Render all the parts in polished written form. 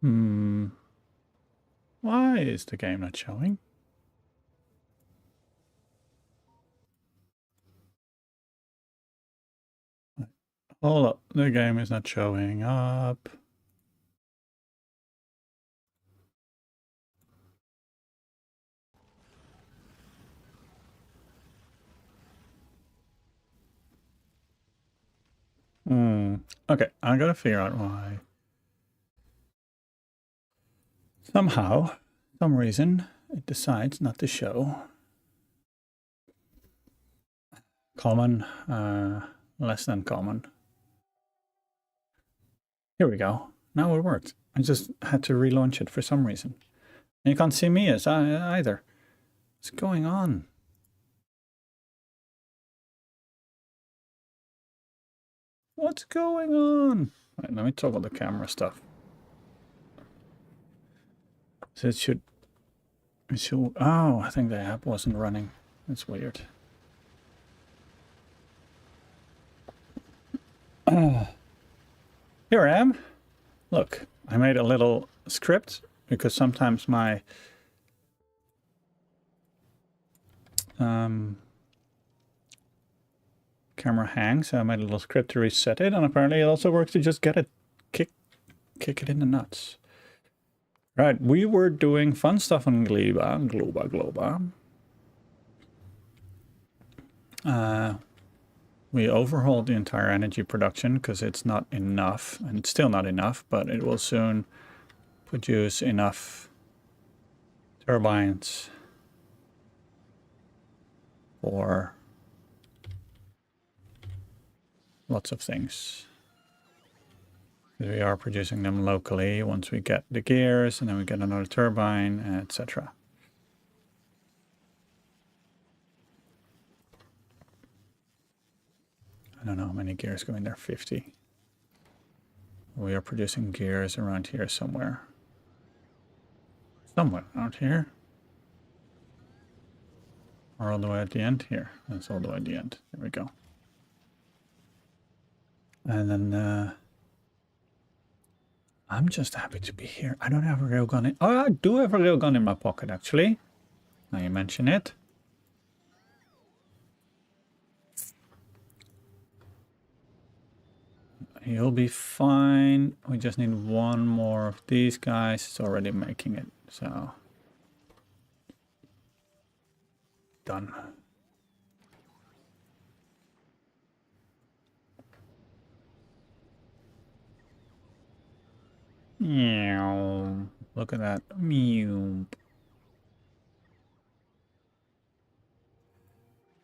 Why is the game not showing? Hold up, the game is not showing up. Okay, I gotta figure out why. Somehow, some reason, it decides not to show. Common, less than common. Here we go. Now it worked. I just had to relaunch it for some reason. And you can't see me as either. What's going on? What's going on? Right, let me toggle the camera stuff. So it should, oh, I think the app wasn't running. That's weird. Here I am. Look, I made a little script because sometimes my camera hangs, so I made a little script to reset it, and apparently it also works to just get it, kick it in the nuts. Right, we were doing fun stuff on Globa. We overhauled the entire energy production because it's not enough, and it's still not enough, but it will soon produce enough turbines for lots of things. We are producing them locally once we get the gears, and then we get another turbine, etc. I don't know how many gears go in there, 50. We are producing gears around here somewhere. Somewhere out here. Or all the way at the end here. That's all the way at the end. There we go. And then I'm just happy to be here. I don't have a railgun in. Oh, I do have a railgun in my pocket, actually. Now you mention it. You'll be fine. We just need one more of these guys. It's already making it, so. Done. Meow. Look at that. Meow.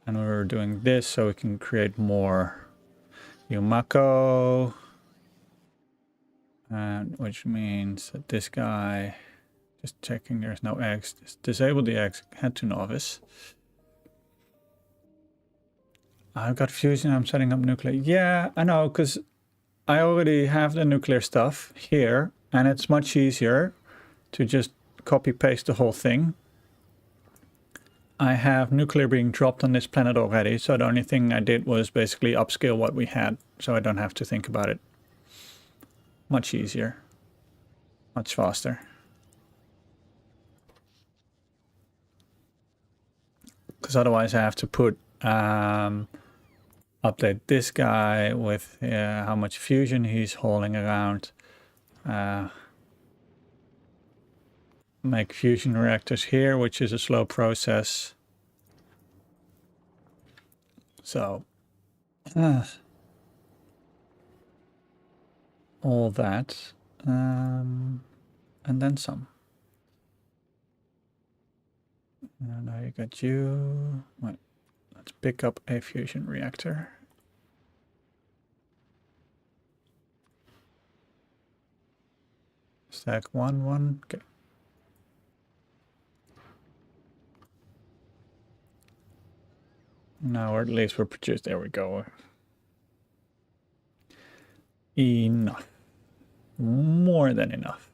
And we're doing this so we can create more Yumako. And which means that this guy, just checking there's no eggs. Just disable the eggs, head to novice. I've got fusion, I'm setting up nuclear. Yeah, I know, because I already have the nuclear stuff here, and it's much easier to just copy paste the whole thing. I have nuclear being dropped on this planet already, so the only thing I did was basically upscale what we had, so I don't have to think about it. Much easier. Much faster. Because otherwise I have to put update this guy with how much fusion he's hauling around. Make fusion reactors here, which is a slow process. So all that and then some. Now you got you. Wait, let's pick up a fusion reactor. Stack 1. Okay. Now, or at least we're produced. There we go. Enough. More than enough.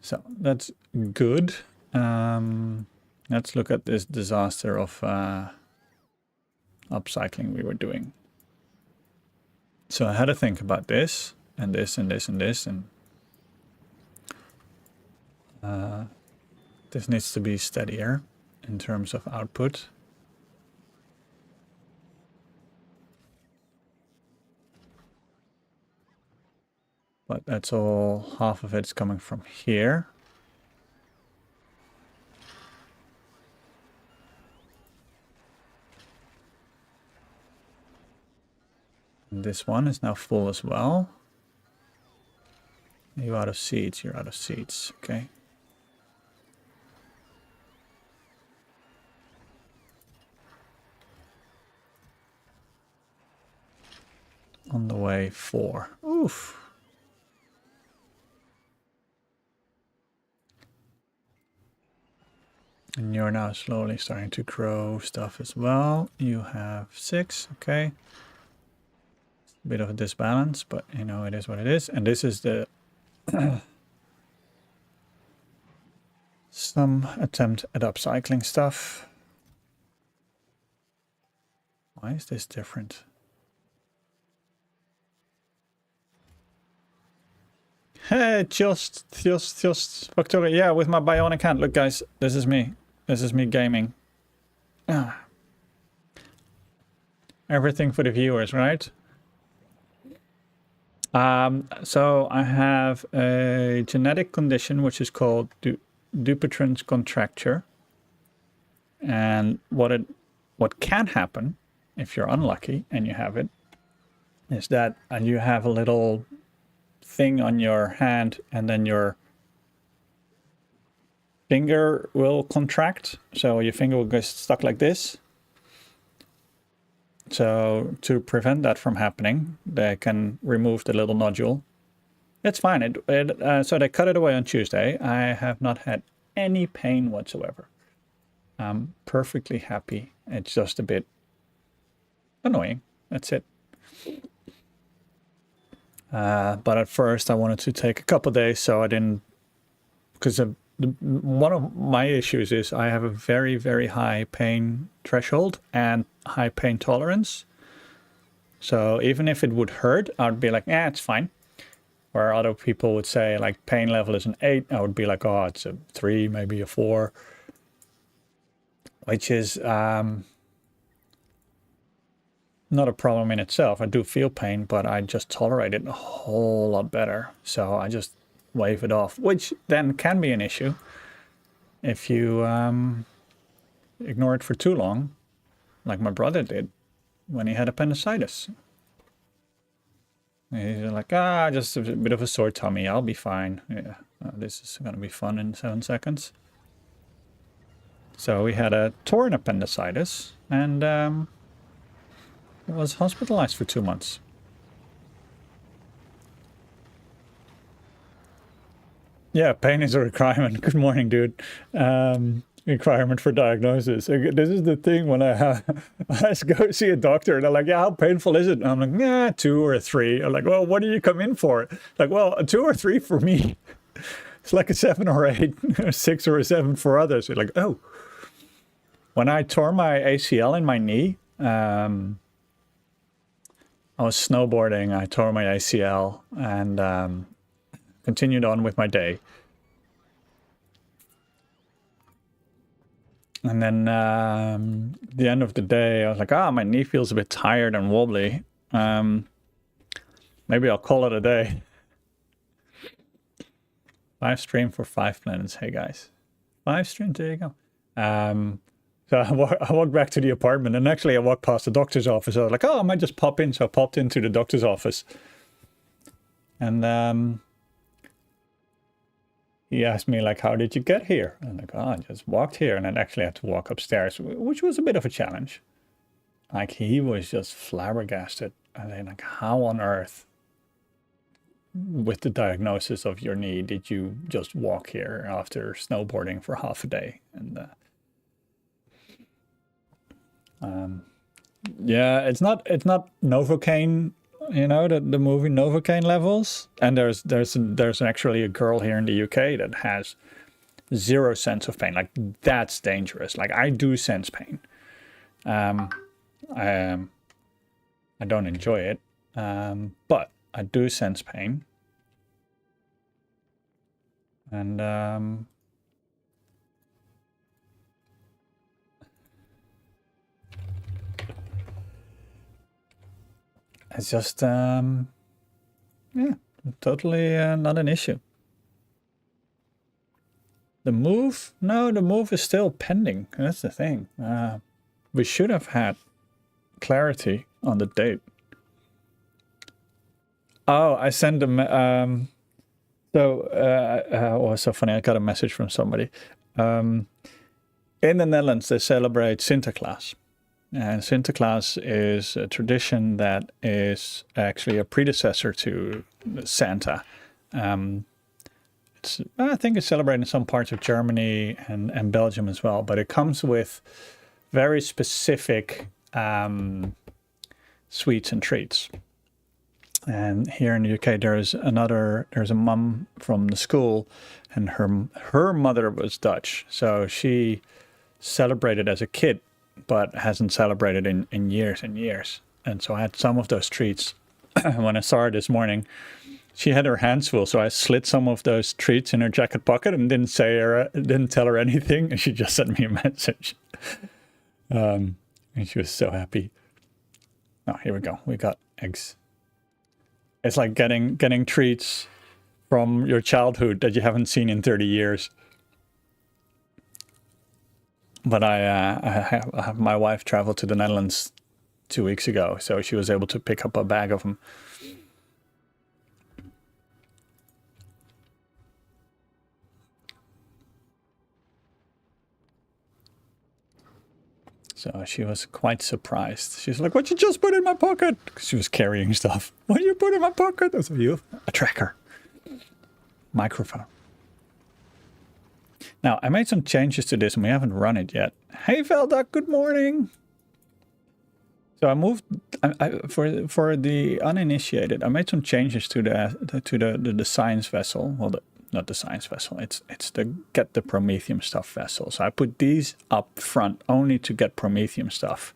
So that's good. Let's look at this disaster of upcycling we were doing. So I had to think about this and this and this and this, and This needs to be steadier in terms of output. But that's all, half of it's coming from here. And this one is now full as well. You're out of seeds, you're out of seeds, okay. On the way, 4. Oof. And you're now slowly starting to grow stuff as well. You have 6, okay. Bit of a disbalance, but you know, it is what it is. And this is the some attempt at upcycling stuff. Why is this different? Hey, just Factorio. Yeah, with my bionic hand. Look, guys, this is me. This is me gaming. Ah. Everything for the viewers, right? So I have a genetic condition which is called Dupuytren's contracture, and what can happen if you're unlucky and you have it is that you have a little thing on your hand, and then your finger will contract, so your finger will get stuck like this. So to prevent that from happening, they can remove the little nodule. It's fine. So they cut it away on Tuesday. I have not had any pain whatsoever. I'm perfectly happy. It's just a bit annoying. That's it. But at first I wanted to take a couple days, so I didn't, because one of my issues is I have a very, very high pain threshold and high pain tolerance. So even if it would hurt, I'd be like, yeah, it's fine. Where other people would say like pain level is an 8, I would be like, oh, it's a 3, maybe a 4. Which is not a problem in itself. I do feel pain, but I just tolerate it a whole lot better. So I just wave it off, which then can be an issue if you ignore it for too long, like my brother did when he had appendicitis. He's like, just a bit of a sore tummy, I'll be fine. Yeah, this is gonna be fun in 7 seconds. So we had a torn appendicitis and was hospitalized for 2 months. Yeah, pain is a requirement. Good morning, dude. Requirement for diagnosis. This is the thing when I go see a doctor and they're like, yeah, how painful is it? And I'm like, yeah, 2 or 3. I'm like, well, what do you come in for? Like, well, a 2 or 3 for me. It's like a 7 or 8, a 6 or a 7 for others. You're like, oh. When I tore my ACL in my knee, I was snowboarding. I tore my ACL and continued on with my day. And then the end of the day, I was like, my knee feels a bit tired and wobbly. Maybe I'll call it a day. Live stream for 5 planets. Hey, guys. 5 streams, there you go. So I walked back to the apartment, and actually I walked past the doctor's office. I was like, I might just pop in. So I popped into the doctor's office. And he asked me, like, how did you get here? I'm like, I just walked here. And I actually had to walk upstairs, which was a bit of a challenge. Like, he was just flabbergasted. And then, like, how on earth, with the diagnosis of your knee, did you just walk here after snowboarding for half a day? And yeah, it's not Novocaine, you know, the movie Novocaine levels. And there's actually a girl here in the UK that has 0 sense of pain. Like, that's dangerous. Like, I do sense pain. I don't enjoy it, but I do sense pain. And it's just, yeah, totally not an issue. The move? No, the move is still pending. That's the thing. We should have had clarity on the date. Oh, I sent them. It was so funny. I got a message from somebody. In the Netherlands, they celebrate Sinterklaas. And Sinterklaas is a tradition that is actually a predecessor to Santa. I think it's celebrated in some parts of Germany and Belgium as well, but it comes with very specific sweets and treats. And here in the UK, there's a mum from the school, and her mother was Dutch, so she celebrated as a kid, but hasn't celebrated in years and years. And so I had some of those treats. When I saw her this morning, she had her hands full, so I slid some of those treats in her jacket pocket and didn't tell her anything, and she just sent me a message. And she was so happy. Oh, here we go. We got eggs. It's like getting treats from your childhood that you haven't seen in 30 years. But my wife traveled to the Netherlands 2 weeks ago, so she was able to pick up a bag of them. So she was quite surprised. She's like, "What you just put in my pocket?" Because she was carrying stuff. "What you put in my pocket?" I said, "You a tracker, microphone." Now I made some changes to this, and we haven't run it yet. Hey, Velda, good morning. So I moved for the uninitiated. I made some changes to the science vessel. Well, not the science vessel. It's the get the Promethium stuff vessel. So I put these up front only to get Promethium stuff.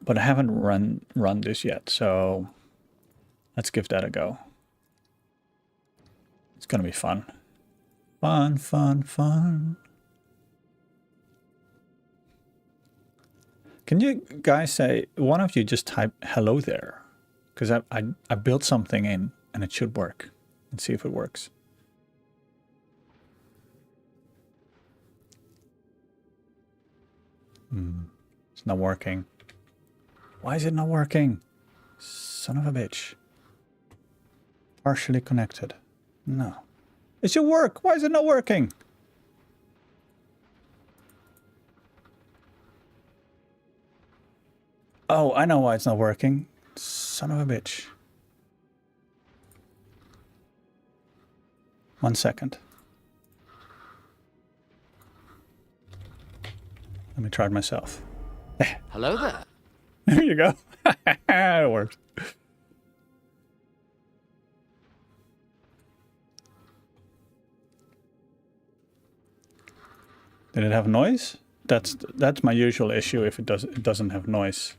But I haven't run this yet, so let's give that a go. It's gonna be fun. Fun, fun, fun. Can you guys say, one of you just type hello there? Because I built something in and it should work. Let's see if it works. It's not working. Why is it not working? Son of a bitch. Partially connected. No. It should work. Why is it not working? Oh, I know why it's not working. Son of a bitch. 1 second. Let me try it myself. Hello there. There you go. It works. Did it have noise? That's my usual issue if it doesn't have noise.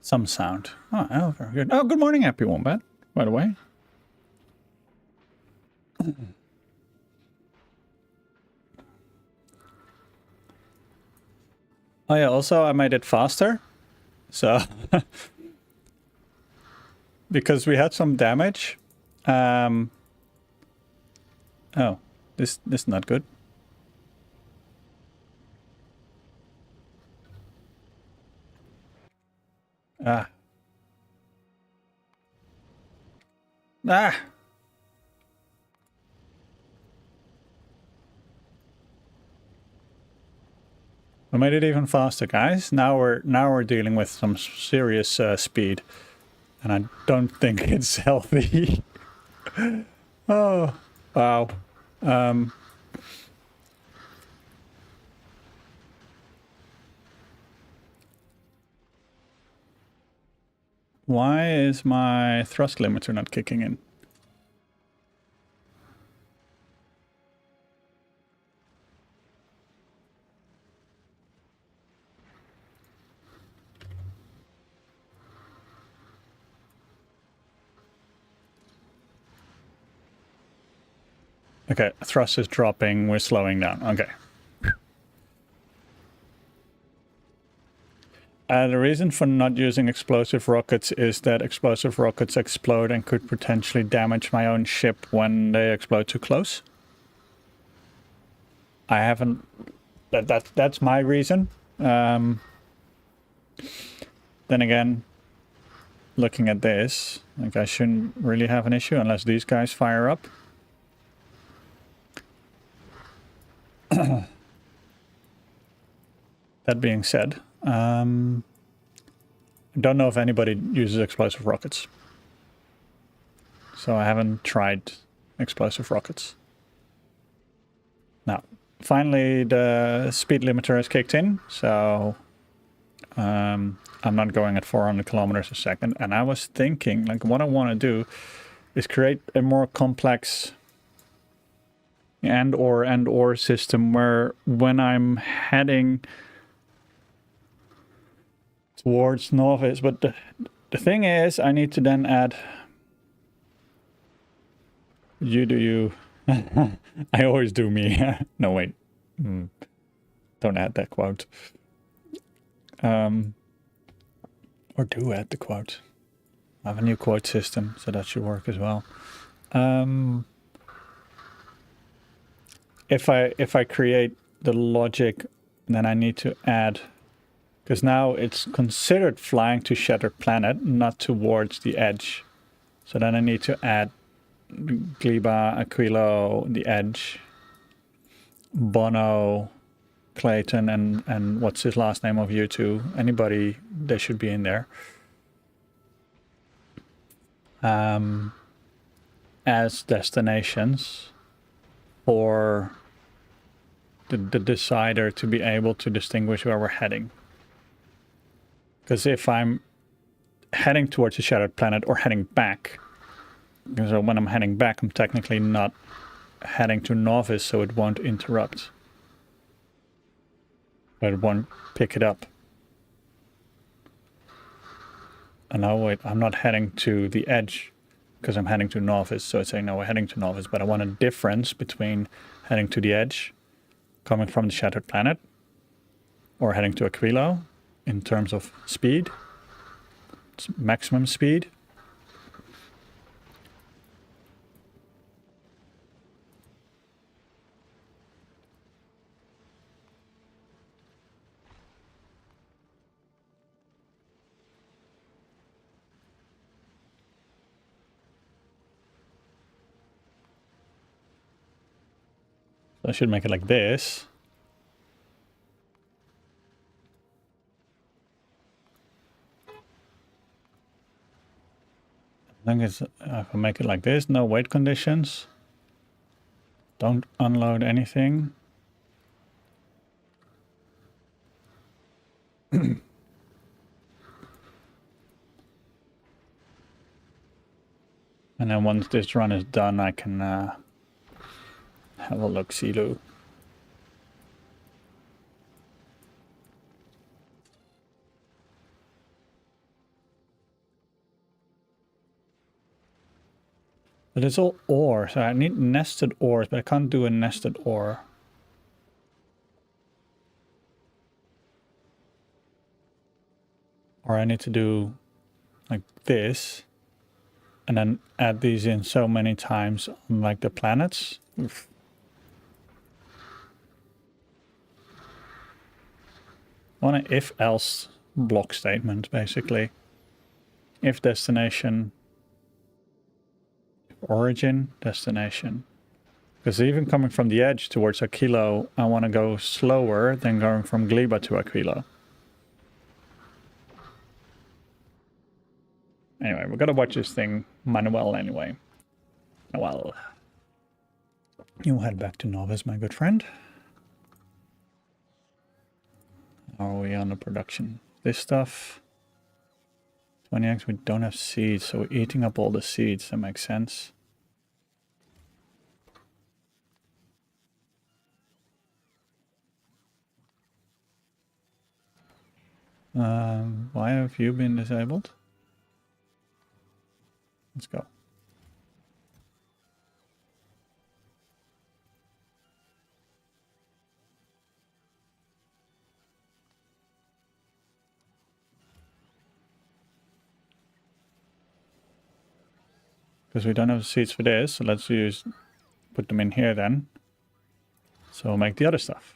Some sound. Oh, very good. Oh, good morning, Happy Wombat, by the way. Oh yeah, also I made it faster. So because we had some damage. Oh, this is not good. Ah. We made it even faster, guys. Now we're dealing with some serious speed, and I don't think it's healthy. Oh, wow. Why is my thrust limiter not kicking in? Okay, thrust is dropping, we're slowing down. Okay. The reason for not using explosive rockets is that explosive rockets explode and could potentially damage my own ship when they explode too close. I haven't... That's my reason. Then again, looking at this, like I shouldn't really have an issue unless these guys fire up. That being said, I don't know if anybody uses explosive rockets. So I haven't tried explosive rockets. Now, finally the speed limiter has kicked in, so I'm not going at 400 kilometers a second. And I was thinking, like, what I want to do is create a more complex and/or system where when I'm heading towards Novice, but the thing is, I need to then add... You do you. I always do me. No, wait. Don't add that quote. Or do add the quote. I have a new quote system, so that should work as well. If I create the logic, then I need to add... Because now it's considered flying to Shattered Planet, not towards the edge. So then I need to add Gleba, Aquilo, the Edge, Bono, Clayton, and what's his last name of you two? Anybody, they should be in there. As destinations for the decider to be able to distinguish where we're heading. Because if I'm heading towards the Shattered Planet or heading back, so when I'm heading back, I'm technically not heading to Novice, so it won't interrupt. But it won't pick it up. And now wait, I'm not heading to the edge because I'm heading to Novice, so it's saying no, we're heading to Novice, but I want a difference between heading to the edge, coming from the Shattered Planet, or heading to Aquilo in terms of speed, it's maximum speed. I should make it like this. I think it's, if I make it like this, no weight conditions. Don't unload anything. And then once this run is done, I can have a look-see-loo. But it's all ore, so I need nested ores, but I can't do a nested ore. Or I need to do like this, and then add these in so many times on like the planets. Oof. I want an if-else block statement, basically. If destination, origin, destination. Because even coming from the edge towards Aquilo, I want to go slower than going from Gleba to Aquilo. Anyway, we've got to watch this thing manual anyway. Well, you head back to Novice, my good friend. How are we on the production? This stuff. 20 eggs, we don't have seeds, so we're eating up all the seeds. That makes sense. Why have you been disabled? Let's go. because we don't have seeds for this. So let's put them in here then. So we'll make the other stuff.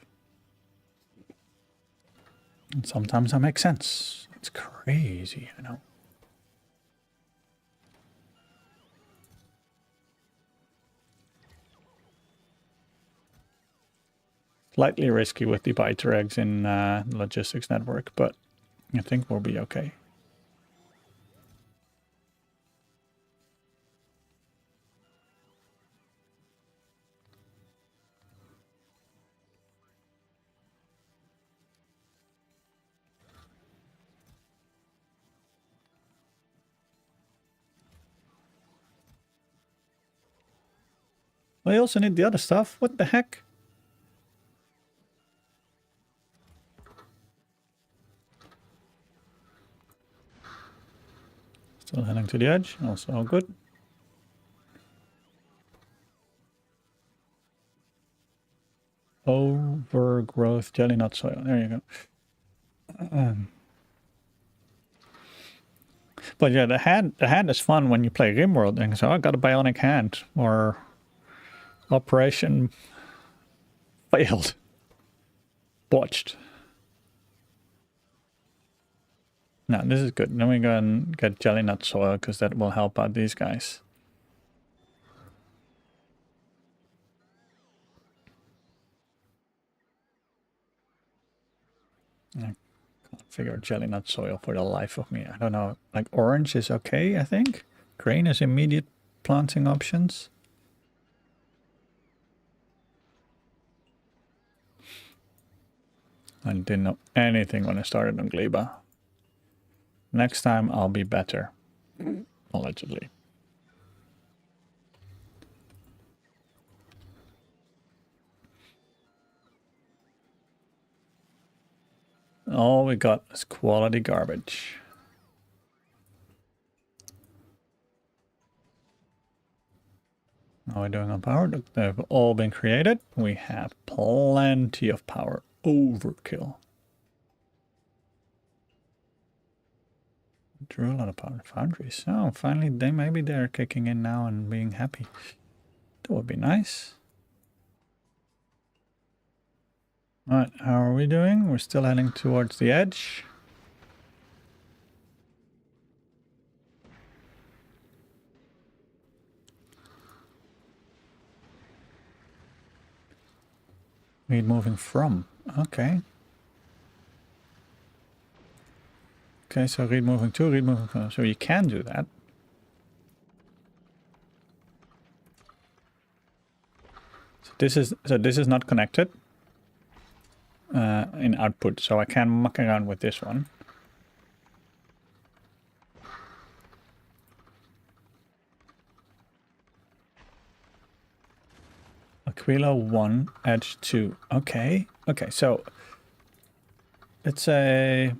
And sometimes that makes sense. It's crazy, I know. Slightly risky with the biter eggs in logistics network, but I think we'll be okay. I also need the other stuff. What the heck? Still heading to the edge. Also all good. Overgrowth jelly nut soil. There you go. But yeah, the hand is fun when you play RimWorld and so I got a bionic hand or operation failed. Botched. No, this is good. Then we go and get jelly nut soil because that will help out these guys. I can't figure jelly nut soil for the life of me. I don't know. Like orange is okay, I think. Green is immediate planting options. I didn't know anything when I started on Gleba. Next time I'll be better. Allegedly. All we got is quality garbage. How are we doing on power? They've all been created. We have plenty of power. Overkill. Drew a lot of power foundries. Oh, finally, maybe they're kicking in now and being happy. That would be nice. Alright, how are we doing? We're still heading towards the edge. Read moving from. Okay. Okay, so read moving to, read moving from. So you can do that. So this is not connected in output, so I can muck around with this one. Aquila 1, edge 2. Okay. Okay, so let's say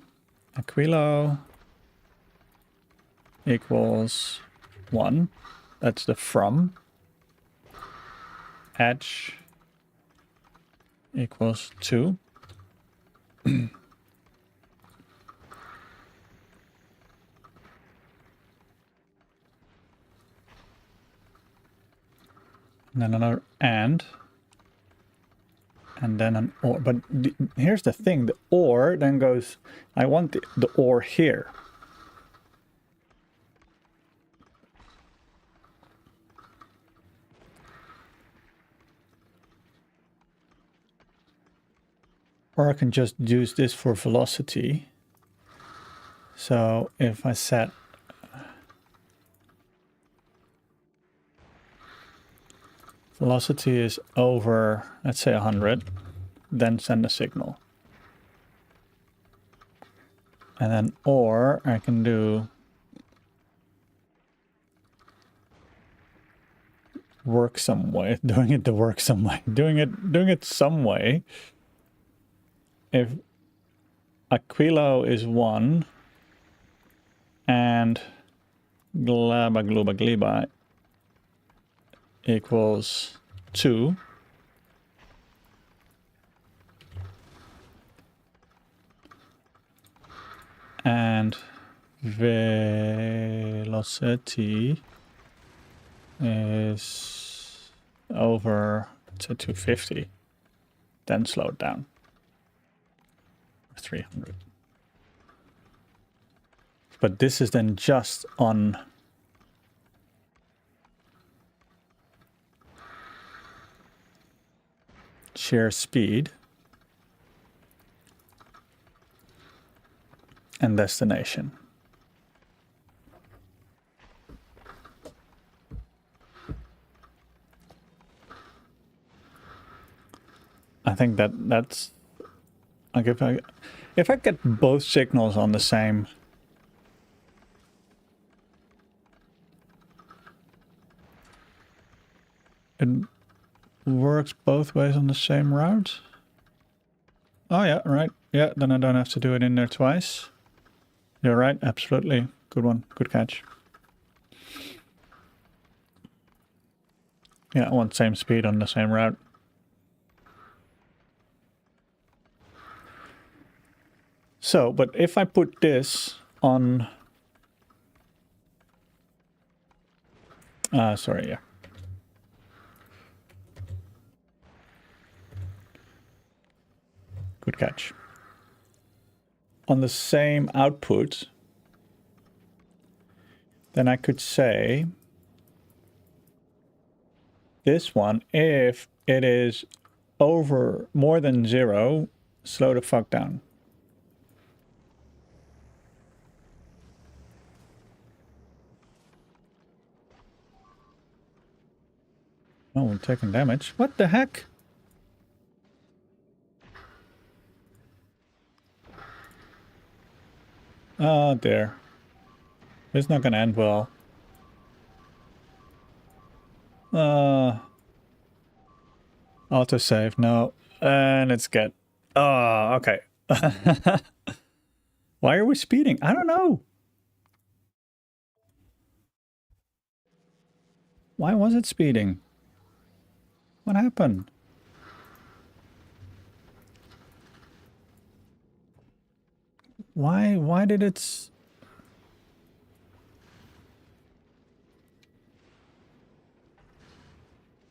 Aquilo equals 1. That's the from. Edge equals 2. And then another and then an or. But here's the thing, the or then goes, I want the or here. Or I can just use this for velocity. So if I set velocity is over, let's say 100, then send a signal. And then or I can do work some way, doing it to work some way, doing it some way. If Aquilo is 1 and gleba equals 2, and velocity is over to 250, then slow it down. 300. But this is then just on sheer speed and destination. I think that's like if I get both signals on the same, it works both ways on the same route. Oh yeah, right. Yeah, then I don't have to do it in there twice. You're right, absolutely. Good one, good catch. Yeah, I want same speed on the same route. So, but if I put this on... sorry, yeah. Good catch. On the same output, then I could say this one, if it is over more than 0, slow the fuck down. Oh, I'm taking damage. What the heck? Oh, dear. It's not gonna end well. Autosave, no. And it's good. Oh, okay. Why are we speeding? I don't know. Why was it speeding? What happened? Why did it...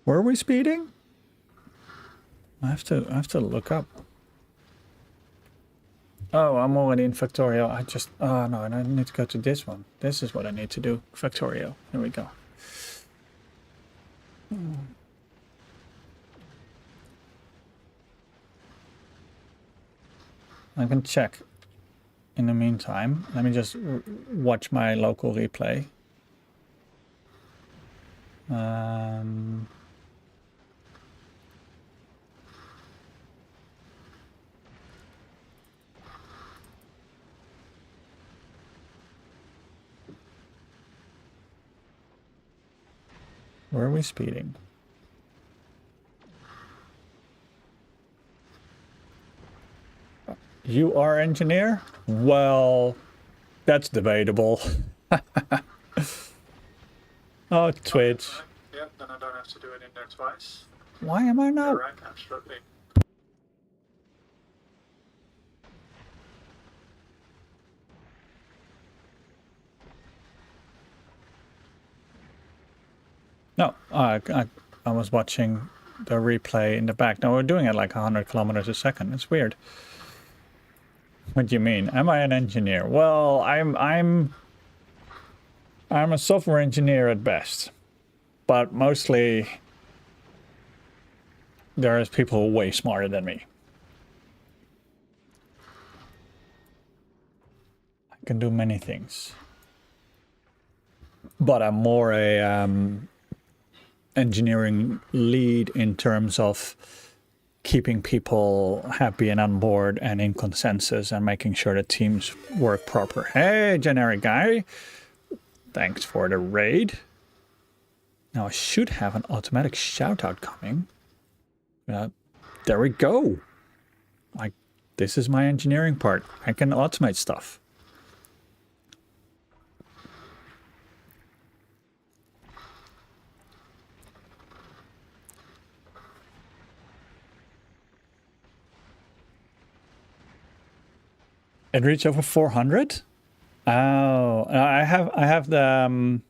Were we speeding? I have to look up. Oh, I'm already in Factorio. Oh no, and I need to go to this one. This is what I need to do. Factorio. Here we go. I can check. In the meantime, let me just watch my local replay. Where are we speeding? You are engineer? Well, that's debatable. Oh, Twitch. Yeah, then I don't have to do it in there twice. Why am I not? You're right, absolutely. No, I was watching the replay in the back. No, we're doing it like 100 kilometers a second. It's weird. What do you mean? Am I an engineer? Well, I'm a software engineer at best, but mostly there's people way smarter than me. I can do many things, but I'm more a engineering lead in terms of keeping people happy and on board and in consensus and making sure the teams work proper. Hey, generic guy. Thanks for the raid. Now I should have an automatic shout out coming. There we go. Like, this is my engineering part. I can automate stuff. It reached over 400. Oh, I have the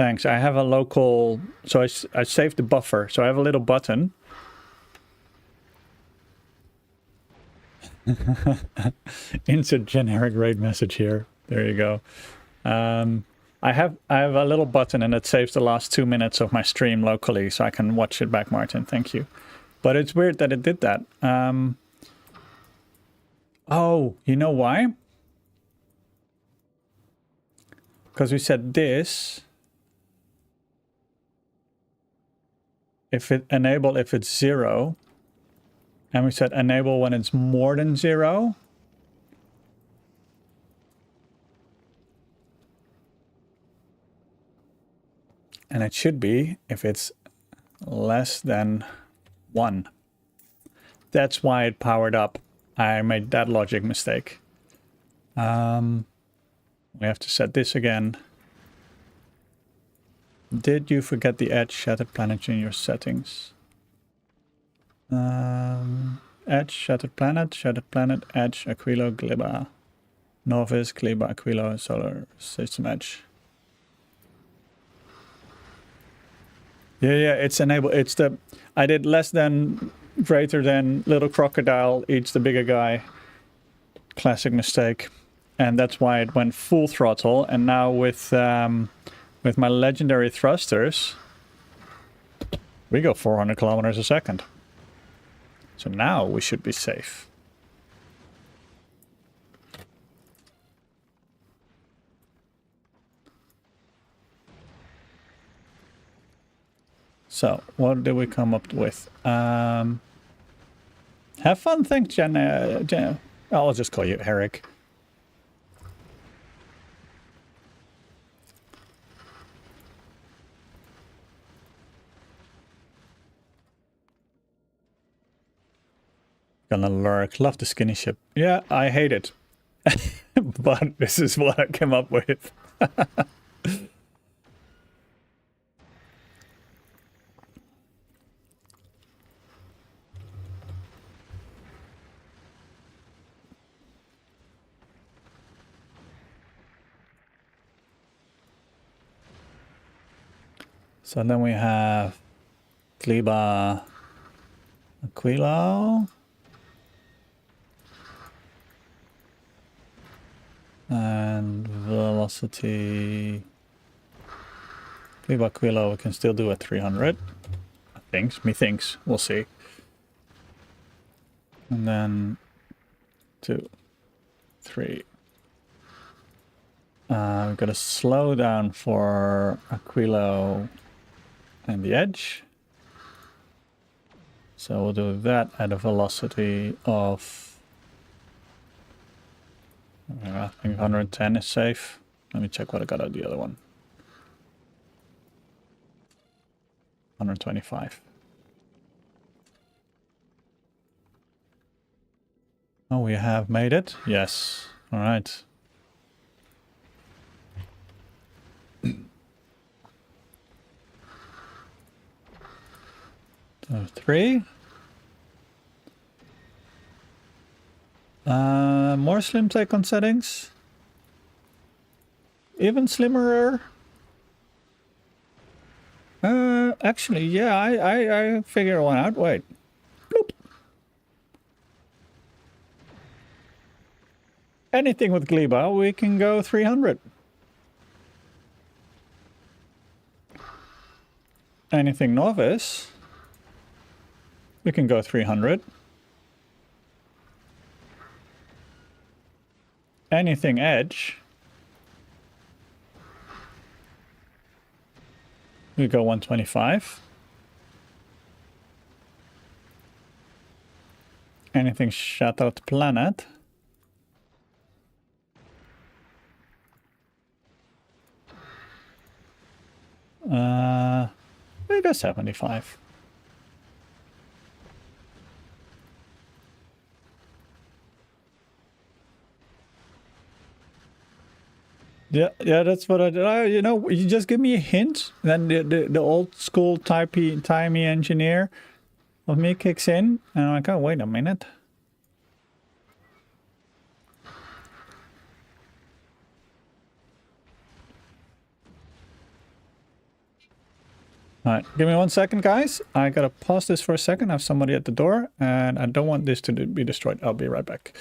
Thanks. I have a local... So I saved the buffer. So I have a little button. Insert generic raid message here. There you go. I have a little button and it saves the last 2 minutes of my stream locally, so I can watch it back, Martin. Thank you. But it's weird that it did that. Oh, you know why? Because we said this. If it enable if it's 0. And we said enable when it's more than 0. And it should be if it's less than 1. That's why it powered up. I made that logic mistake. We have to set this again. Did you forget the edge shattered planet in your settings? Edge, shattered planet, edge, Aquilo, Gliba. Novice, Gliba, Aquilo, solar system edge. Yeah, it's enabled. It's the... I did less than, greater than, little crocodile eats the bigger guy. Classic mistake. And that's why it went full throttle. And now with my legendary thrusters, we go 400 kilometers a second. So now we should be safe. So, what did we come up with? Have fun, thanks, Jen. I'll just call you Eric. Gonna lurk. Love the skinny ship. Yeah, I hate it. But this is what I came up with. So then we have Gliba, Aquilo, and velocity. Gliba, Aquilo, we can still do at 300. Methinks, we'll see. And then 2, 3. We've got to slow down for Aquilo and the edge. So we'll do that at a velocity of... I think 110 is safe. Let me check what I got out of the other one. 125. Oh, we have made it? Yes. All right. So 3. More slim take on settings. Even slimmer. Actually, yeah, I figure one out. Wait. Bloop. Anything with Gliba, we can go 300. Anything novice, we can go 300. Anything edge, we go 125. Anything shattered planet, we go 75. Yeah, that's what I did. You know, you just give me a hint, then the old school timey engineer of me kicks in, and I'm like, oh, wait a minute. All right, give me 1 second, guys. I gotta pause this for a second. I have somebody at the door, and I don't want this to be destroyed. I'll be right back.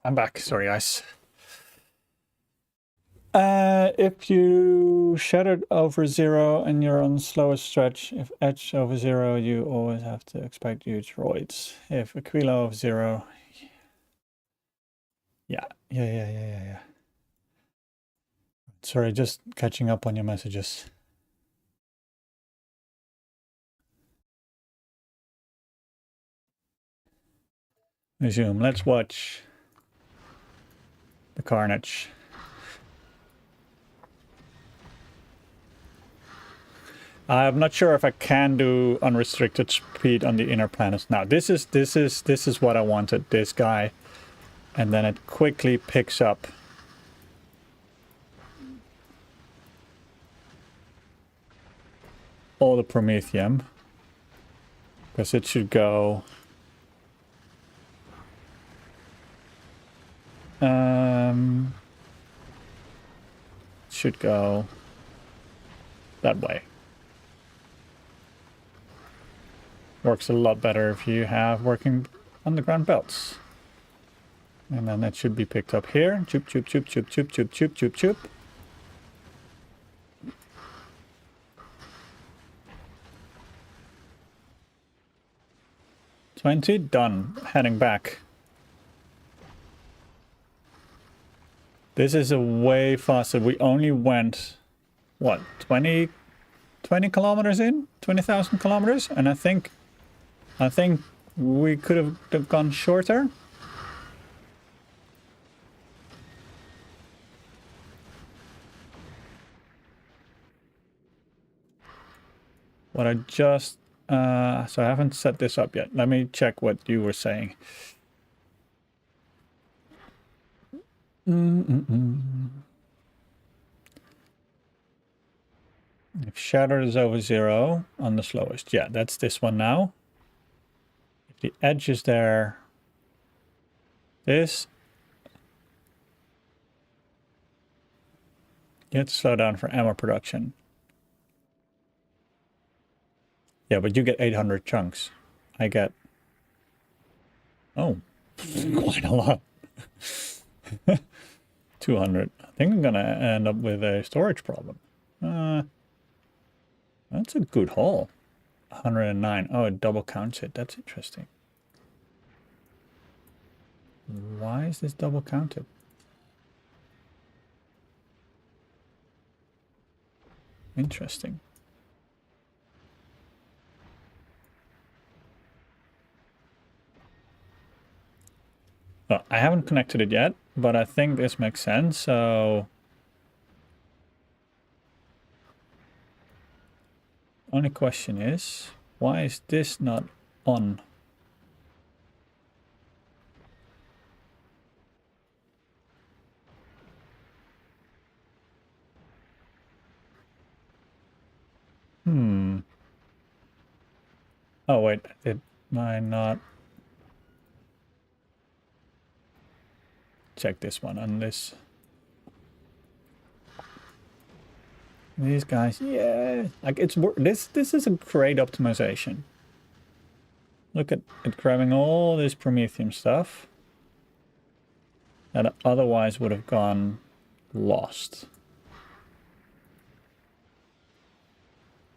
I'm back. Sorry, guys. If you shattered over 0 and you're on slowest stretch, if edge over 0, you always have to expect huge roids. If Aquila of 0, yeah. Sorry, just catching up on your messages. Resume. Let's watch the carnage. I'm not sure if I can do unrestricted speed on the inner planets now. This is what I wanted. This guy, and then it quickly picks up all the promethium, because it should go. Should go that way. Works a lot better if you have working underground belts. And then that should be picked up here. Choop, choop, choop, choop, choop, choop, choop, choop, choop. $20, done. Heading back. This is a way faster. We only went, what, 20 kilometers in? 20,000 kilometers? And I think we could have gone shorter. What I just... so I haven't set this up yet. Let me check what you were saying. If shatter is over 0 on the slowest. Yeah, that's this one now. If the edge is there, this. You have to slow down for ammo production. Yeah, but you get 800 chunks. I get... Oh, quite a lot. 200. I think I'm gonna end up with a storage problem. That's a good haul. 109. Oh, it double counts it. That's interesting. Why is this double counted? Interesting. Well, I haven't connected it yet, but I think this makes sense, so... Only question is, why is this not on? Oh, wait, did I not... Check this one on this. These guys, yeah, like it's this is a great optimization. Look at it grabbing all this promethium stuff that otherwise would have gone lost.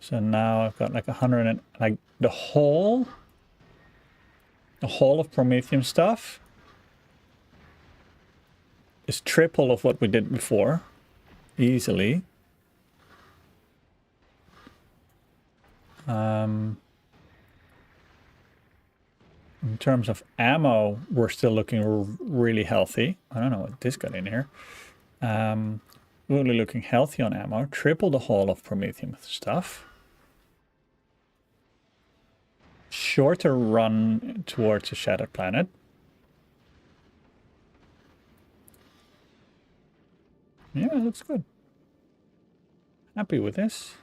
So now I've got like 100 and like the whole of promethium stuff is triple of what we did before, easily. In terms of ammo, we're still looking really healthy. I don't know what this got in here. Really looking healthy on ammo. Triple the haul of promethium stuff. Shorter run towards a shattered planet. Yeah, looks good. Happy with this.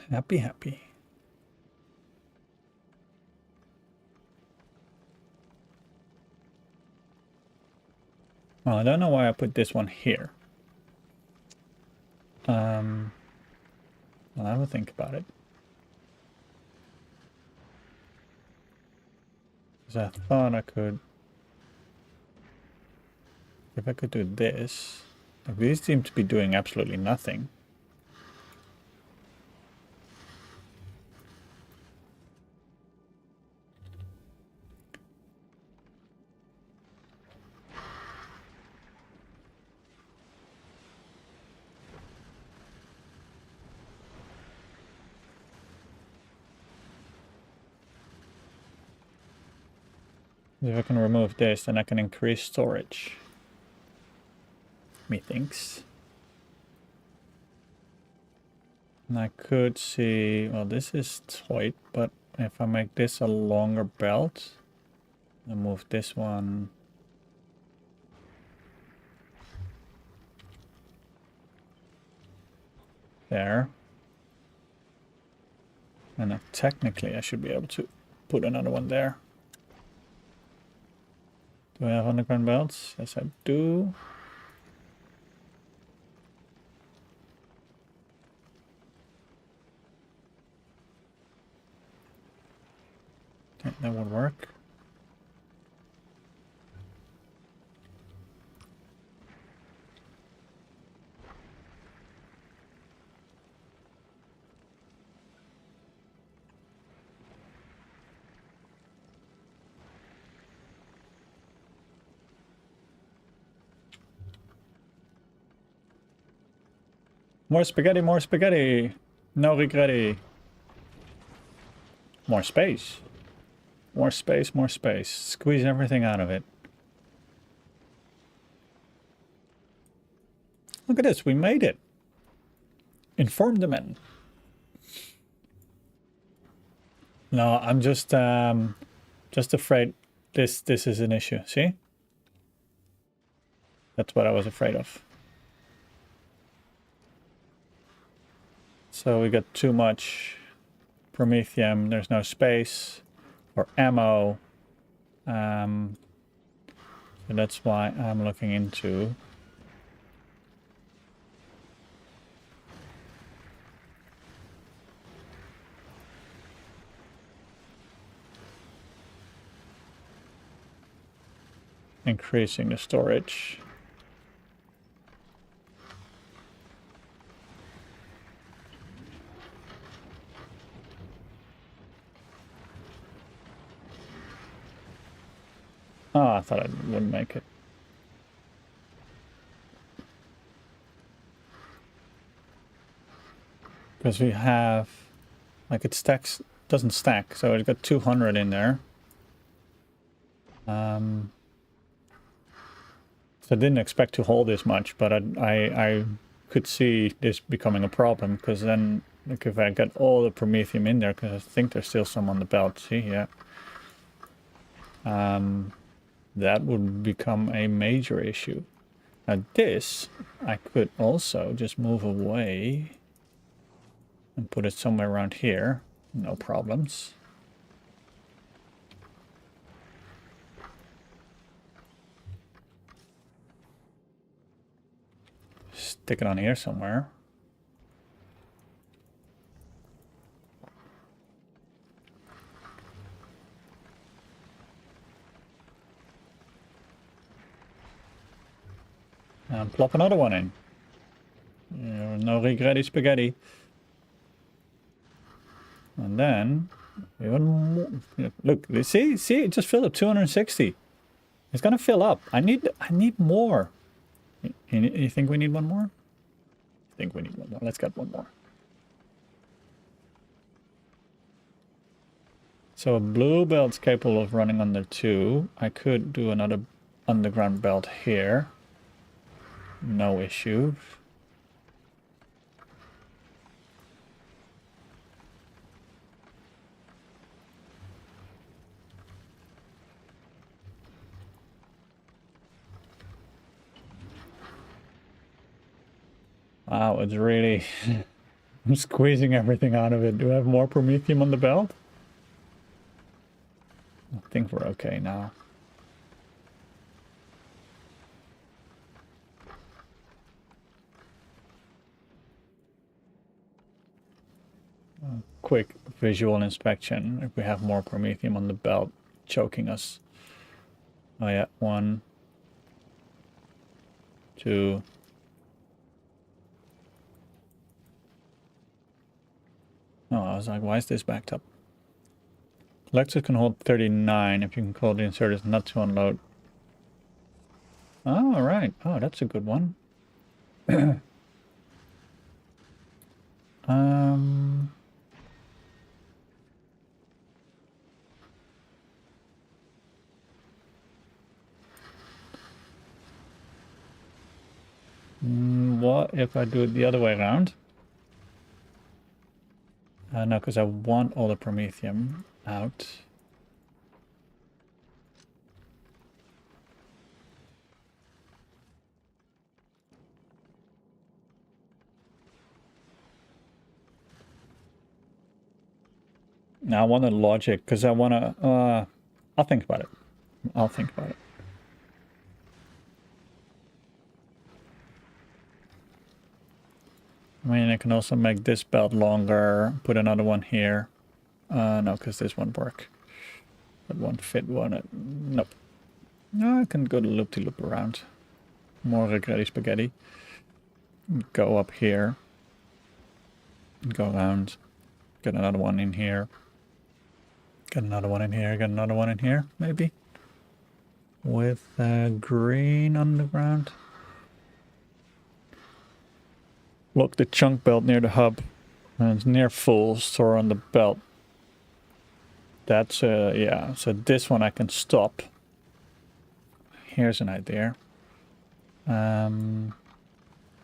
Happy. Well, I don't know why I put this one here. I'll have a think about it. Because I thought I could if I could do this, like these seem to be doing absolutely nothing. If I can remove this, then I can increase storage. Methinks. And I could see, well, this is tight, but if I make this a longer belt, and move this one there, and technically I should be able to put another one there. Do I have underground belts? Yes, I do. Okay, that would work. More spaghetti, more spaghetti. No regretti. More space. More space, more space. Squeeze everything out of it. Look at this, we made it. Inform the men. No, I'm just afraid this is an issue. See? That's what I was afraid of. So we got too much promethium. There's no space or ammo. So that's why I'm looking into increasing the storage. Oh, I thought I wouldn't make it. Because we have, like, it stacks, doesn't stack, so it's got 200 in there. So I didn't expect to hold this much, but I could see this becoming a problem, because then, like, if I got all the promethium in there, because I think there's still some on the belt, see, yeah. That would become a major issue. Now this, I could also just move away and put it somewhere around here. No problems. Stick it on here somewhere. And plop another one in. No regretti spaghetti. And then, even more, look, see, it just filled up 260. It's gonna fill up. I need more. You think we need one more? I think we need one more. Let's get one more. So a blue belt's capable of running under 2. I could do another underground belt here. No issue. Wow, it's really... I'm squeezing everything out of it. Do I have more promethium on the belt? I think we're okay now. Quick visual inspection. If we have more promethium on the belt choking us. Oh yeah, one. to... Oh, I was like, why is this backed up? Lexus can hold 39 if you can call the inserters not to unload. Oh, all right. Oh, that's a good one. What if I do it the other way around? No, because I want all the promethium out. Now I want the logic because I want to... I'll think about it. I'll think about it. I mean, I can also make this belt longer, put another one here. No, because this won't work. That won't fit one. Nope. No, I can go to loop-to-loop around. More regretty spaghetti. Go up here. Go around. Get another one in here. Get another one in here. Get another one in here, maybe. With green underground. Look, the chunk belt near the hub. And it's near full, store on the belt. That's, yeah. So this one I can stop. Here's an idea. Now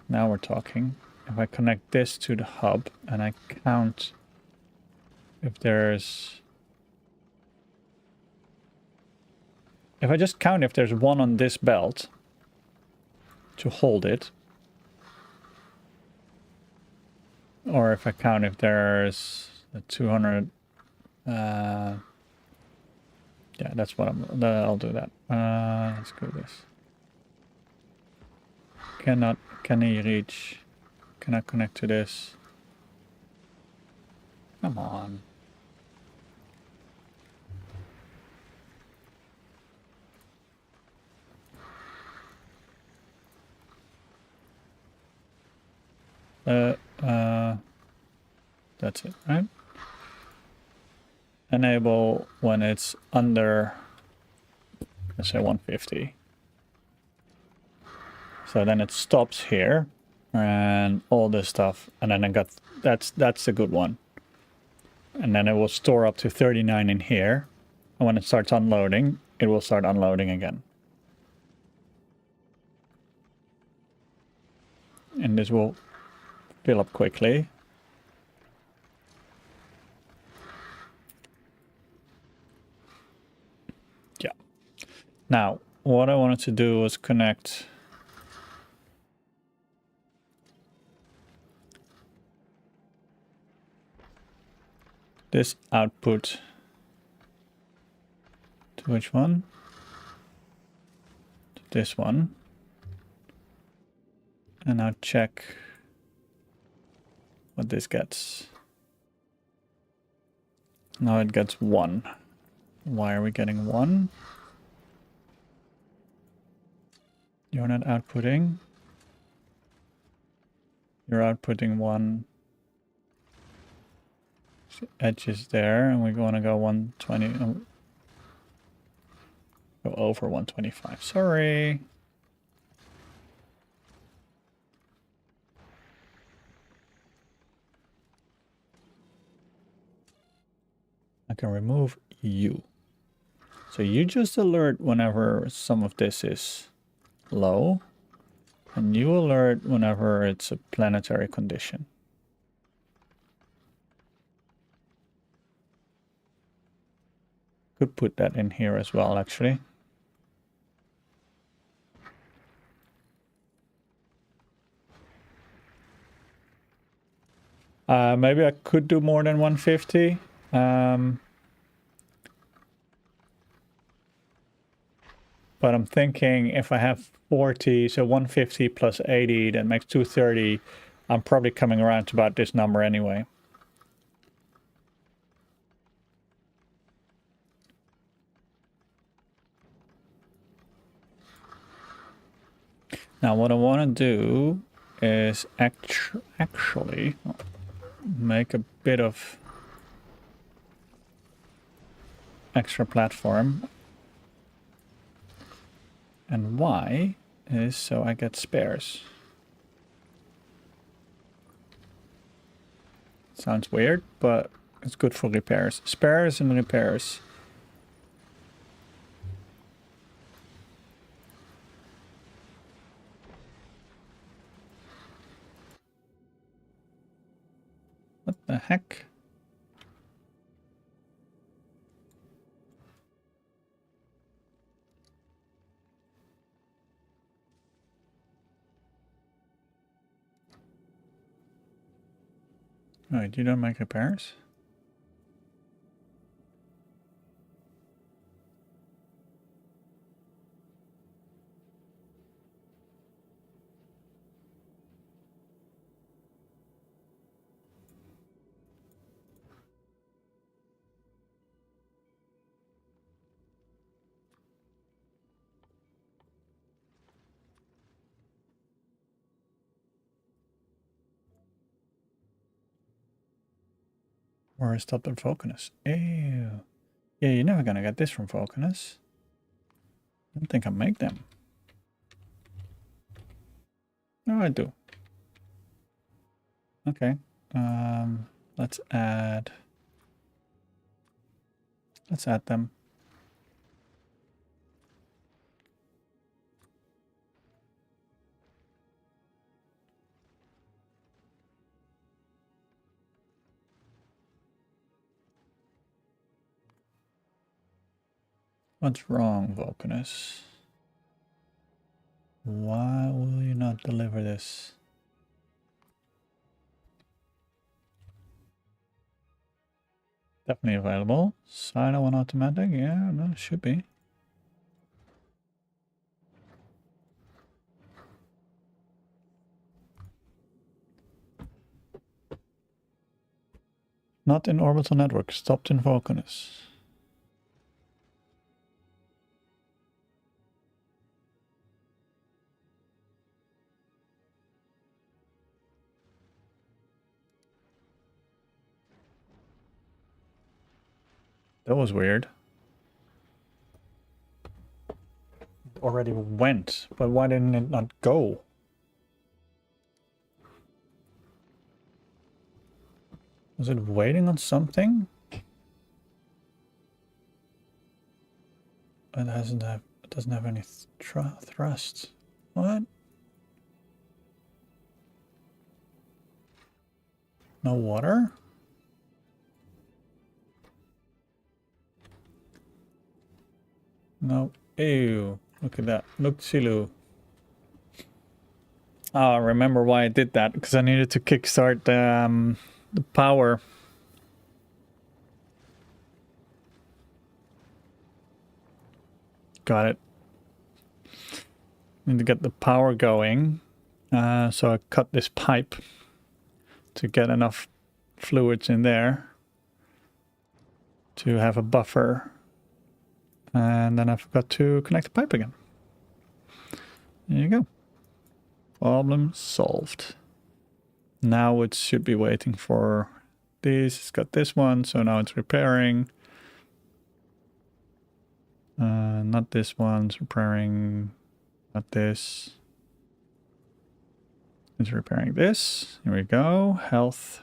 we're talking. If I connect this to the hub and I count if there's... If I just count if there's one on this belt to hold it. Or if I count if there's a 200... yeah, that's what I'll do that. Let's go this. Can he reach? Can I connect to this? Come on. That's it, right? Enable when it's under, let's say 150. So then it stops here and all this stuff. And then I got, that's a good one. And then it will store up to 39 in here. And when it starts unloading, it will start unloading again. And this will fill up quickly. Yeah. Now, what I wanted to do was connect this output to which one? To this one. And now check what this gets. Now it gets 1. Why are we getting 1? You're not outputting. You're outputting 1. Edge is there, and we're going to go 120. Go over 125. Sorry. I can remove you. So you just alert whenever some of this is low, and you alert whenever it's a planetary condition. Could put that in here as well, actually. Maybe I could do more than 150. But I'm thinking if I have 40, so 150 plus 80, that makes 230. I'm probably coming around to about this number anyway. Now what I want to do is actually make a bit of extra platform. And why is so I get spares. Sounds weird, but it's good for repairs. Spares and repairs. What the heck? Wait, you don't make repairs? Or is stopped at Vulcanus? Ew. Yeah, you're never gonna get this from Vulcanus. I don't think I make them. No, I do. Okay. Let's add them. What's wrong, Vulcanus? Why will you not deliver this? Definitely available. Silo on automatic? Yeah, no, should be. Not in orbital network. Stopped in Vulcanus. That was weird. It already went, but why didn't it not go? Was it waiting on something? It doesn't have any thrust. What? No water? No. Ew. Look at that. Look, Silu. Oh, I remember why I did that. Because I needed to kickstart the power. Got it. Need to get the power going. So I cut this pipe to get enough fluids in there to have a buffer. And then I forgot to connect the pipe again. There you go. Problem solved. Now it should be waiting for this. It's got this one, so now it's repairing. Not this one, it's repairing. Not this. It's repairing this. Here we go. Health.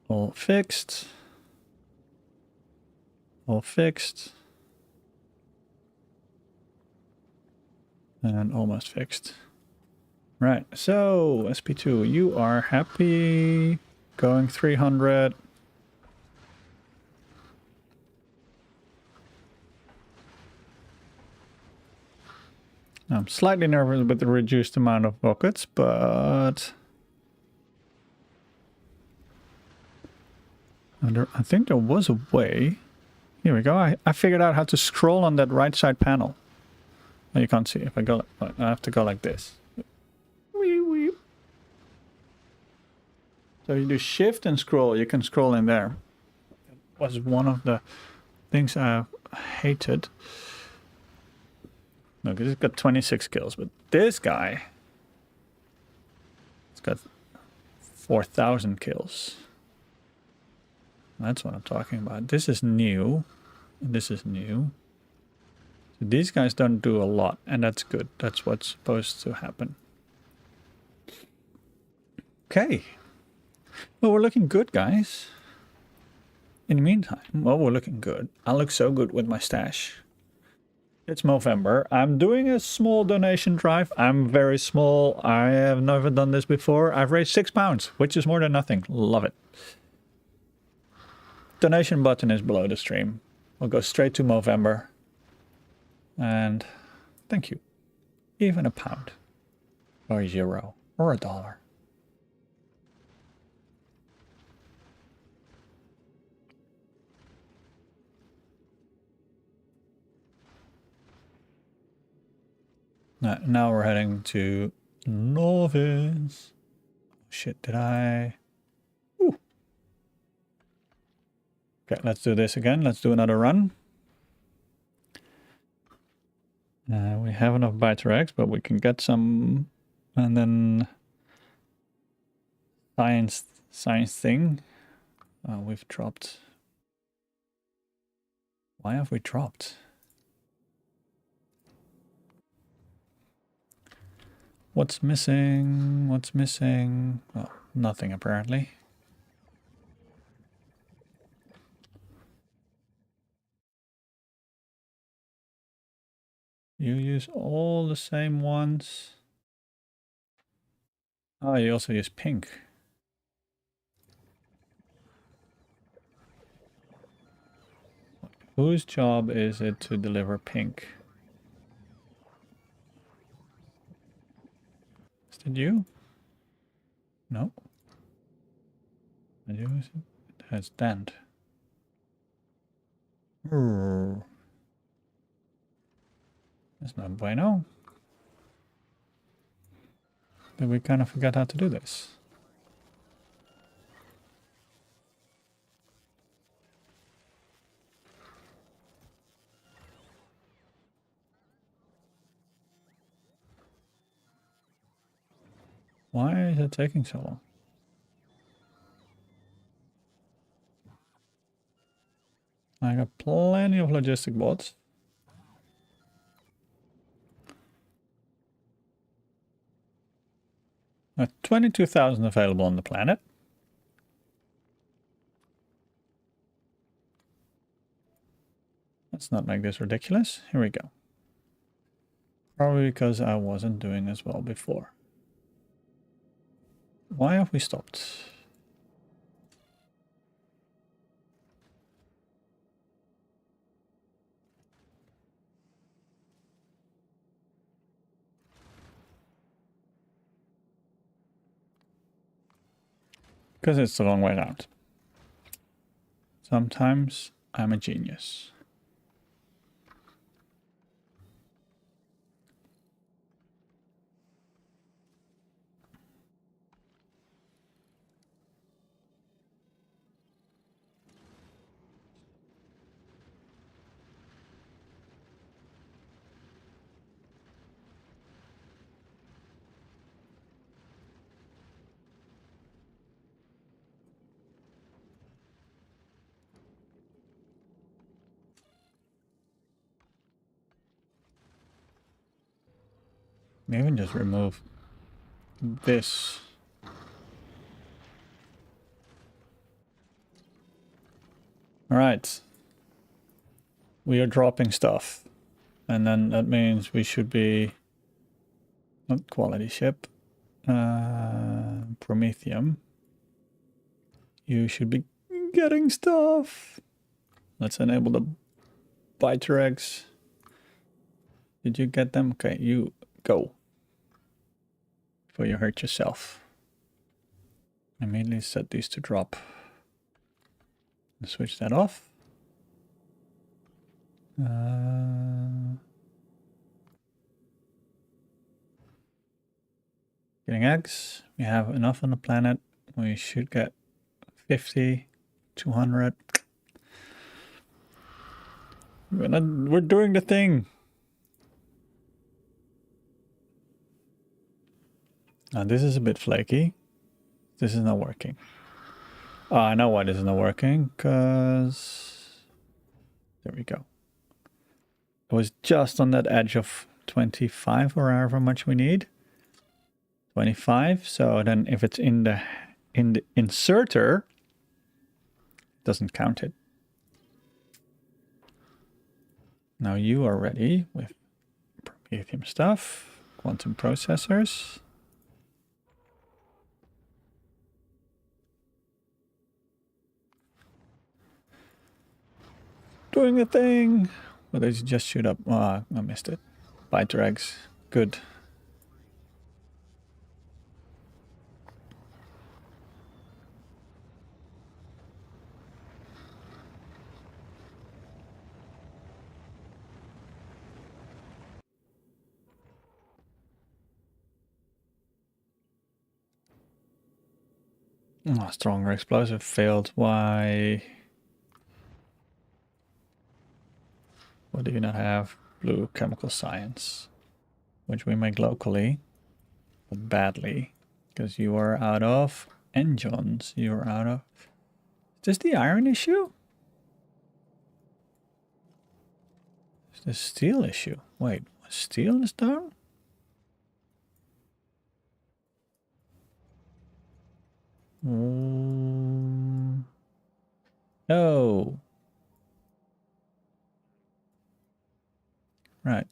All fixed. All fixed. And almost fixed. Right, so SP2, you are happy. Going 300. I'm slightly nervous with the reduced amount of buckets, but I think there was a way. Here we go. I figured out how to scroll on that right side panel. Oh, you can't see if I go. I have to go like this. So you do shift and scroll. You can scroll in there. It was one of the things I hated. Look, he's got 26 kills, but this guy, he's got 4,000 kills. That's what I'm talking about. This is new. And this is new. So these guys don't do a lot, and that's good. That's what's supposed to happen. Okay. Well, we're looking good, guys. In the meantime, well, we're looking good. I look so good with my stash. It's Movember. I'm doing a small donation drive. I'm very small. I have never done this before. I've raised £6, which is more than nothing. Love it. Donation button is below the stream. We'll go straight to Movember. And thank you. Even a pound. Or a euro. Or a dollar. Now we're heading to Novice. Shit, did I? Ooh. Okay, let's do this again. Let's do another run. We have enough Biter-X, but we can get some. And then science thing. We've dropped. Why have we dropped? What's missing? What's missing? Well, nothing apparently. You use all the same ones. Oh, you also use pink. Whose job is it to deliver pink? Is it you? No. It has dent. That's not bueno. Did we kind of forget how to do this? Why is it taking so long? I got plenty of logistic bots. There are 22,000 available on the planet. Let's not make this ridiculous. Here we go. Probably because I wasn't doing as well before. Why have we stopped? Because it's the wrong way around. Sometimes I'm a genius. Maybe just remove this. All right. We are dropping stuff. And then that means we should be not quality ship. Promethium. You should be getting stuff. Let's enable the Biter-X. Did you get them? Okay, you go. Before you hurt yourself. Immediately set these to drop. Switch that off. Getting eggs. We have enough on the planet. We should get 50, 200. We're doing the thing. Now this is a bit flaky. This is not working. Oh, I know why this is not working, because there we go. It was just on that edge of 25 or however much we need. 25. So then if it's in the inserter, it doesn't count it. Now you are ready with Prometheum stuff, quantum processors. Doing a thing. Well, they just shoot up. Oh, I missed it. Bite drags. Good. Oh, stronger explosive failed. Why? What do you not have? Blue chemical science, which we make locally, but badly, because you are out of engines. You are out of. Is this the iron issue? Is this steel issue? Wait, steel is down? No. Right.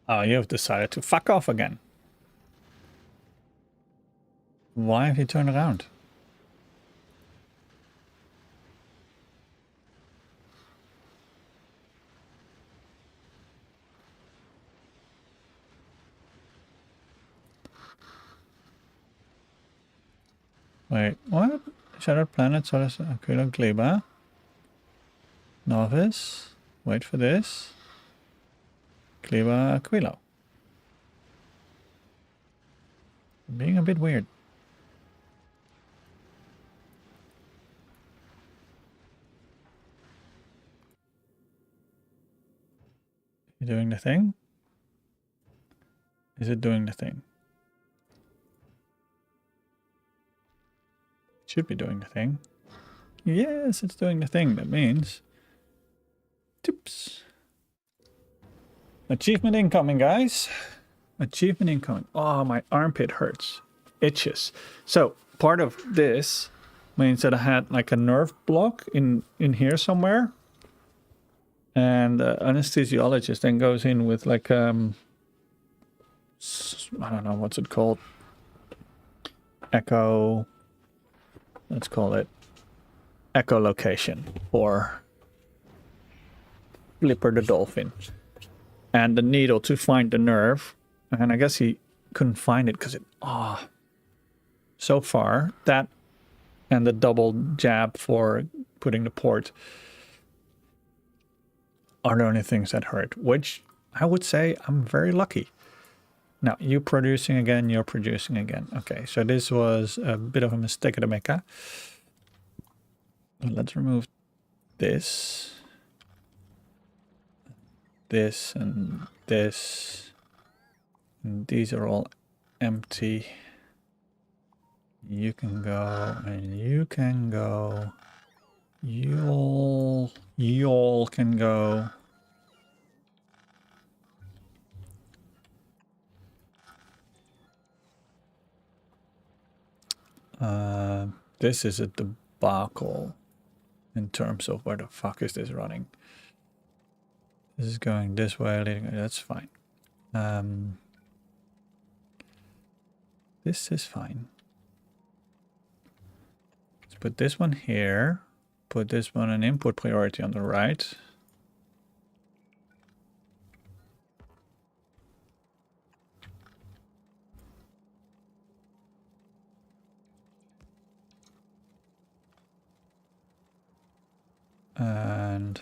Oh, you have decided to fuck off again. Why have you turned around? Wait, what? Shattered planet, solar Aquila Gleba. Novice. Wait for this. Gleba Aquilo. Being a bit weird. You doing the thing? Is it doing the thing? It should be doing the thing. Yes, it's doing the thing. That means... Tips. Achievement incoming, guys. Achievement incoming. Oh, my armpit hurts. Itches. So, part of this means that I had like a nerve block in here somewhere. And the anesthesiologist then goes in with like, I don't know, what's it called? Echo, let's call it echolocation for Flipper the dolphin. And the needle to find the nerve. And I guess he couldn't find it because it, so far, that and the double jab for putting the port are the only things that hurt, which I would say I'm very lucky. Now, you producing again, you're producing again. Okay, so this was a bit of a mistake at the mecha. Let's remove this. This and this. And these are all empty. You can go, and you can go. You all can go. This is a debacle in terms of where the fuck is this running. This is going this way, leading. That's fine. This is fine. Let's put this one here. Put this one an input priority on the right. And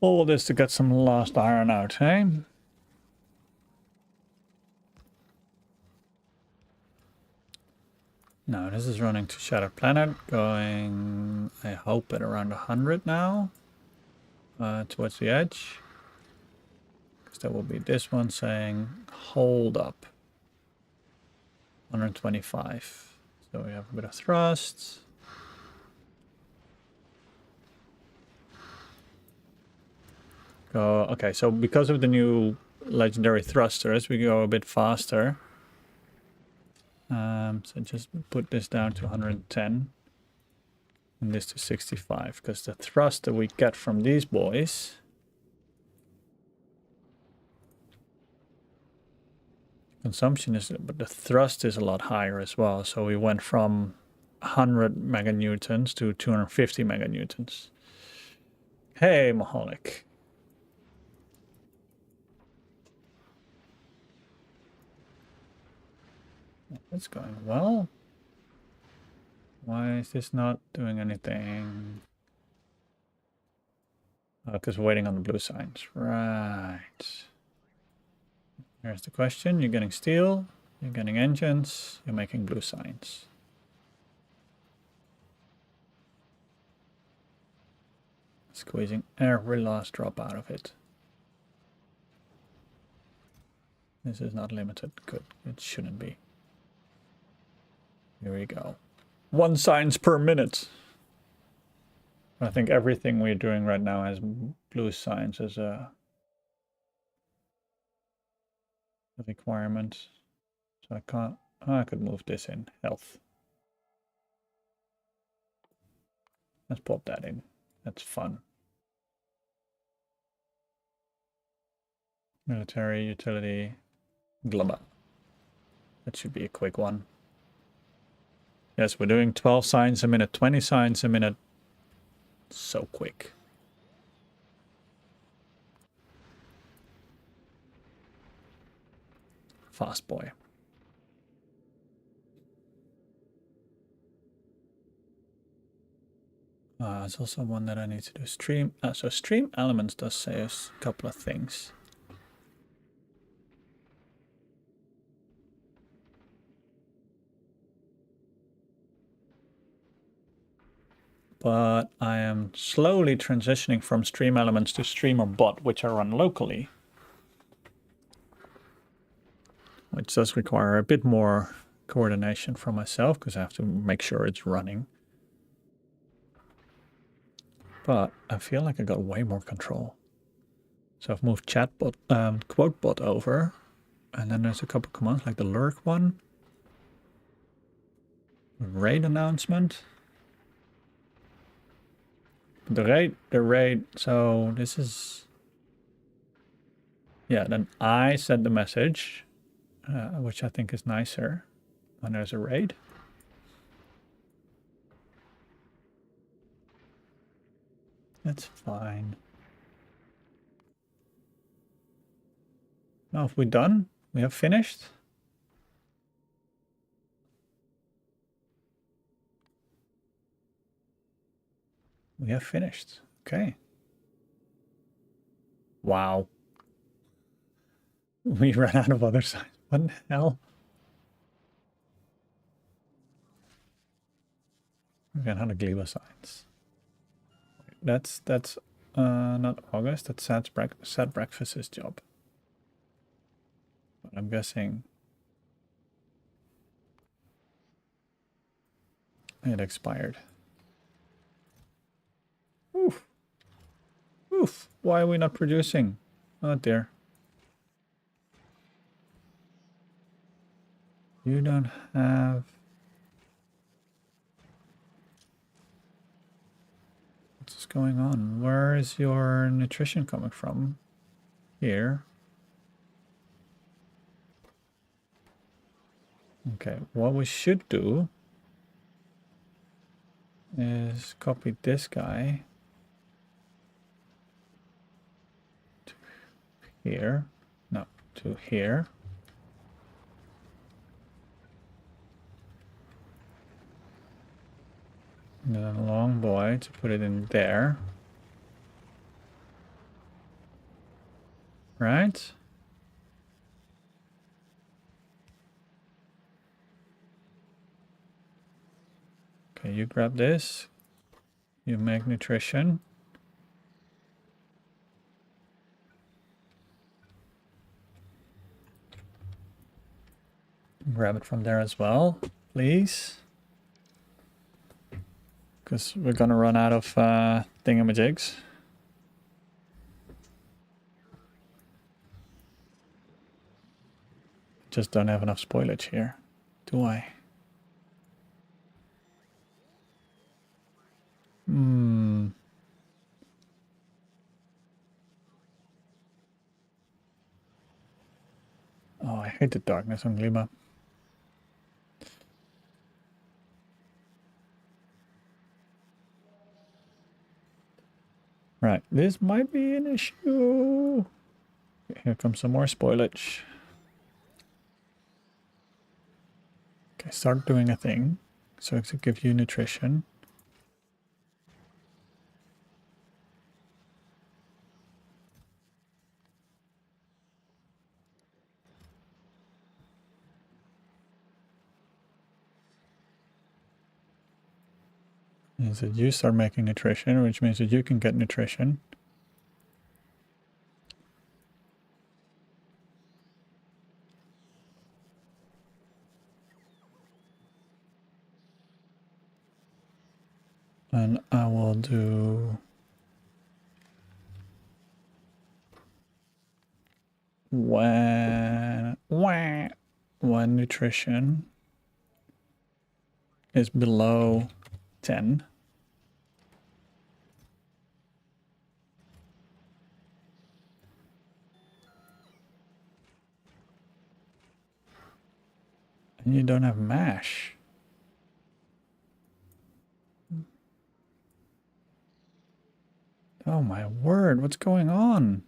all this to get some last iron out, hey? Now this is running to Shattered Planet, going, I hope, at around 100 now, towards the edge. Because that will be this one saying, hold up. 125. So we have a bit of thrust. Go, okay, so because of the new legendary thrusters, we go a bit faster. So just put this down to 110 and this to 65, because the thrust that we get from these boys consumption is, but the thrust is a lot higher as well. So we went from 100 meganewtons to 250 meganewtons. Hey, Maholic. It's going well. Why is this not doing anything? Because we're waiting on the blue signs. Right. Here's the question. You're getting steel, you're getting engines, you're making blue signs. Squeezing every last drop out of it. This is not limited. Good. It shouldn't be. Here we go. 1 signs per minute. I think everything we're doing right now has blue signs as a requirement. So I can't, I could move this in. Health. Let's pop that in. That's fun. Military, utility, global. That should be a quick one. Yes, we're doing 12 signs a minute, 20 signs a minute. So quick. Fast boy. There's also one that I need to do. Stream. So stream elements does say a couple of things. But I am slowly transitioning from stream elements to streamer bot, which I run locally. Which does require a bit more coordination from myself, because I have to make sure it's running. But I feel like I got way more control. So I've moved chatbot, quotebot over, and then there's a couple commands like the lurk one, raid announcement. The raid. So this is, yeah. Then I send the message, which I think is nicer when there's a raid. That's fine. Now, have we done? We have finished? We have finished. Okay. Wow. We ran out of other signs. What the hell? We ran out of Gleba signs. That's not August. That's sad breakfast's job. But I'm guessing it expired. Oof. Oof. Why are we not producing? Oh dear. You don't have... What's going on? Where is your nutrition coming from? Here. Okay, what we should do is copy this guy to here. No, to here. And then a long boy to put it in there. Right? Okay, you grab this. You make nutrition. Grab it from there as well, please. Because we're gonna run out of thingamajigs. Just don't have enough spoilage here, do I? Oh, I hate the darkness on Glima. Right, this might be an issue. Here comes some more spoilage. Okay, start doing a thing. So to give you nutrition. Means that you start making nutrition, which means that you can get nutrition. And I will do when nutrition is below 10. And you don't have mash. Oh my word, what's going on?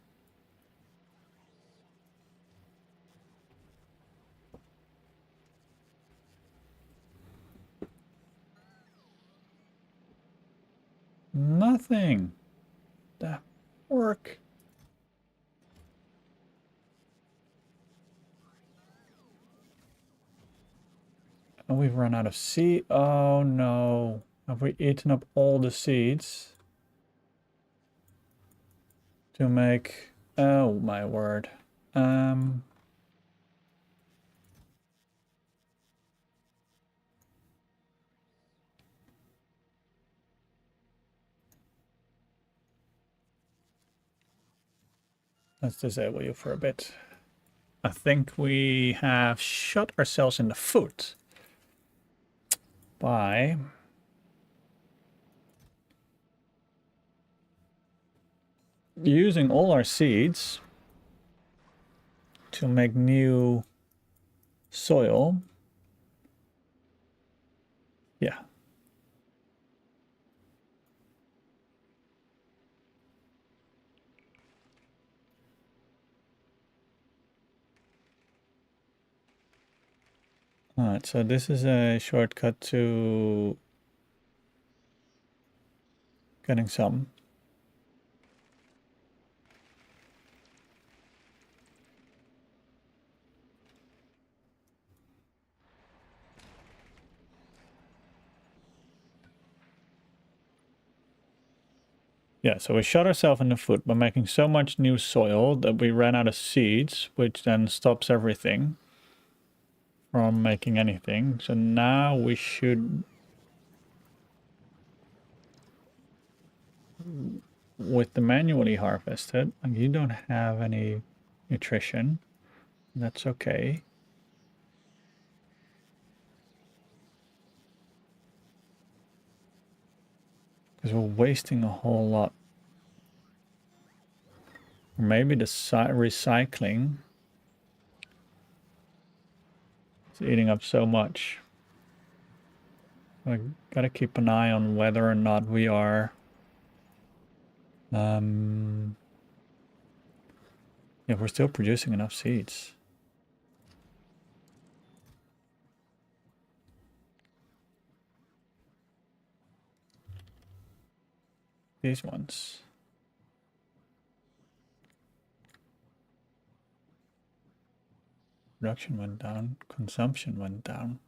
Nothing. That work. Oh, we've run out of seed. Oh no. Have we eaten up all the seeds? To make... Oh my word. Let's disable you for a bit. I think we have shot ourselves in the foot by using all our seeds to make new soil. Yeah. All right, so this is a shortcut to Getting some. Yeah, so we shot ourselves in the foot by making so much new soil that we ran out of seeds, which then stops everything from making anything. So now we should, with the manually harvested, and you don't have any nutrition. That's okay. Because we're wasting a whole lot. Or maybe the recycling is eating up so much. I gotta keep an eye on whether or not we are yeah, we're still producing enough seeds. These ones. Production went down, consumption went down.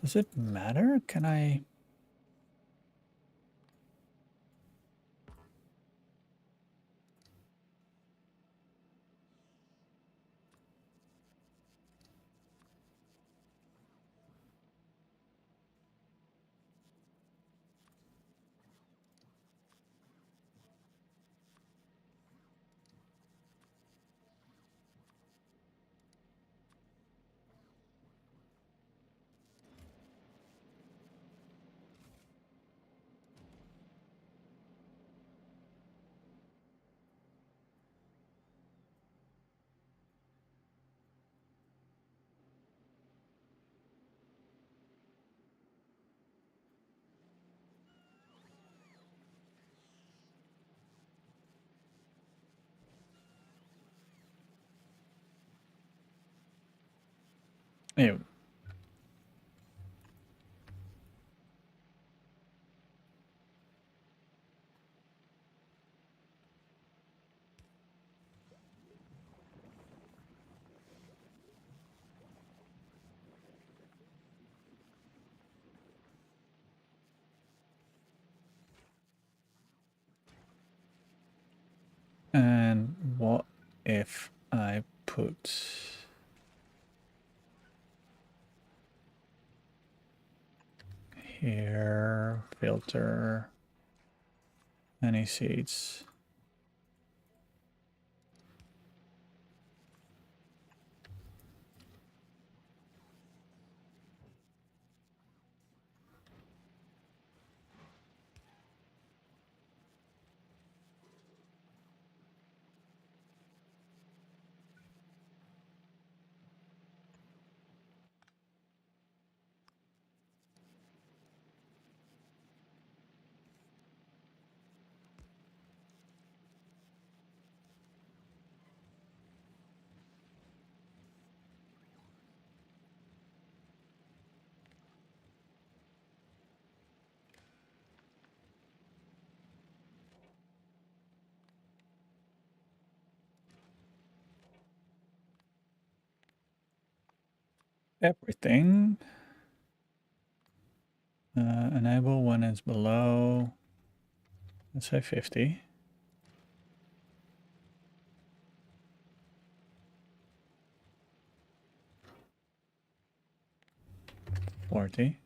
Does it matter? Can I... Anyway. And what if I put here, filter, any seeds? Everything. Enable when it's below, let's say 50. 40.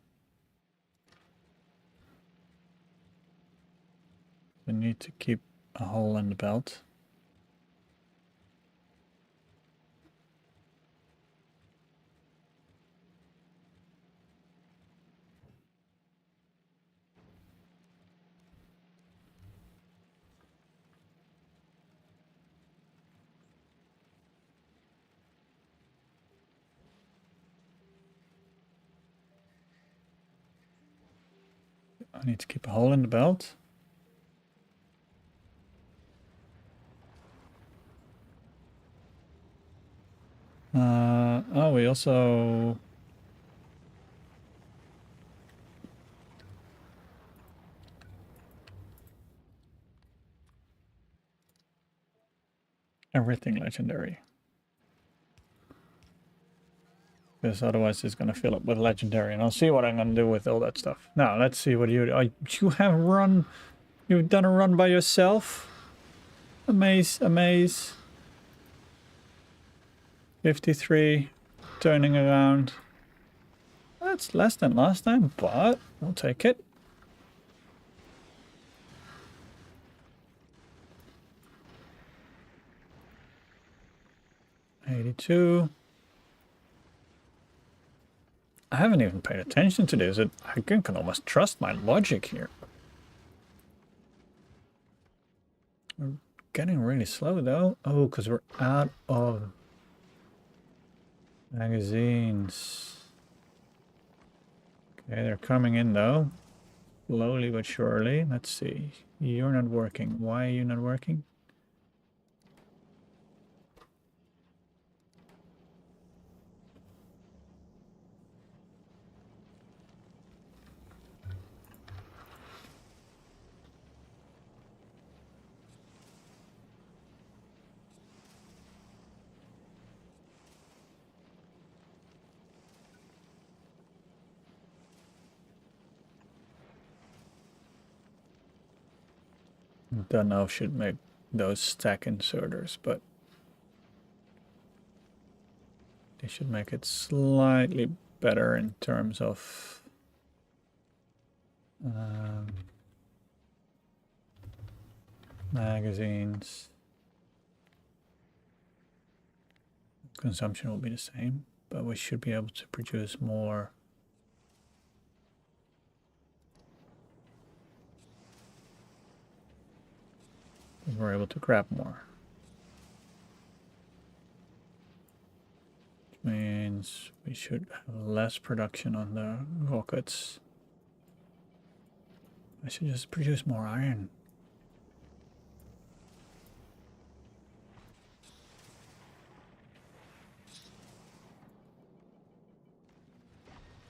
We need to keep a hole in the belt. I need to keep a hole in the belt. Oh, we also... Everything legendary. Because otherwise it's going to fill up with legendary. And I'll see what I'm going to do with all that stuff. Now, let's see what you... you have run... You've done a run by yourself? Amaze, amaze. 53. Turning around. That's less than last time, but we'll take it. $82. I haven't even paid attention to this. I can almost trust my logic here. We're getting really slow though. Oh, because we're out of magazines. Okay, they're coming in though. Slowly but surely. Let's see. You're not working. Why are you not working? Don't know if should make those stack inserters, but they should make it slightly better in terms of magazines. Consumption will be the same, but we should be able to produce more. We're able to grab more. Which means we should have less production on the rockets. I should just produce more iron.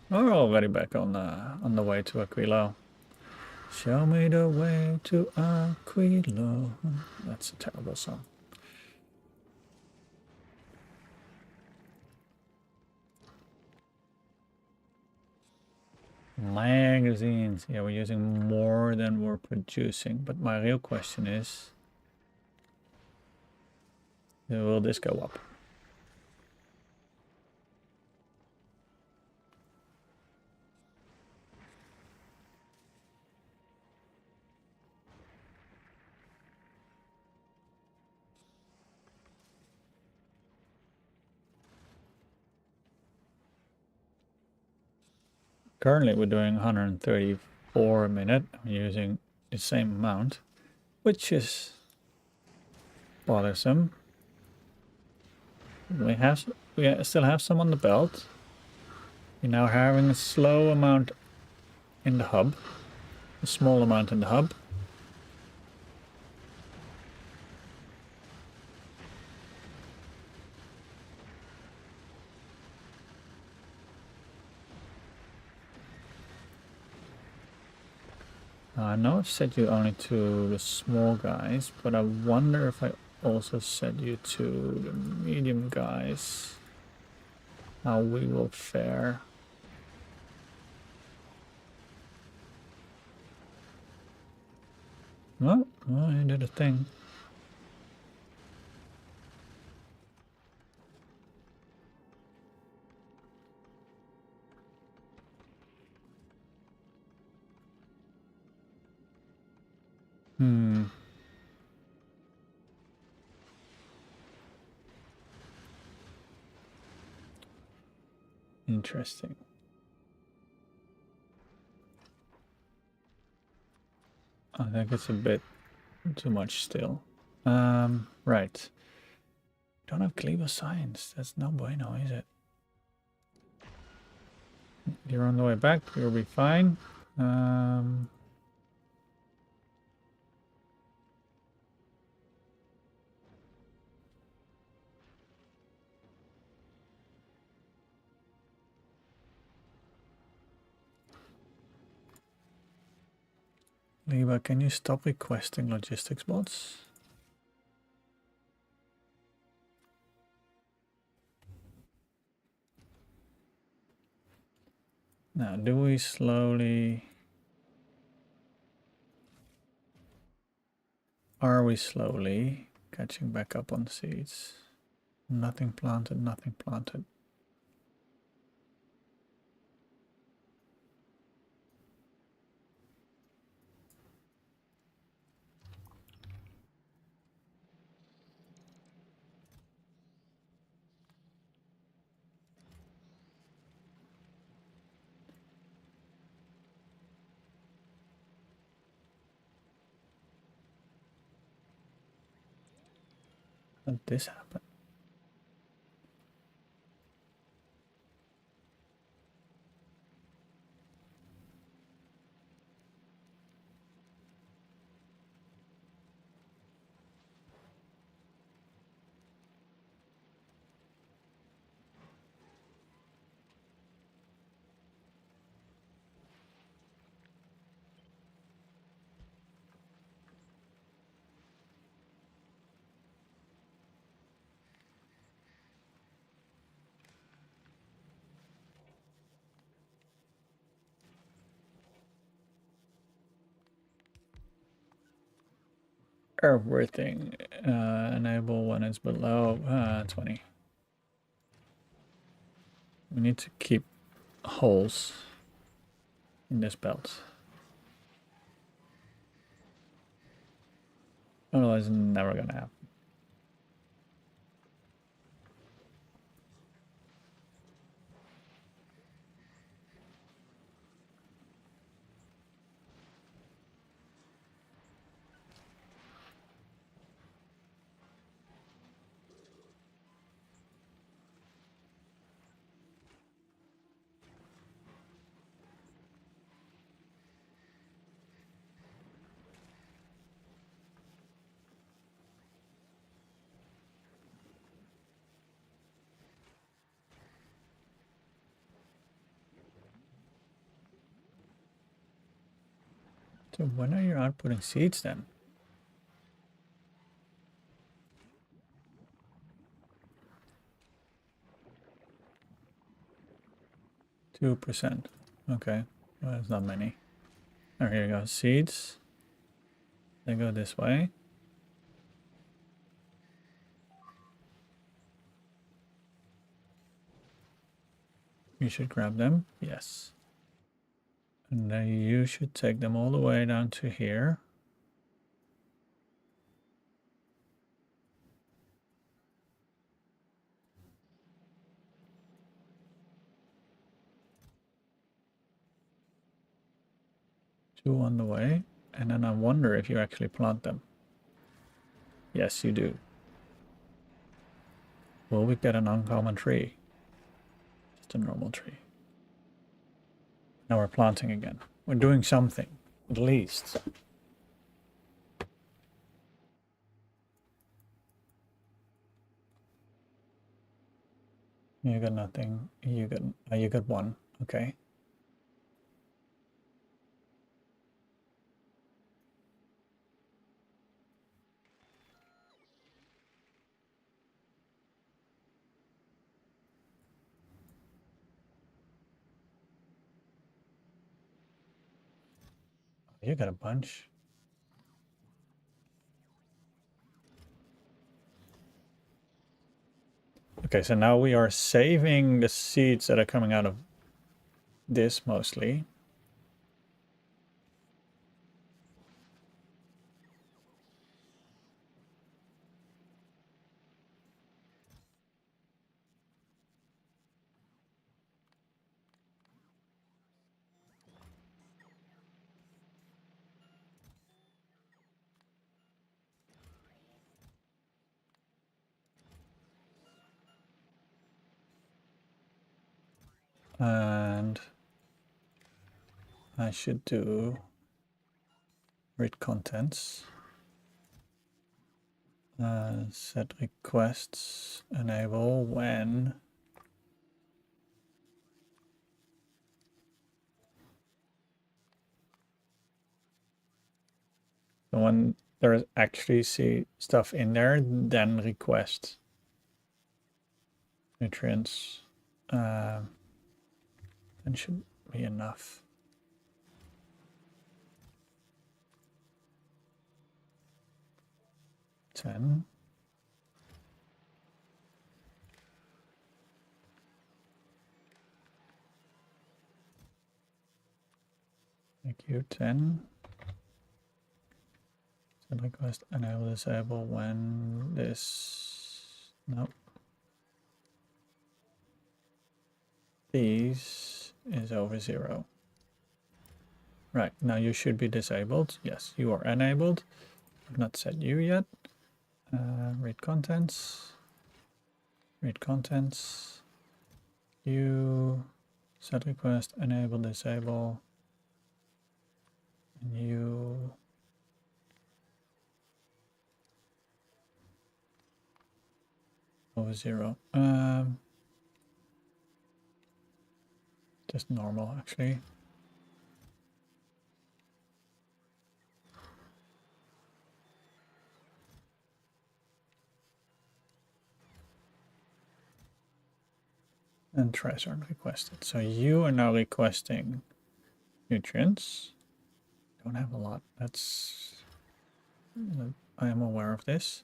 We're already back on the way to Aquilo. Show me the way to Aquilo. That's a terrible song. Magazines. Yeah, we're using more than we're producing. But my real question is, will this go up? Currently we're doing 134 a minute. I'm using the same amount, which is bothersome. We still have some on the belt. We're now having a slow amount in the hub, a small amount in the hub. I know I've set you only to the small guys, but I wonder if I also set you to the medium guys. How we will fare. Oh, I did a thing. Interesting. I think it's a bit too much still. Right. Don't have Gleba Science. That's no bueno, is it? You're on the way back. You'll be fine. Liba, can you stop requesting logistics bots? Now, do we slowly... Are we slowly catching back up on seeds? Nothing planted, nothing planted. How did this happen? Everything. Enable when it's below 20. We need to keep holes in this belt. Otherwise, it's never gonna happen. So when are you outputting seeds then? %. Okay, well, that's not many. Oh, here you go. Seeds. They go this way. You should grab them. Yes. And then you should take them all the way down to here. Two on the way. And then I wonder if you actually plant them. Yes, you do. Will we get an uncommon tree? Just a normal tree. Now we're planting again. We're doing something, at least. You got nothing. You got one. Okay. You got a bunch. Okay, so now we are saving the seeds that are coming out of this mostly. And I should do read contents. Set requests enable when So when there is actually stuff in there, then request nutrients. Then should be enough. Ten. Thank you. 10. Set request enable disable when this. Nope. These is over 0. Right, now you should be disabled. Yes, you are enabled. I've not set you yet. Read contents. Read contents. You set request enable disable. And you over 0. Just normal actually. And trash aren't requested. So you are now requesting nutrients. Don't have a lot. That's I am aware of this.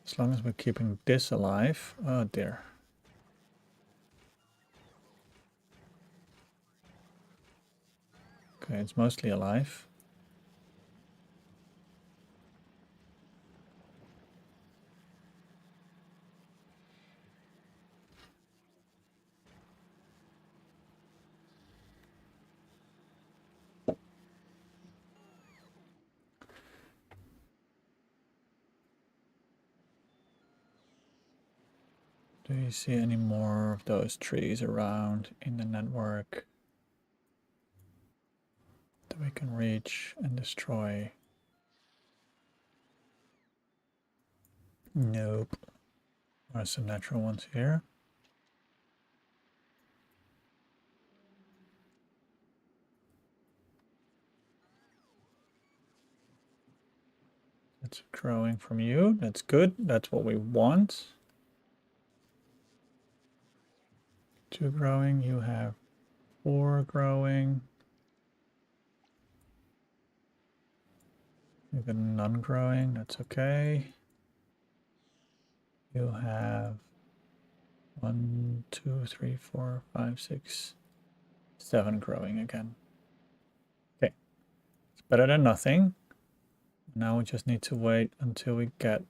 As long as we're keeping this alive. Oh dear. Okay, it's mostly alive. Do you see any more of those trees around in the network that we can reach and destroy? Nope. There are some natural ones here. That's growing from you. That's good. That's what we want. 2 growing. You have 4 growing. You've got none growing. That's okay. You have 1, 2, 3, 4, 5, 6, 7 growing again. Okay. It's better than nothing. Now we just need to wait until we get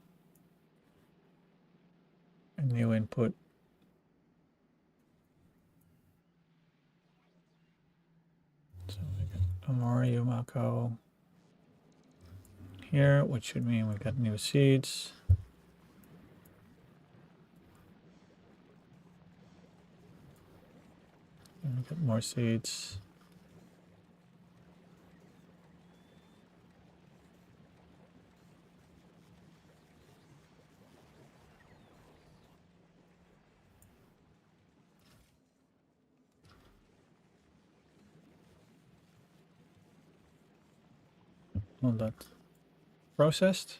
a new input. So we get Amori Yumako here, which should mean we got new seeds. And we get more seeds. All that processed.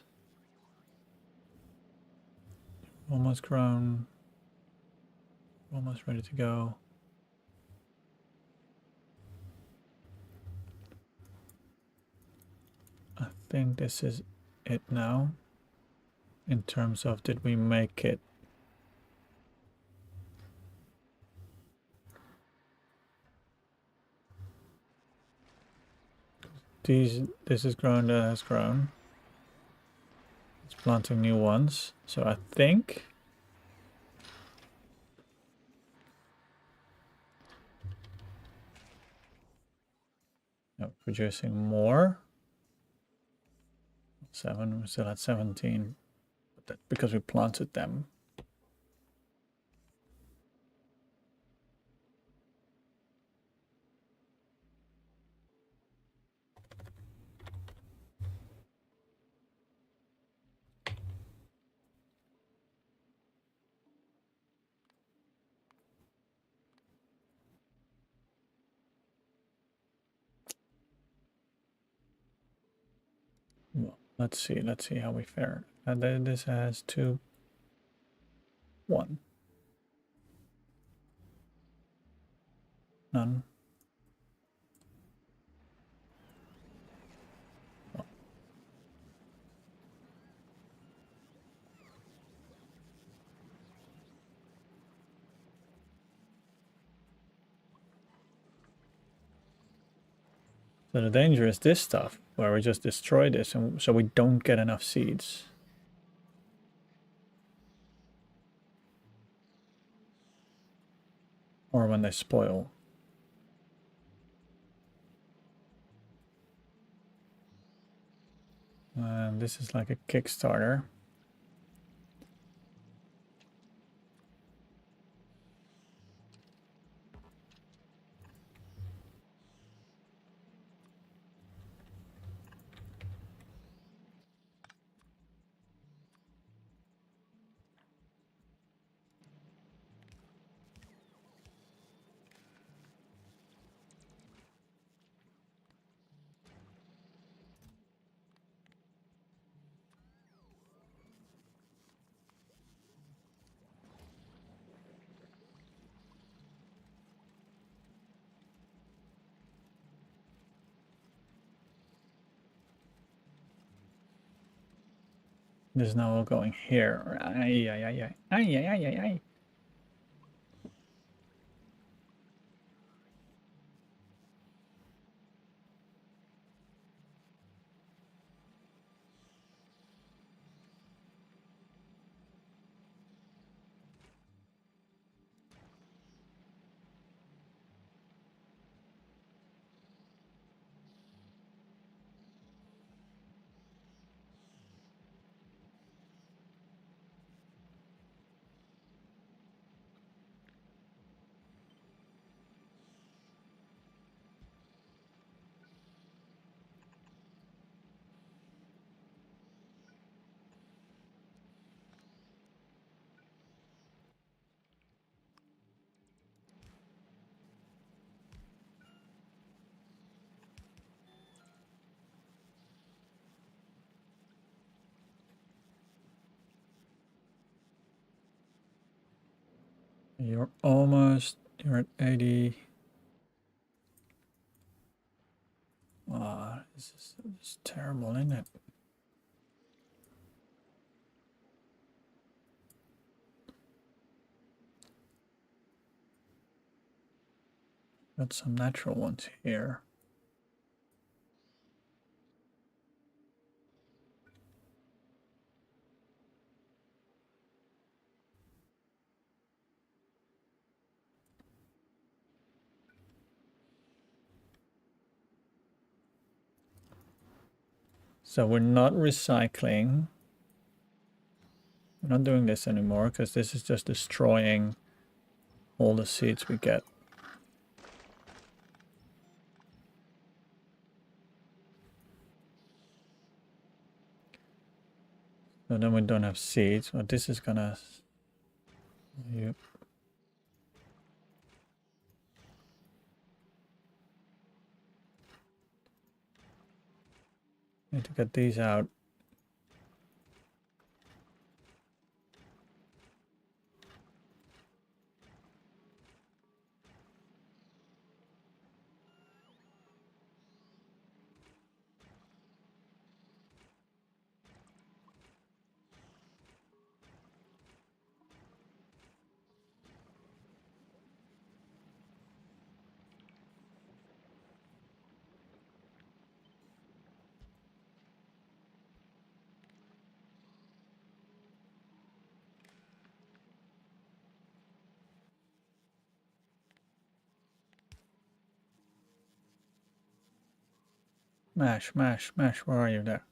Almost grown. Almost ready to go. I think this is it now. In terms of did we make it? This is grown, that has grown. It's planting new ones. So I think no, producing more. 7, we're still at 17. But that's because we planted them. Let's see how we fare. And then this has 2, 1. None. Oh. So the danger is this stuff, where we just destroy this, and so we don't get enough seeds. Or when they spoil. And this is like a Kickstarter. This is now all going here. Ay, ay, ay, ay. Ay, ay, ay, ay, ay. You're at 80. Ah, this is terrible, isn't it? Got some natural ones here. So we're not recycling. We're not doing this anymore because this is just destroying all the seeds we get. So then we don't have seeds. Well, this is gonna... Yep. Need to get these out. Mash, mash, mash. Where are you there?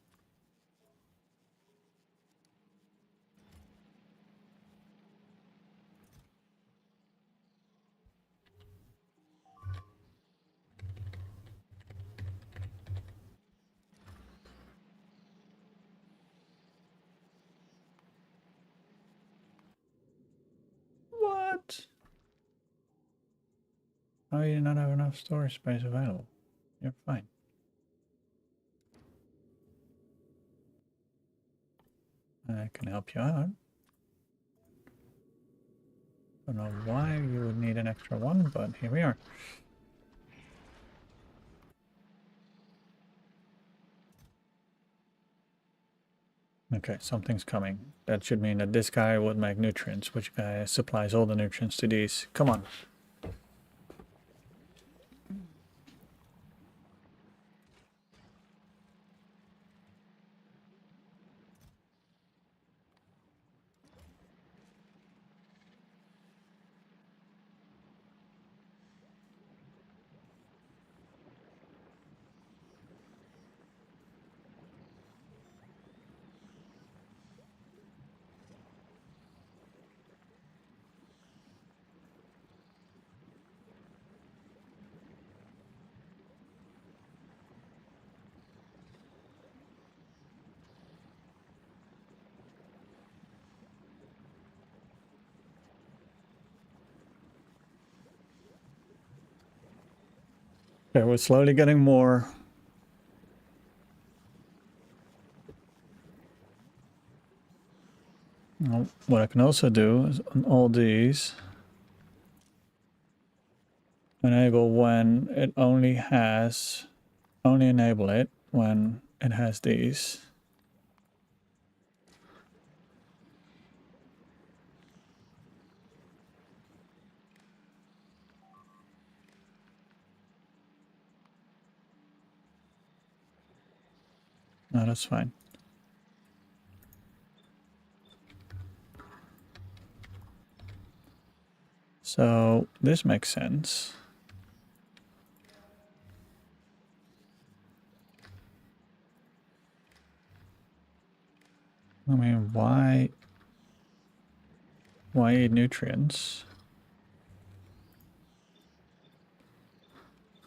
What? How do you not have enough storage space available? You're fine. I can help you out. Don't know why you would need an extra one, but here we are. Okay, something's coming. That should mean that this guy would make nutrients, which guy supplies all the nutrients to these. Come on. Okay, we're slowly getting more. Well, what I can also do is on all these enable when it only enable it when it has these. No, that's fine. So this makes sense. I mean, why eat nutrients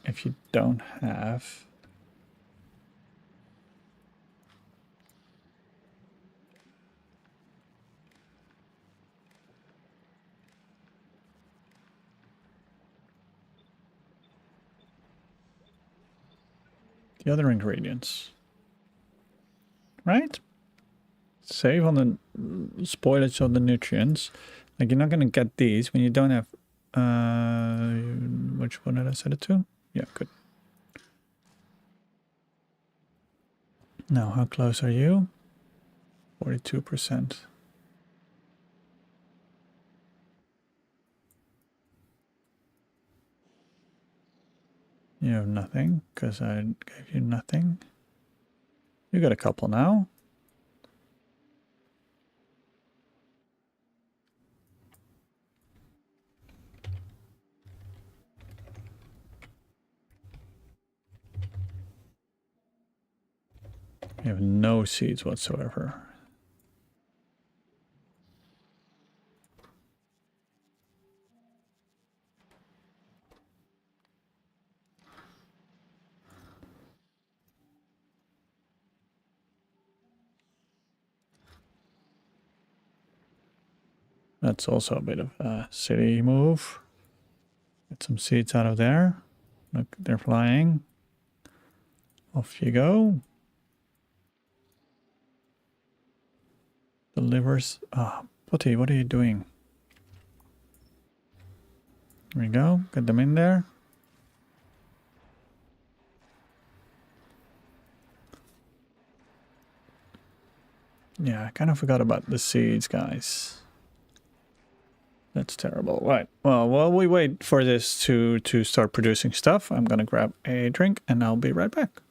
if you don't have the other ingredients, right? Save on the spoilage of the nutrients. Like, you're not going to get these when you don't have which one did I set it to? Yeah, good. Now, how close are you? 42%. You have nothing because I gave you nothing. You got a couple now. You have no seeds whatsoever. That's also a bit of a city move. Get some seeds out of there. Look, they're flying. Off you go. Delivers. Ah, Putty, what are you doing? There we go. Get them in there. Yeah, I kind of forgot about the seeds, guys. That's terrible. Right. Well, while we wait for this to start producing stuff, I'm gonna grab a drink and I'll be right back.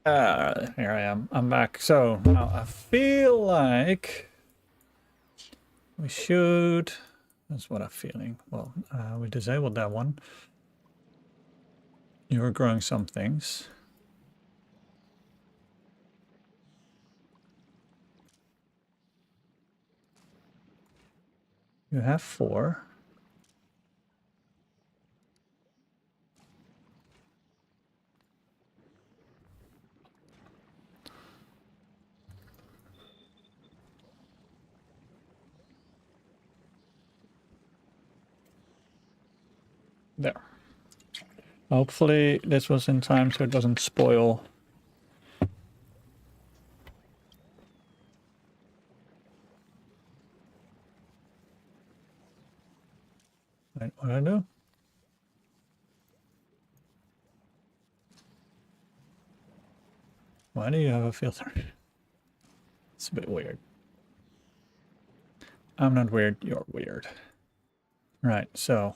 Here I am. I'm back. So now I feel like we should. That's what I'm feeling. Well, we disabled that one. You're growing some things. You have 4. There. Hopefully this was in time so it doesn't spoil. Wait, what do I do? Why do you have a filter? It's a bit weird. I'm not weird, you're weird. Right, so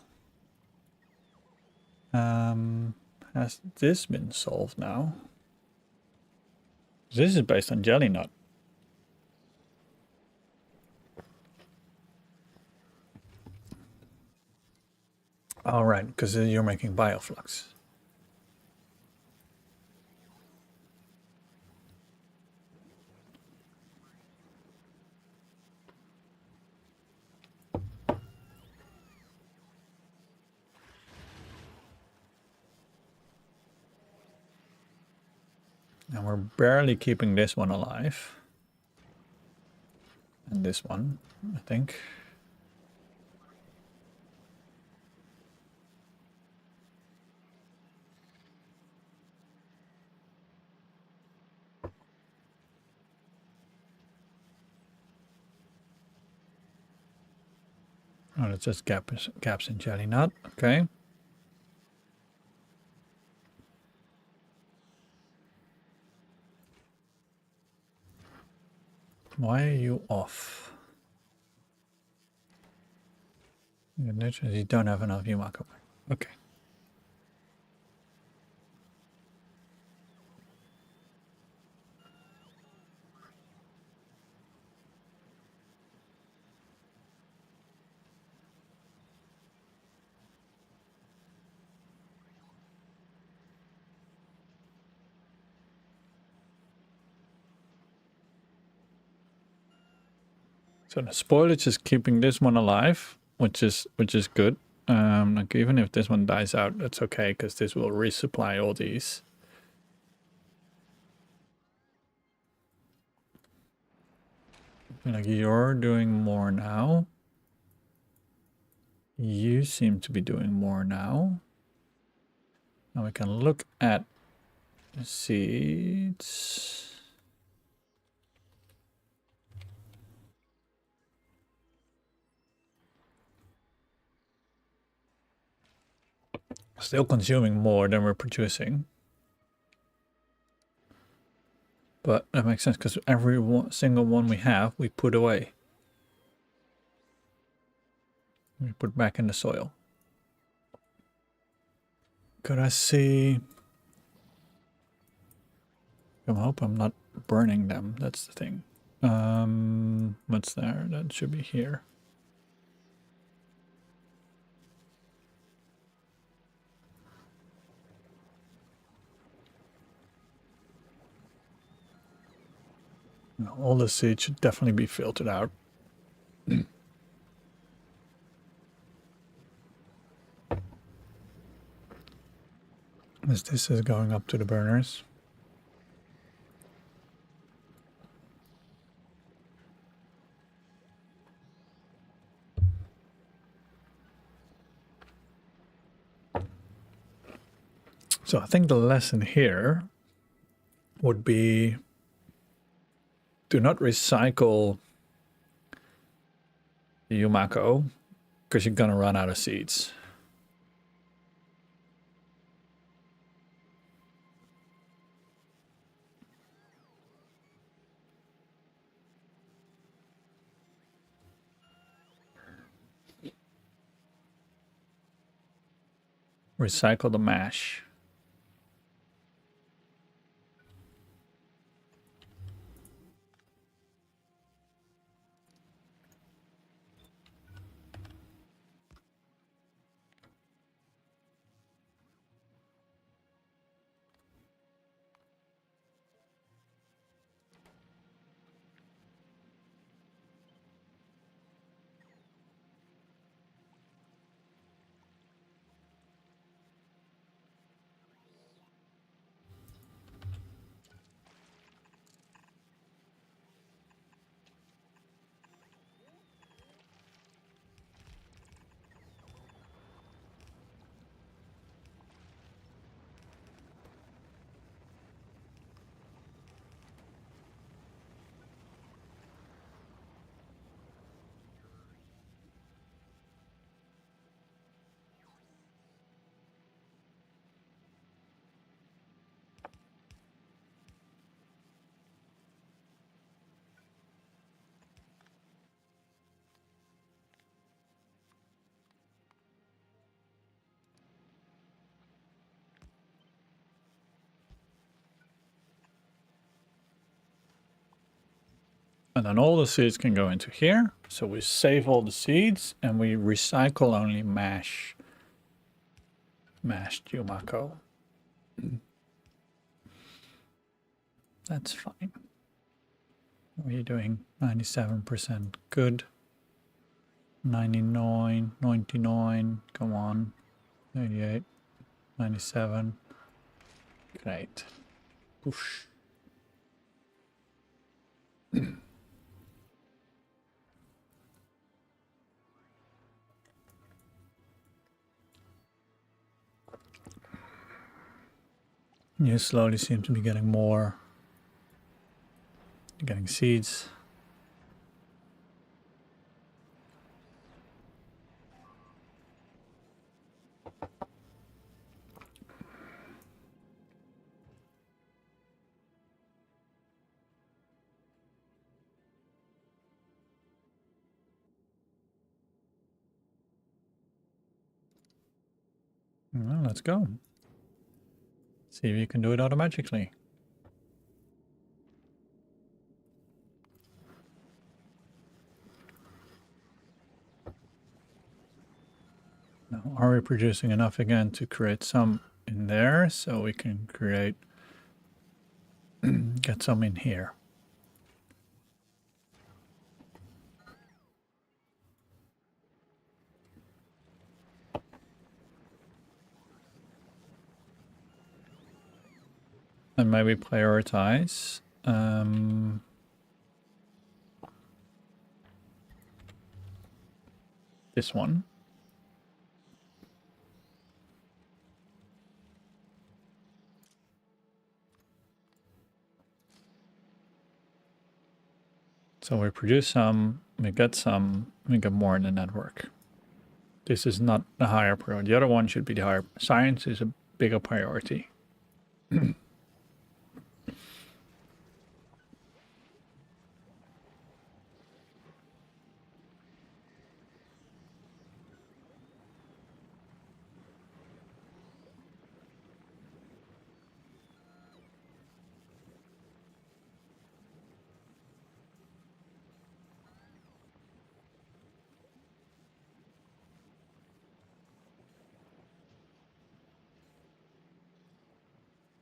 has this been solved now? This is based on jelly nut. All right, because you're making bioflux. And we're barely keeping this one alive. And this one, I think. Oh, it's just gaps in jelly nut. Okay. Why are you off? You don't have enough Yumako. Okay. So the spoilage is keeping this one alive, which is good. Like even if this one dies out, that's okay because this will resupply all these. Like you're doing more now. You seem to be doing more now. Now we can look at the seeds. Still consuming more than we're producing. But that makes sense because every single one we have, we put away. We put back in the soil. Could I see? I hope I'm not burning them. That's the thing. What's there? That should be here. No, all the seeds should definitely be filtered out. As this is going up to the burners. So I think the lesson here would be do not recycle the Yumako because you're gonna run out of seeds. Recycle the mash. And then all the seeds can go into here. So we save all the seeds and we recycle only mashed Yumako. That's fine. What are you doing? 97% good. 99, 99, come on. 98, 97. Great. Push. You slowly seem to be getting more. You're getting seeds. Well, let's go. See if you can do it automatically. Now, are we producing enough again to create some in there so we can create, get some in here? And maybe prioritize this one. So we produce some, we get some, we get more in the network. This is not the higher priority. The other one should be the higher. Science is a bigger priority.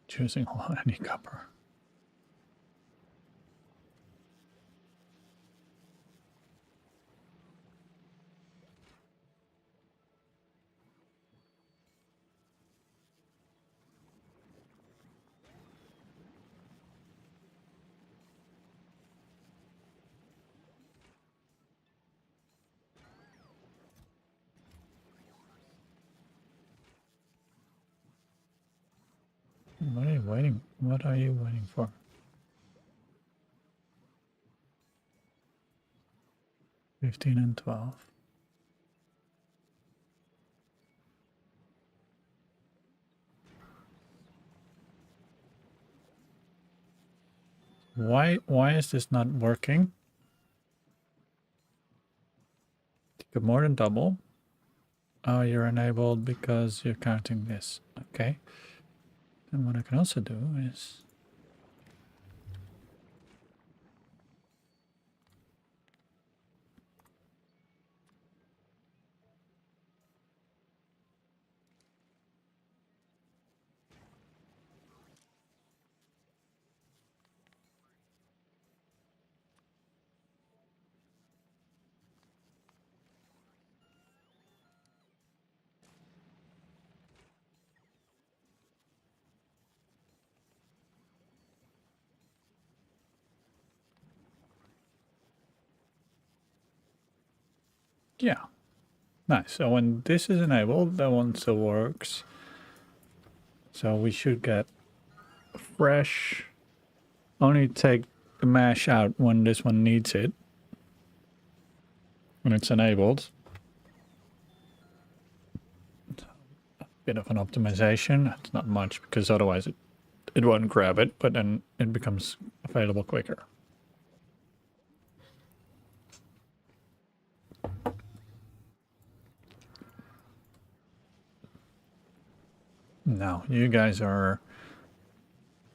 Choosing any copper. What are you waiting? What are you waiting for? $15 and $12. Why is this not working? You get more than double. Oh, you're enabled because you're counting this. Okay. And what I can also do is yeah. Nice. So when this is enabled, that one still works. So we should get fresh. Only take the mash out when this one needs it. When it's enabled. A bit of an optimization. It's not much because otherwise it won't grab it, but then it becomes available quicker. Now, you guys are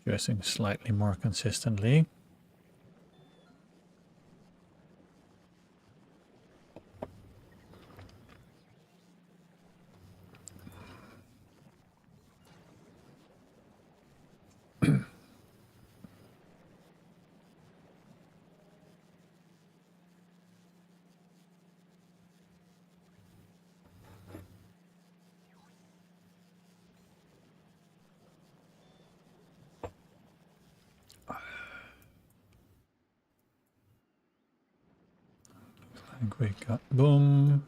using slightly more consistently. think we got boom.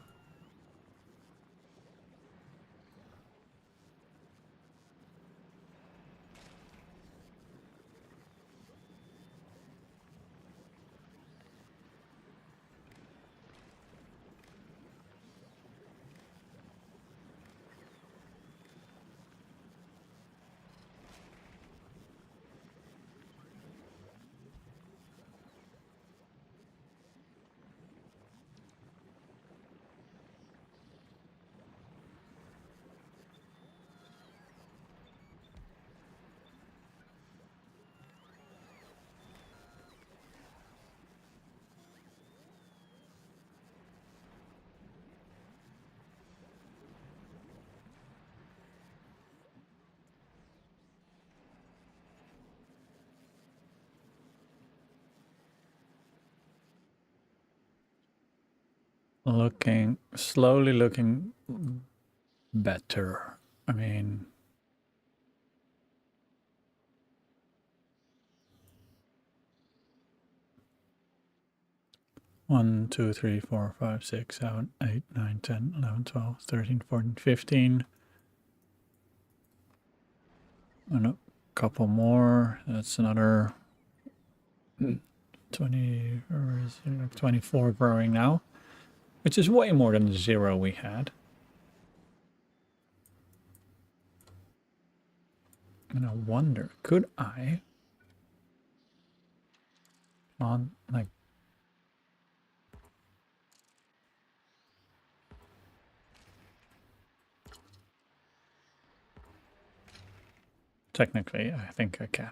Slowly looking better. I mean, one, 2, 3, 4, 5, 6, 7, 8, 9, 10, 11, 12, 13, 14, 15. And a couple more. That's another 20, or is it like 24 growing now, which is way more than the 0 we had. And I wonder, could I on like technically I think I can.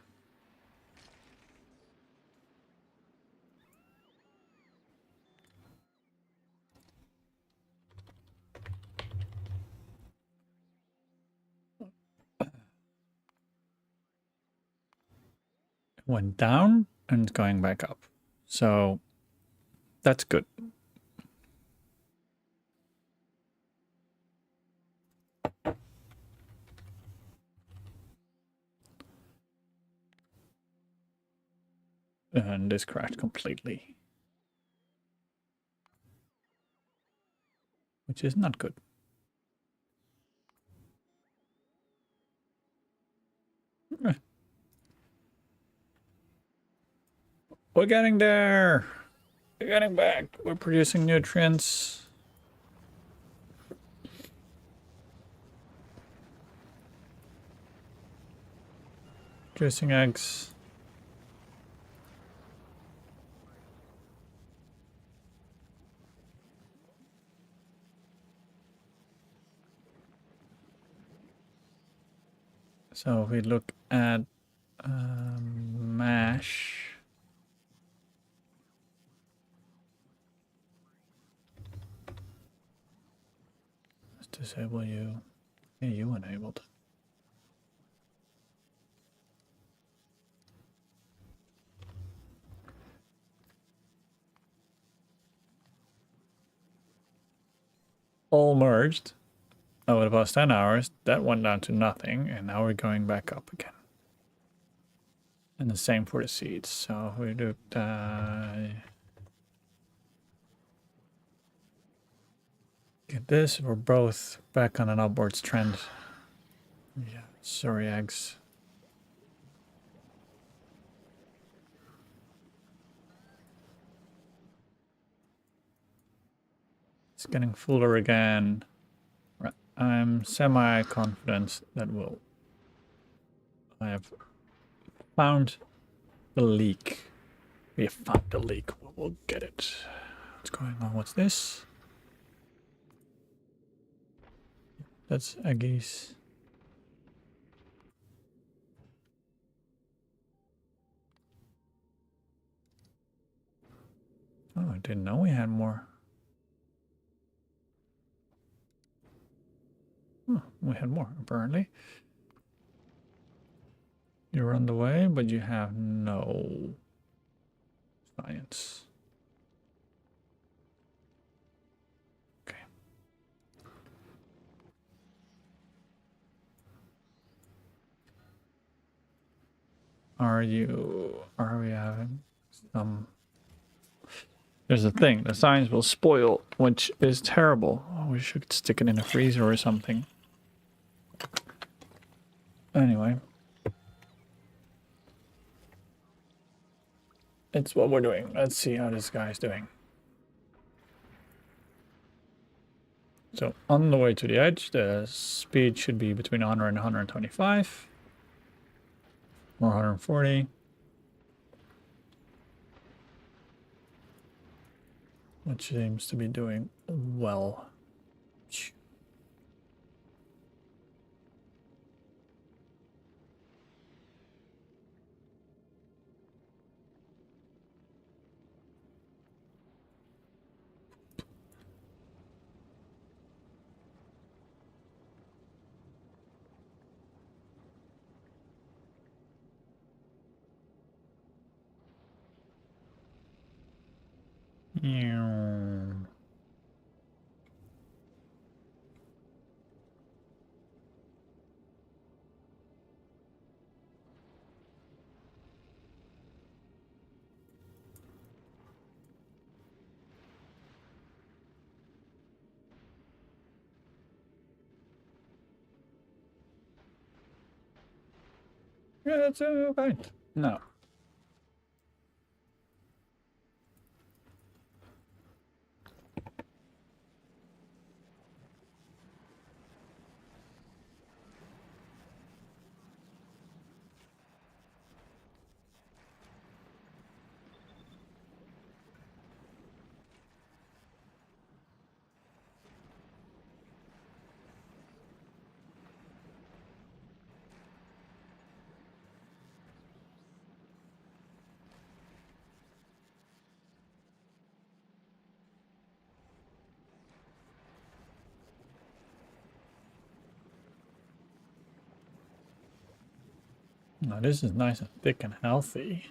Went down and it's going back up. So that's good. And this crashed completely, which is not good. We're getting there. We're getting back. We're producing nutrients. Producing eggs. So if we look at mash. Let's disable you. Yeah, you enabled. All merged. Over the past 10 hours, that went down to nothing, and now we're going back up again. And the same for the seeds. So we do get this. We're both back on an upwards trend. Yeah, sorry, eggs. It's getting fuller again. Right. I'm semi-confident that I have found the leak. We have found the leak. We'll get it. What's going on? What's this? That's eggies. Oh, I didn't know we had more. Oh, we had more, apparently. You're on the way, but you have no science. Okay. Are we having some... There's a thing. The science will spoil, which is terrible. Oh, we should stick it in a freezer or something. Anyway. It's what we're doing. Let's see how this guy's doing. So on the way to the edge, the speed should be between 100 and 125. Or 140. Which seems to be doing well. Yeah, that's okay. No. Now this is nice and thick and healthy.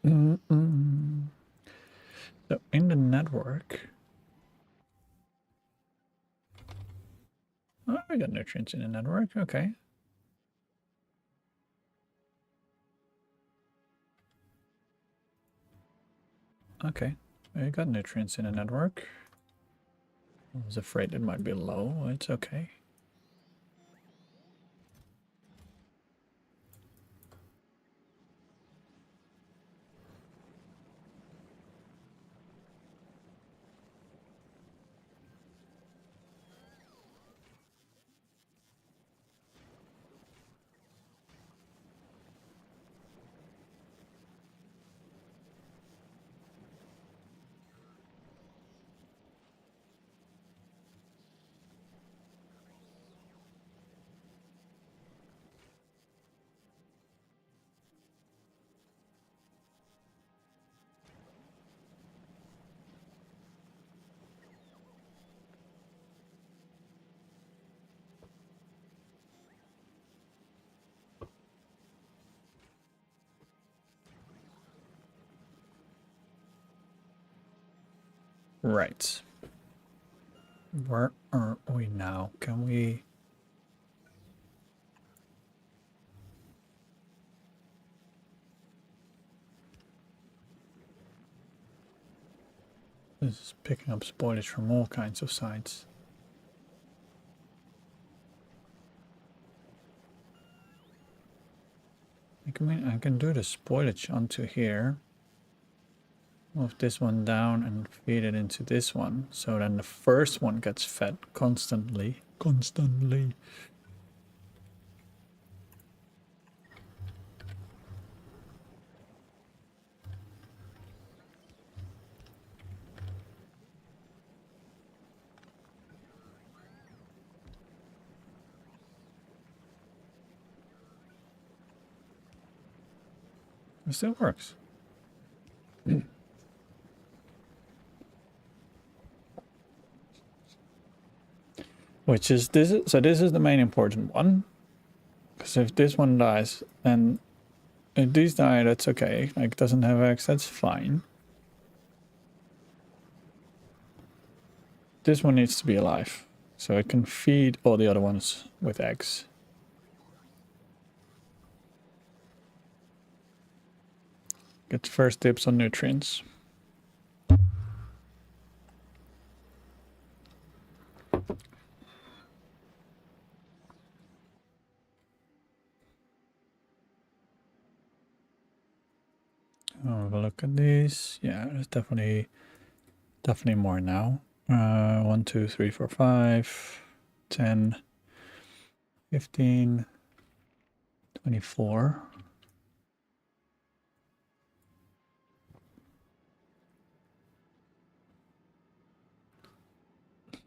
So in the network, oh, we got nutrients in the network. Okay. Okay, we got nutrients in the network. I was afraid it might be low. It's okay. Right. Where are we now? Can we... This is picking up spoilage from all kinds of sides. I can do the spoilage onto here. Move this one down and feed it into this one. So then the first one gets fed constantly. Constantly. It still works. Which is this? So this is the main important one. Because if this one dies, then if these die, that's okay. Like doesn't have eggs, that's fine. This one needs to be alive, so it can feed all the other ones with eggs. Get first dibs on nutrients. Have a look at these. Yeah, there's definitely more now. 1, 2, 3, 4, 5, 10, 15, 24.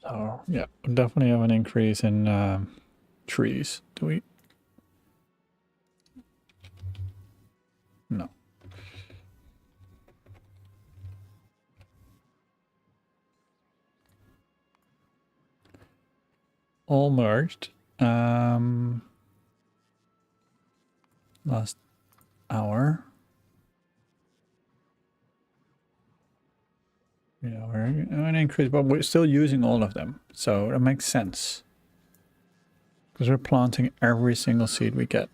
So yeah, we definitely have an increase in trees. Do we? No. All merged. Last hour. Yeah, we're an increase, but we're still using all of them. So it makes sense. Because we're planting every single seed we get.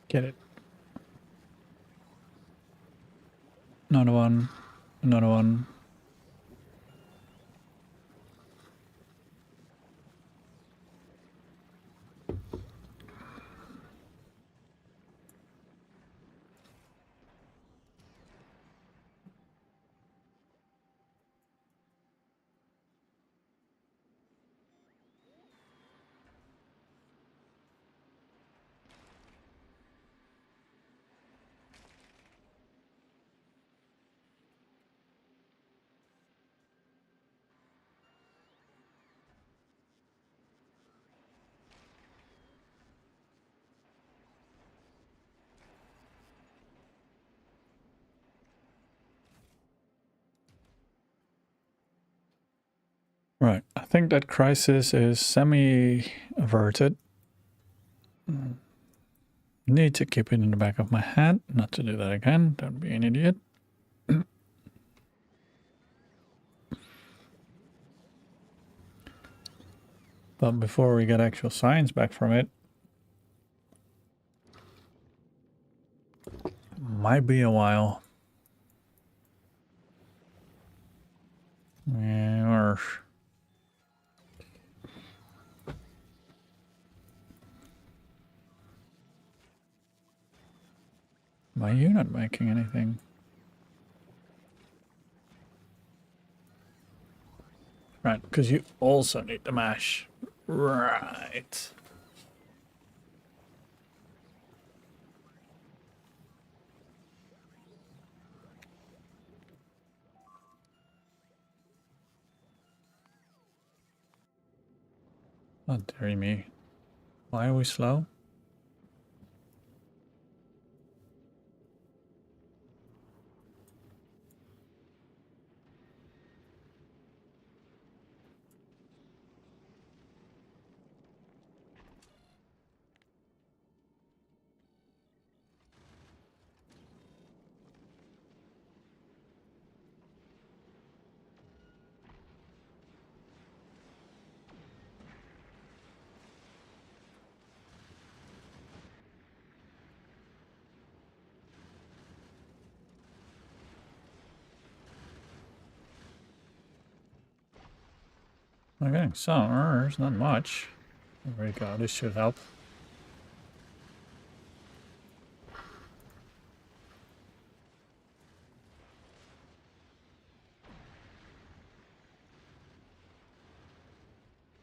Get it. Another one. Another one. Right. I think that crisis is semi-averted. Need to keep it in the back of my head. Not to do that again. Don't be an idiot. But before we get actual signs back from it, might be a while. Yeah, or why are you not making anything? Right, because you also need the mash. Right. Oh, dearie me. Why are we slow? I'm getting some errors, not much. There we go, this should help.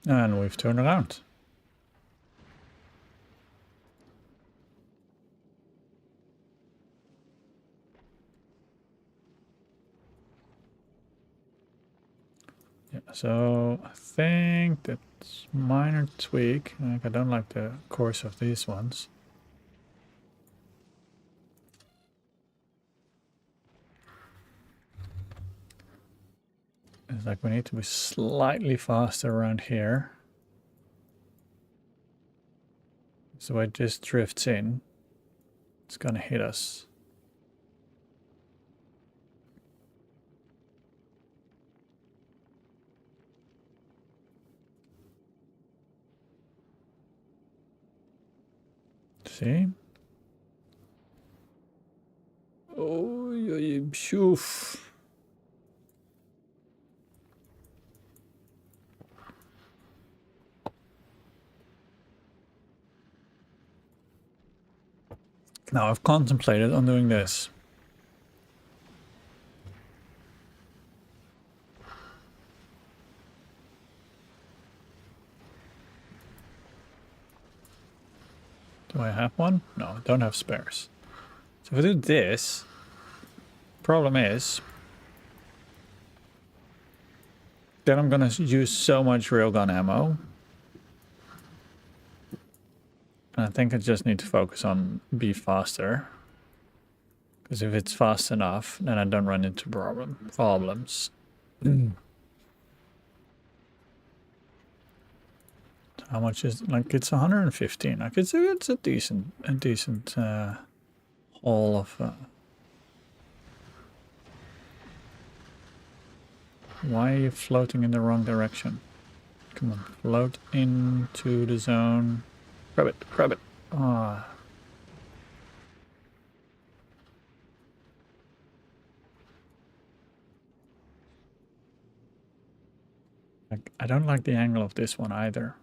And we've turned around. Yeah, so I think that It's a minor tweak. Like, I don't like the course of these ones. It's like we need to be slightly faster around here. So it just drifts in. It's gonna hit us. See? Oh, shoof. Now I've contemplated on doing this. Do I have one? No, I don't have spares. So if I do this, problem is, then I'm gonna use so much railgun ammo. And I think I just need to focus on be faster. Because if it's fast enough, then I don't run into problems. How much is like it's 115? Like it's a decent haul of. Why are you floating in the wrong direction? Come on, float into the zone. Grab it, grab it. Ah. Like, I don't like the angle of this one either.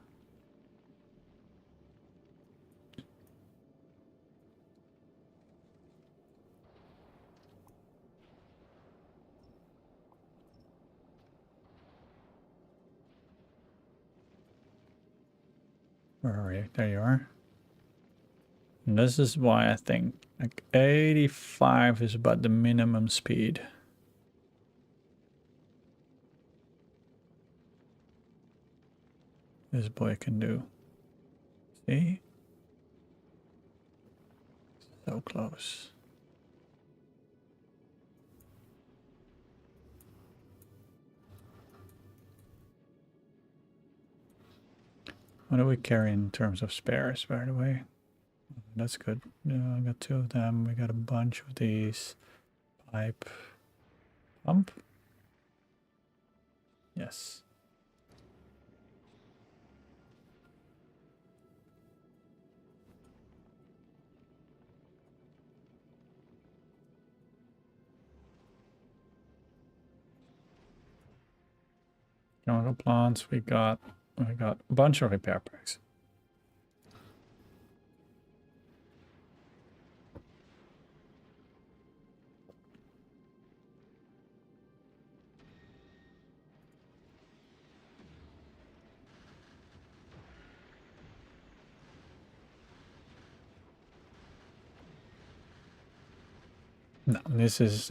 Where are you? There you are. And this is why I think like 85 is about the minimum speed. This boy can do. See? So close. What do we carry in terms of spares, by the way? That's good. Yeah, I got 2 of them. We got a bunch of these. Pipe. Pump? Yes. Chemical plants, we got a bunch of repair packs. No, this is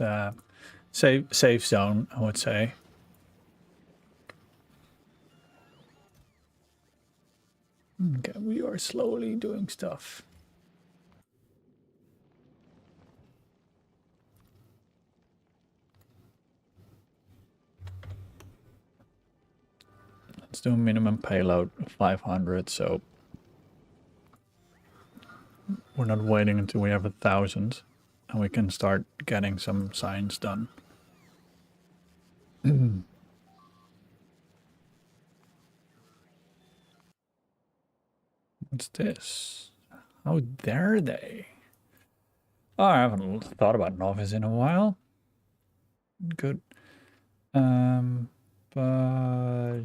safe zone, I would say. Okay, we are slowly doing stuff. Let's do a minimum payload of 500, so we're not waiting until we have 1,000 and we can start getting some science done. What's this? How dare they? Oh, I haven't thought about novice in a while. Good. But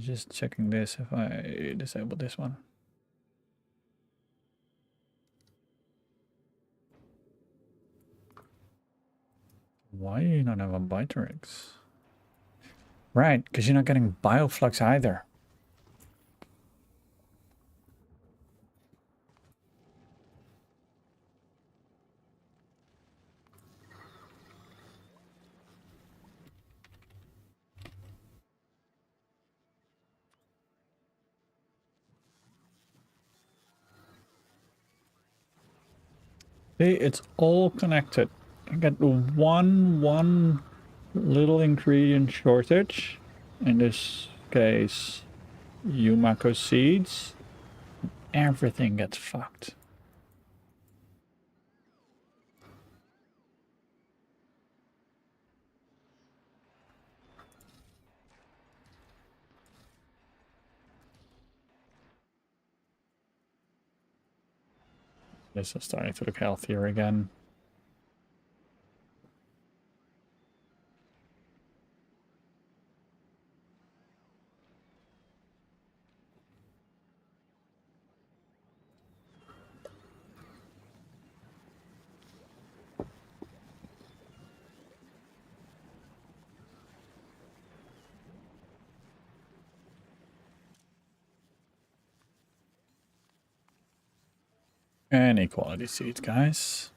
just checking this if I disable this one. Why do you not have a Biterix? Right, because you're not getting Bioflux either. See, it's all connected. I got one little ingredient shortage. In this case, Yumako seeds. Everything gets fucked. This is starting to look healthier again. And equality seeds, guys.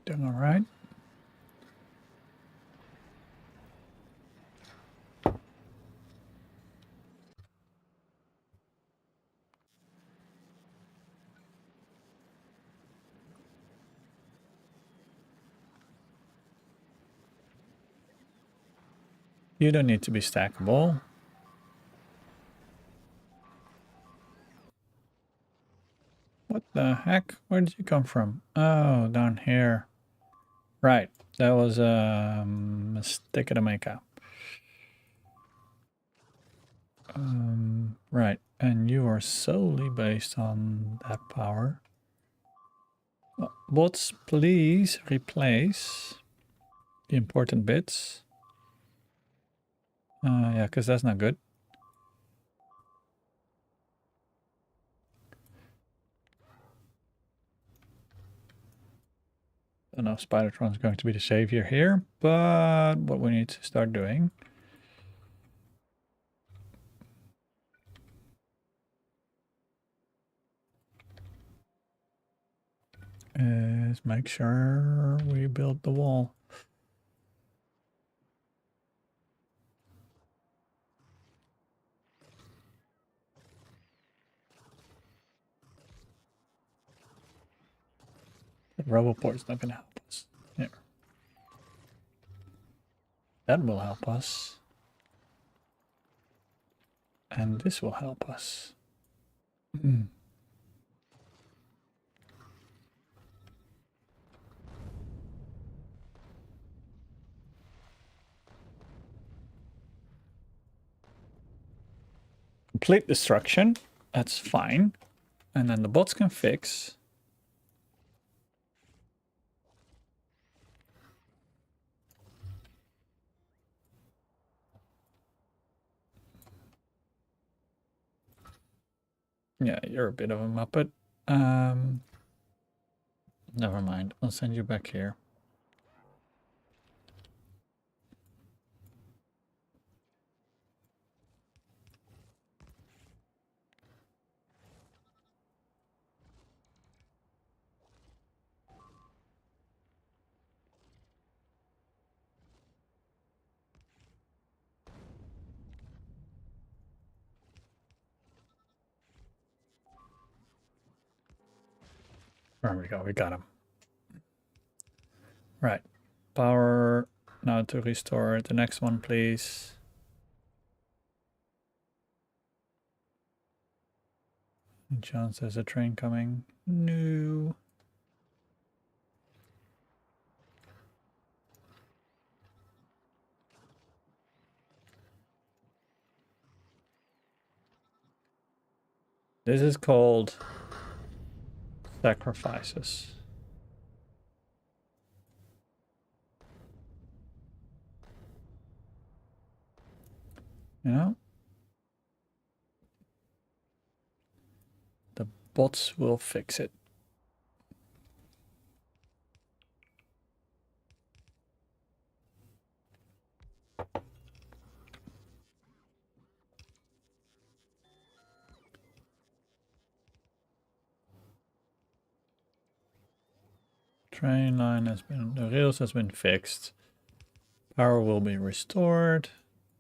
Doing all right. You don't need to be stackable. What the heck? Where did you come from? Oh, down here. Right. That was a mistake to make up. Right. And you are solely based on that power. Bots, please replace the important bits. Yeah, because that's not good. I know Spidertron's going to be the savior here, but what we need to start doing is make sure we build the wall. The Roboport's not going to help us. Here. That will help us. And this will help us. Complete destruction. That's fine. And then the bots can fix. Yeah, you're a bit of a muppet. Never mind. I'll send you back here. There we go. We got him. Right. Power. Now to restore the next one, please. John says a train coming. No. This is called sacrifices. You know? bots will fix it. Train line has been, the rails has been fixed. Power will be restored.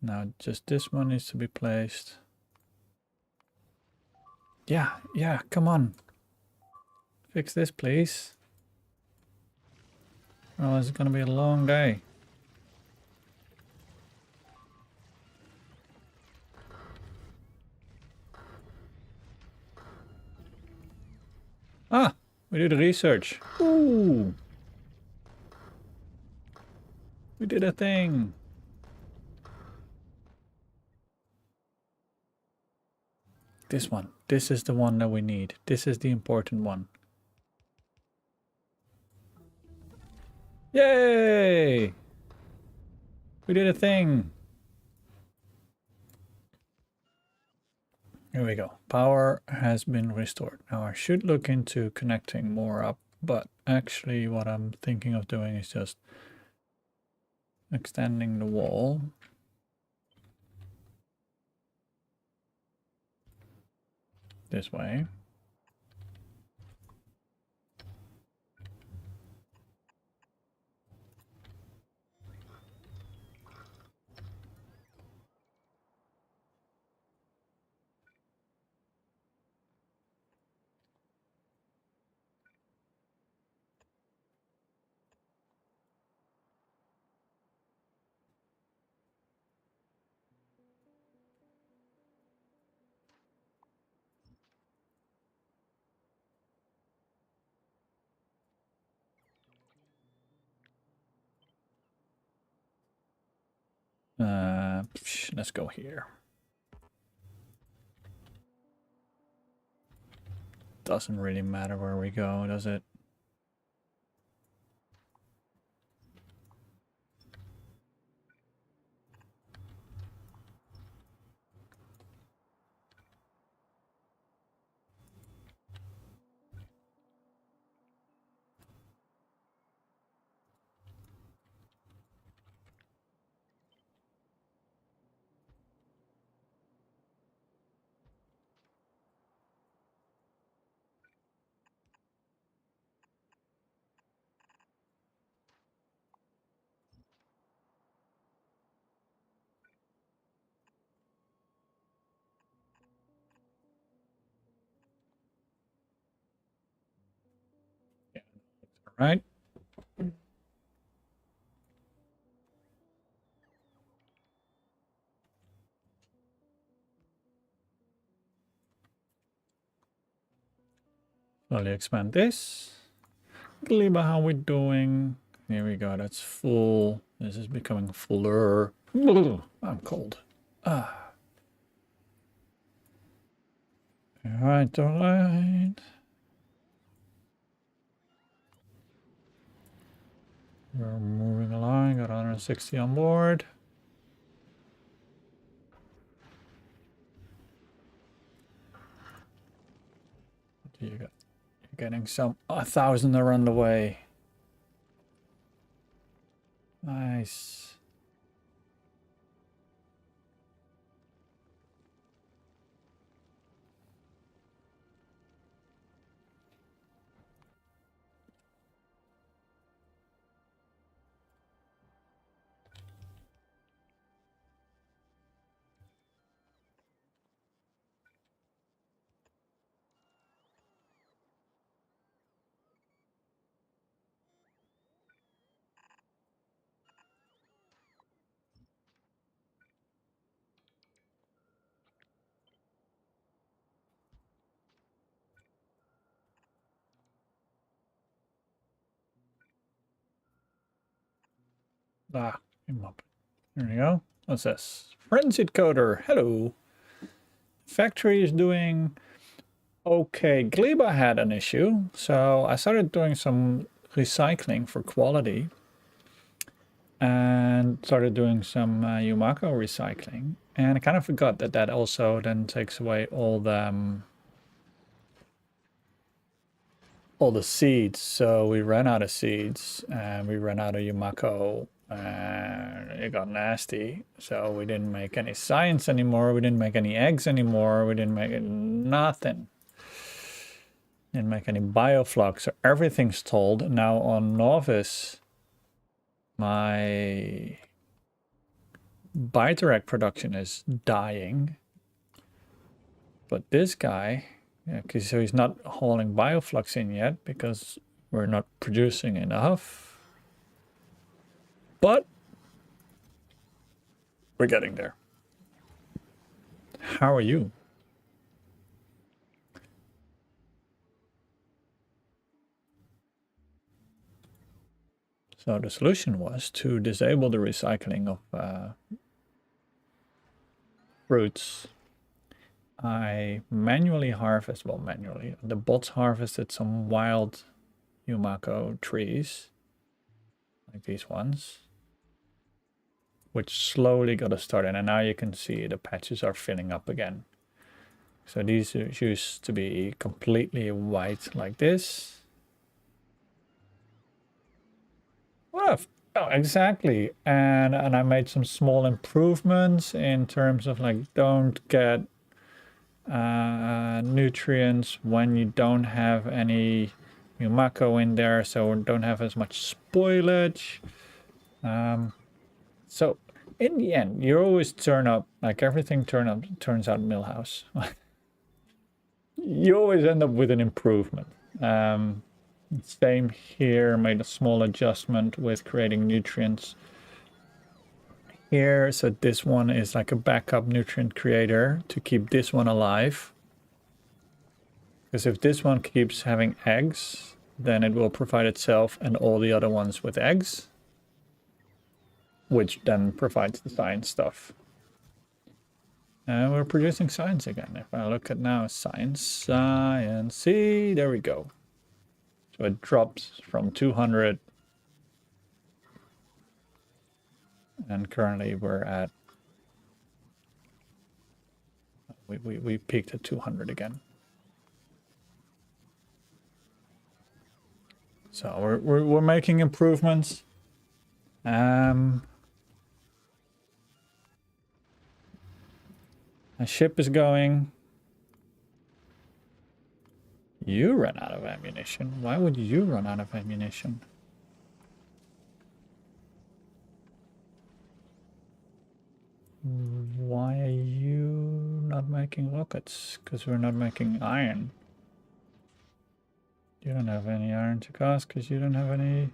Now just this one needs to be placed. Yeah, come on. Fix this, please. Well, it's gonna be a long day. Ah, we did research. Ooh. We did a thing. This one. This is the one that we need. This is the important one. Yay! We did a thing. Here we go. Power has been restored. Now I should look into connecting more up, but actually what I'm thinking of doing is just extending the wall. This way. Let's go here. Doesn't really matter where we go, does it? Yeah, right. Slowly expand this. Gliba, how we doing? Here we go, that's full. This is becoming fuller. I'm cold. Ah. Alright, alright. We're moving along, got 160 on board. You got, you're getting some 1,000 are on the way. Nice. Ah, came up. Here we go. What's this? Frenzied Coder. Hello. Factory is doing okay. Gleba had an issue, so I started doing some recycling for quality and started doing some Yumako recycling. And I kind of forgot that that also then takes away all the all the seeds. So we ran out of seeds and we ran out of Yumako and it got nasty. So we didn't make any science anymore. We didn't make any eggs anymore. We didn't make nothing. Didn't make any bioflux. So everything's stalled. Now on Novice, my Biterec production is dying. But this guy, yeah, so he's not hauling bioflux in yet because we're not producing enough. But we're getting there. How are you? So the solution was to disable the recycling of fruits. I manually harvest, well, manually, the bots harvested some wild Yumako trees, like these ones, which slowly got us started, and now you can see the patches are filling up again. So these used to be completely white like this. Well, oh, exactly. And I made some small improvements in terms of like don't get nutrients when you don't have any Yumako in there, so don't have as much spoilage. So in the end, you always turn up, like everything turns out Millhouse. You always end up with an improvement. Same here, made a small adjustment with creating nutrients here. So this one is like a backup nutrient creator to keep this one alive. Because if this one keeps having eggs, then it will provide itself and all the other ones with eggs, which then provides the science stuff. And we're producing science again. If I look at now, science, see, there we go. So it drops from 200. And currently we're at, we peaked at 200 again. So we're making improvements. A ship is going. You ran out of ammunition. Why would you run out of ammunition? Why are you not making rockets? Because we're not making iron. You don't have any iron to cast because you don't have any.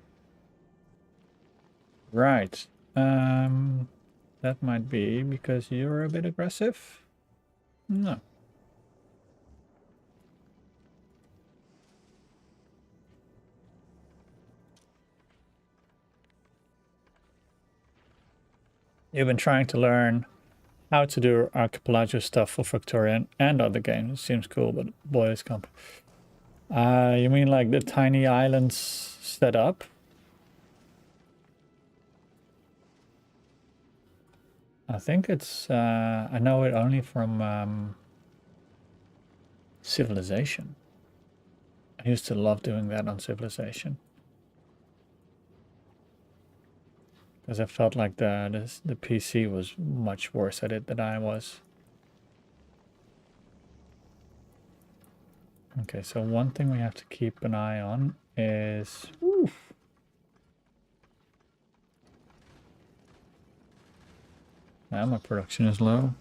Right. That might be because you're a bit aggressive. No. You've been trying to learn how to do archipelago stuff for Factorio and other games. It seems cool, but boy, it's comp. You mean like the tiny islands set up? I think it's, I know it only from Civilization. I used to love doing that on Civilization. Because I felt like the PC was much worse at it than I was. Okay, so one thing we have to keep an eye on is... Oof. Ammo production is low.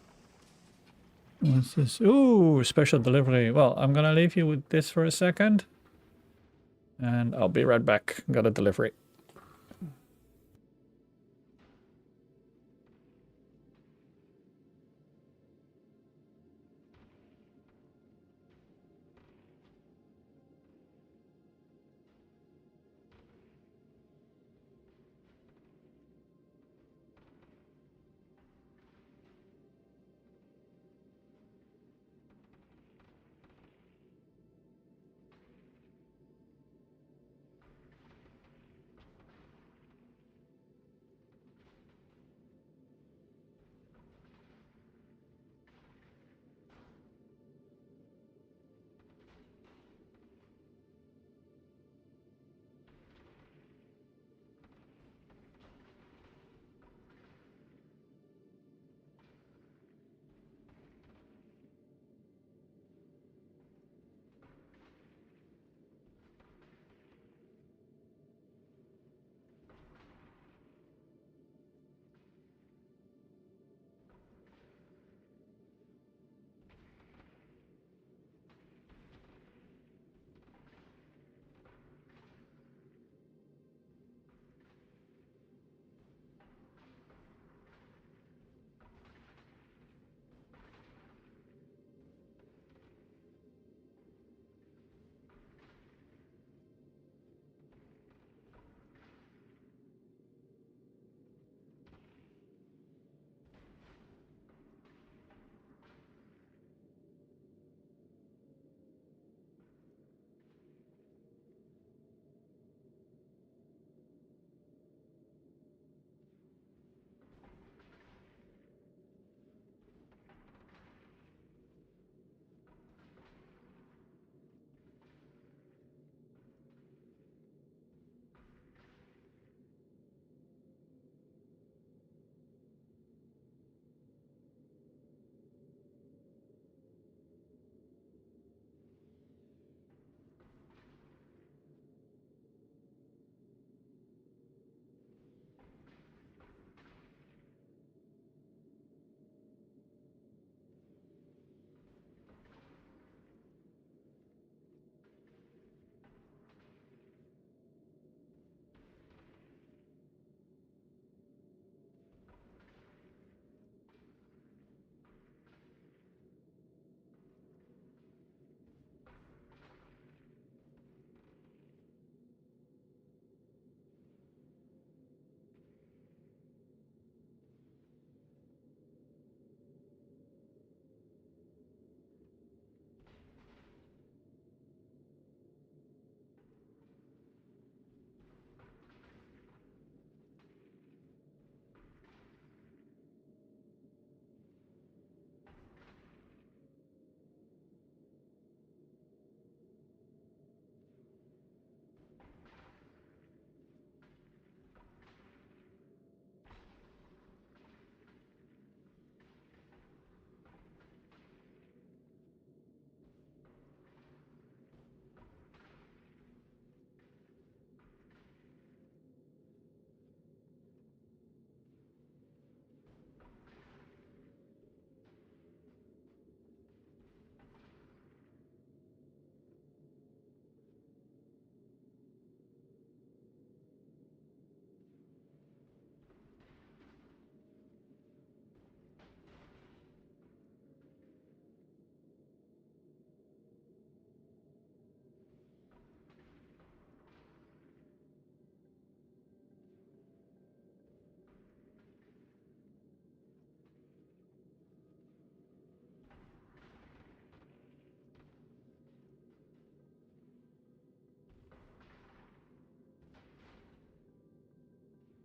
What's this? Ooh, special delivery. Well, I'm gonna leave you with this for a second. And I'll be right back. Got a delivery.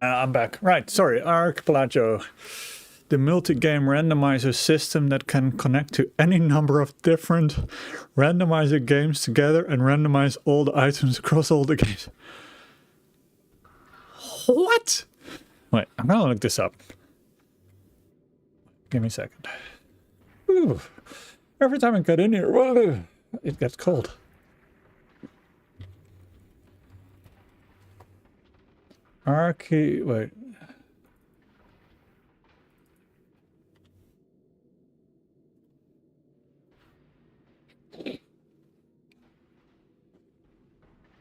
I'm back. Right, sorry, Archipelago. The multi-game randomizer system that can connect to any number of different randomizer games together and randomize all the items across all the games. What? Wait, I'm gonna look this up. Give me a second. Ooh. Every time I get in here, whoa, it gets cold. Wait.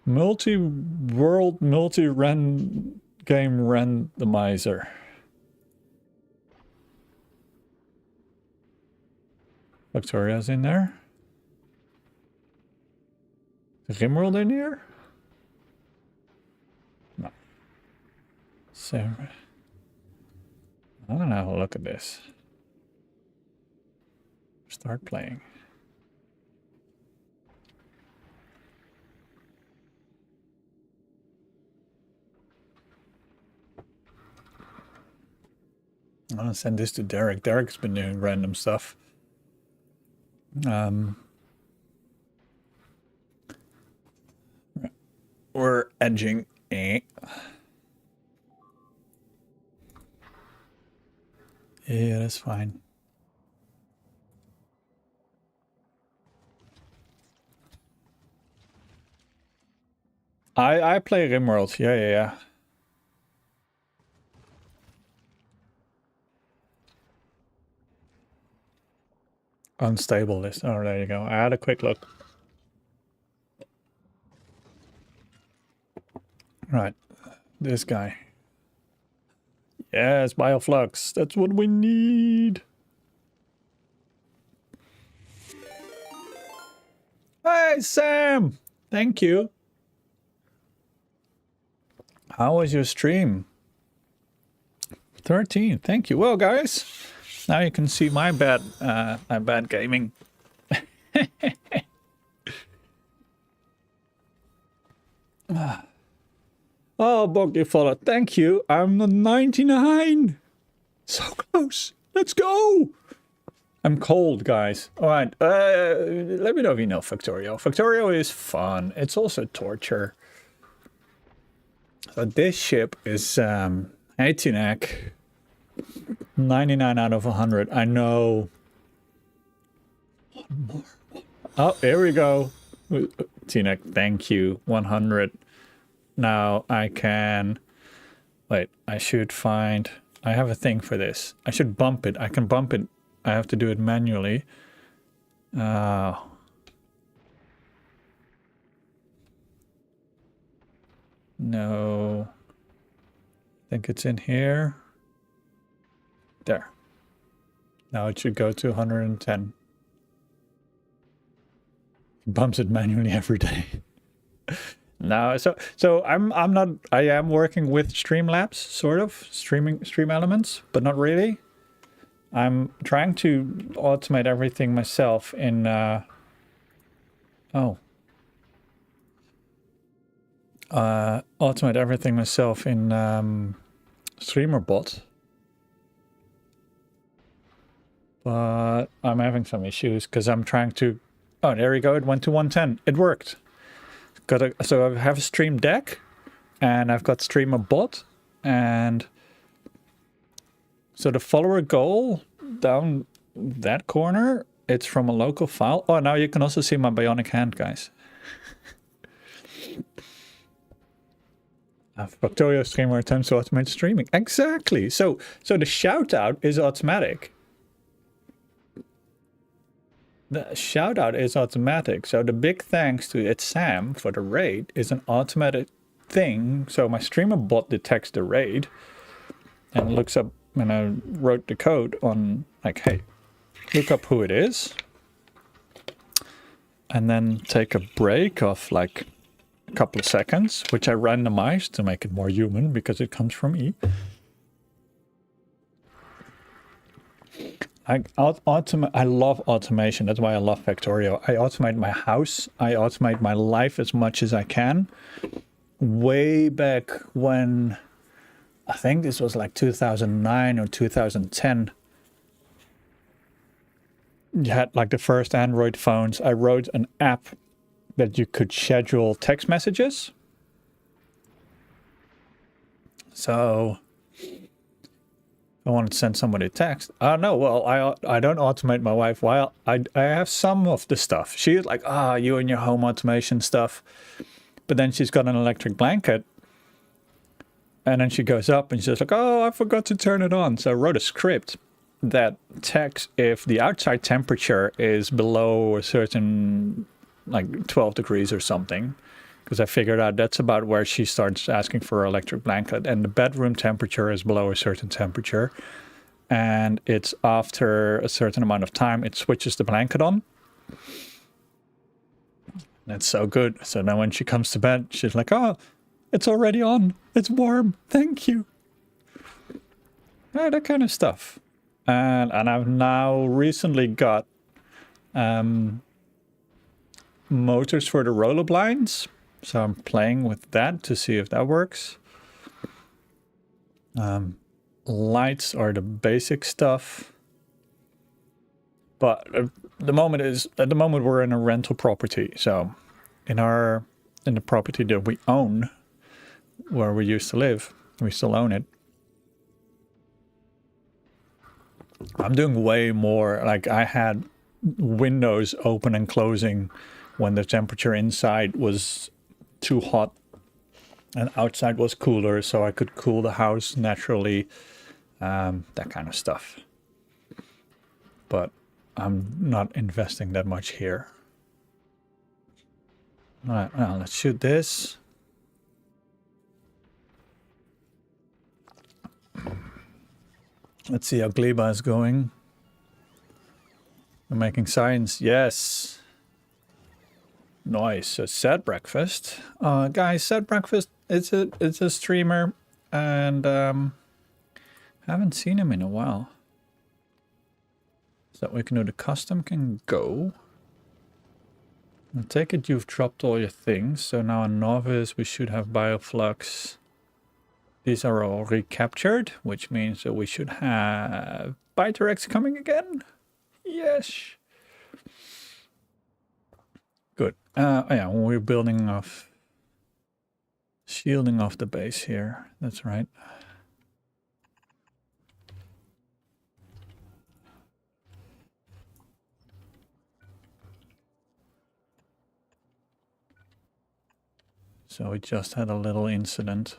Multi-world, multi-game randomizer. Factorio's in there. Is Rimworld in here? No. So, I'm gonna have a look at this. Start playing. I'm gonna send this to Derek. Derek's been doing random stuff. We're edging. Yeah, that's fine. I play Rimworld. Yeah. Unstable list. Oh, there you go. I had a quick look. Right. This guy. Yes, Bioflux. That's what we need. Hey, Sam. Thank you. How was your stream? 13. Thank you. Well, guys, now you can see my bad gaming. Oh, Boggy Follow. Thank you. I'm the 99. So close. Let's go. I'm cold, guys. All right. Let me know if you know Factorio. Factorio is fun. It's also torture. So this ship is 18ec. 99 out of 100. I know. One more. Oh, here we go. T-neck, thank you. 100. Now I can... Wait, I should find... I have a thing for this. I should bump it. I can bump it. I have to do it manually. No. I think it's in here. There. Now it should go to 110. Bumps it manually every day. No, so I am working with Streamlabs, sort of stream elements, but not really. I'm trying to automate everything myself in automate everything myself in StreamerBot. But I'm having some issues because I'm trying to... Oh, there we go. It went to 110. It worked. So I have a Stream Deck, and I've got StreamerBot, and so the follower goal down that corner, it's from a local file. Oh, now you can also see my bionic hand, guys. Factorio streamer attempts to automate streaming. Exactly. So the shout out is automatic. The shout out is automatic. So the big thanks to It's Sam for the raid is an automatic thing. So my streamer bot detects the raid and looks up, and I wrote the code on like, hey, look up who it is. And then take a break of like a couple of seconds, which I randomized to make it more human because it comes from E. I love automation. That's why I love Factorio. I automate my house. I automate my life as much as I can. Way back when I think this was like 2009 or 2010. You had like the first Android phones. I wrote an app that you could schedule text messages. So I wanted to send somebody a text. Oh no, well, I don't automate my wife. While I have some of the stuff. She's like, you and your home automation stuff. But then she's got an electric blanket. And then she goes up and she's like, oh, I forgot to turn it on. So I wrote a script that checks if the outside temperature is below a certain, like 12 degrees or something. Because I figured out that's about where she starts asking for her electric blanket. And the bedroom temperature is below a certain temperature. And it's after a certain amount of time, it switches the blanket on. That's so good. So now when she comes to bed, she's like, oh, it's already on. It's warm. Thank you. That kind of stuff. And I've now recently got motors for the roller blinds. So I'm playing with that to see if that works. Lights are the basic stuff. But at the moment we're in a rental property. So in the property that we own, where we used to live, we still own it. I'm doing way more. Like I had windows open and closing when the temperature inside was too hot and outside was cooler, so I could cool the house naturally. That kind of stuff. But I'm not investing that much here. All right, well, let's shoot this. Let's see how Gleba is going. We're making science. Yes. Nice. So Sad Breakfast. Guys, Sad Breakfast, it's a streamer, and haven't seen him in a while. So we can do the custom can go. I take it you've dropped all your things. So now in Novice we should have Bioflux. These are all recaptured, which means that we should have Biterex coming again. Yes. Good. Yeah, we're building off, shielding off the base here. That's right. So we just had a little incident.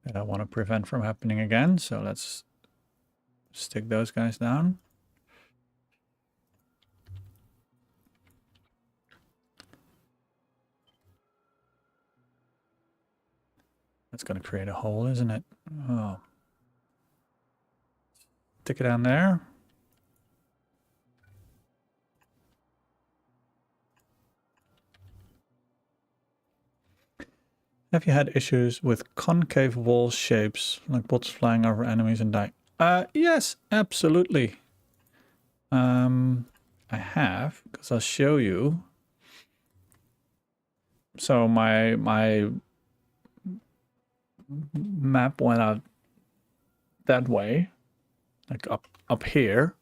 That I want to prevent from happening again. So let's stick those guys down. That's going to create a hole, isn't it? Oh. Stick it down there. Have you had issues with concave wall shapes, like bots flying over enemies and dying? Yes, absolutely. I have, because I'll show you. So my map went out that way, like up here.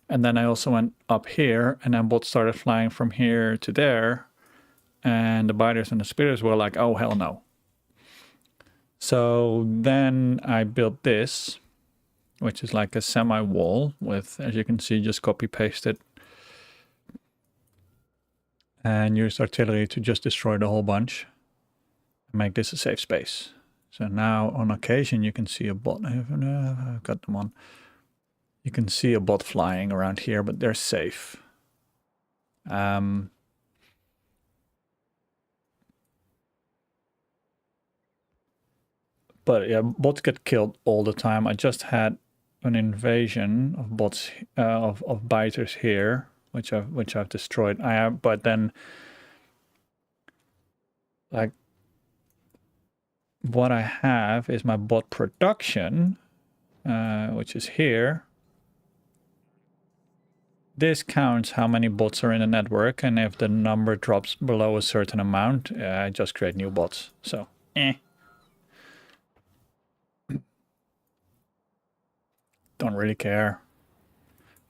And then I also went up here, and then bots started flying from here to there. And the biters and the spitters were like, oh, hell no. So then I built this, which is like a semi-wall with, as you can see, just copy-paste it. And used artillery to just destroy the whole bunch. And make this a safe space. So now, on occasion, you can see a bot. I've got them on. You can see a bot flying around here, but they're safe. But yeah, bots get killed all the time. I just had an invasion of bots, of biters here, which I've destroyed. But then, like, what I have is my bot production, which is here. this counts how many bots are in the network, and if the number drops below a certain amount, I just create new bots. So, don't really care.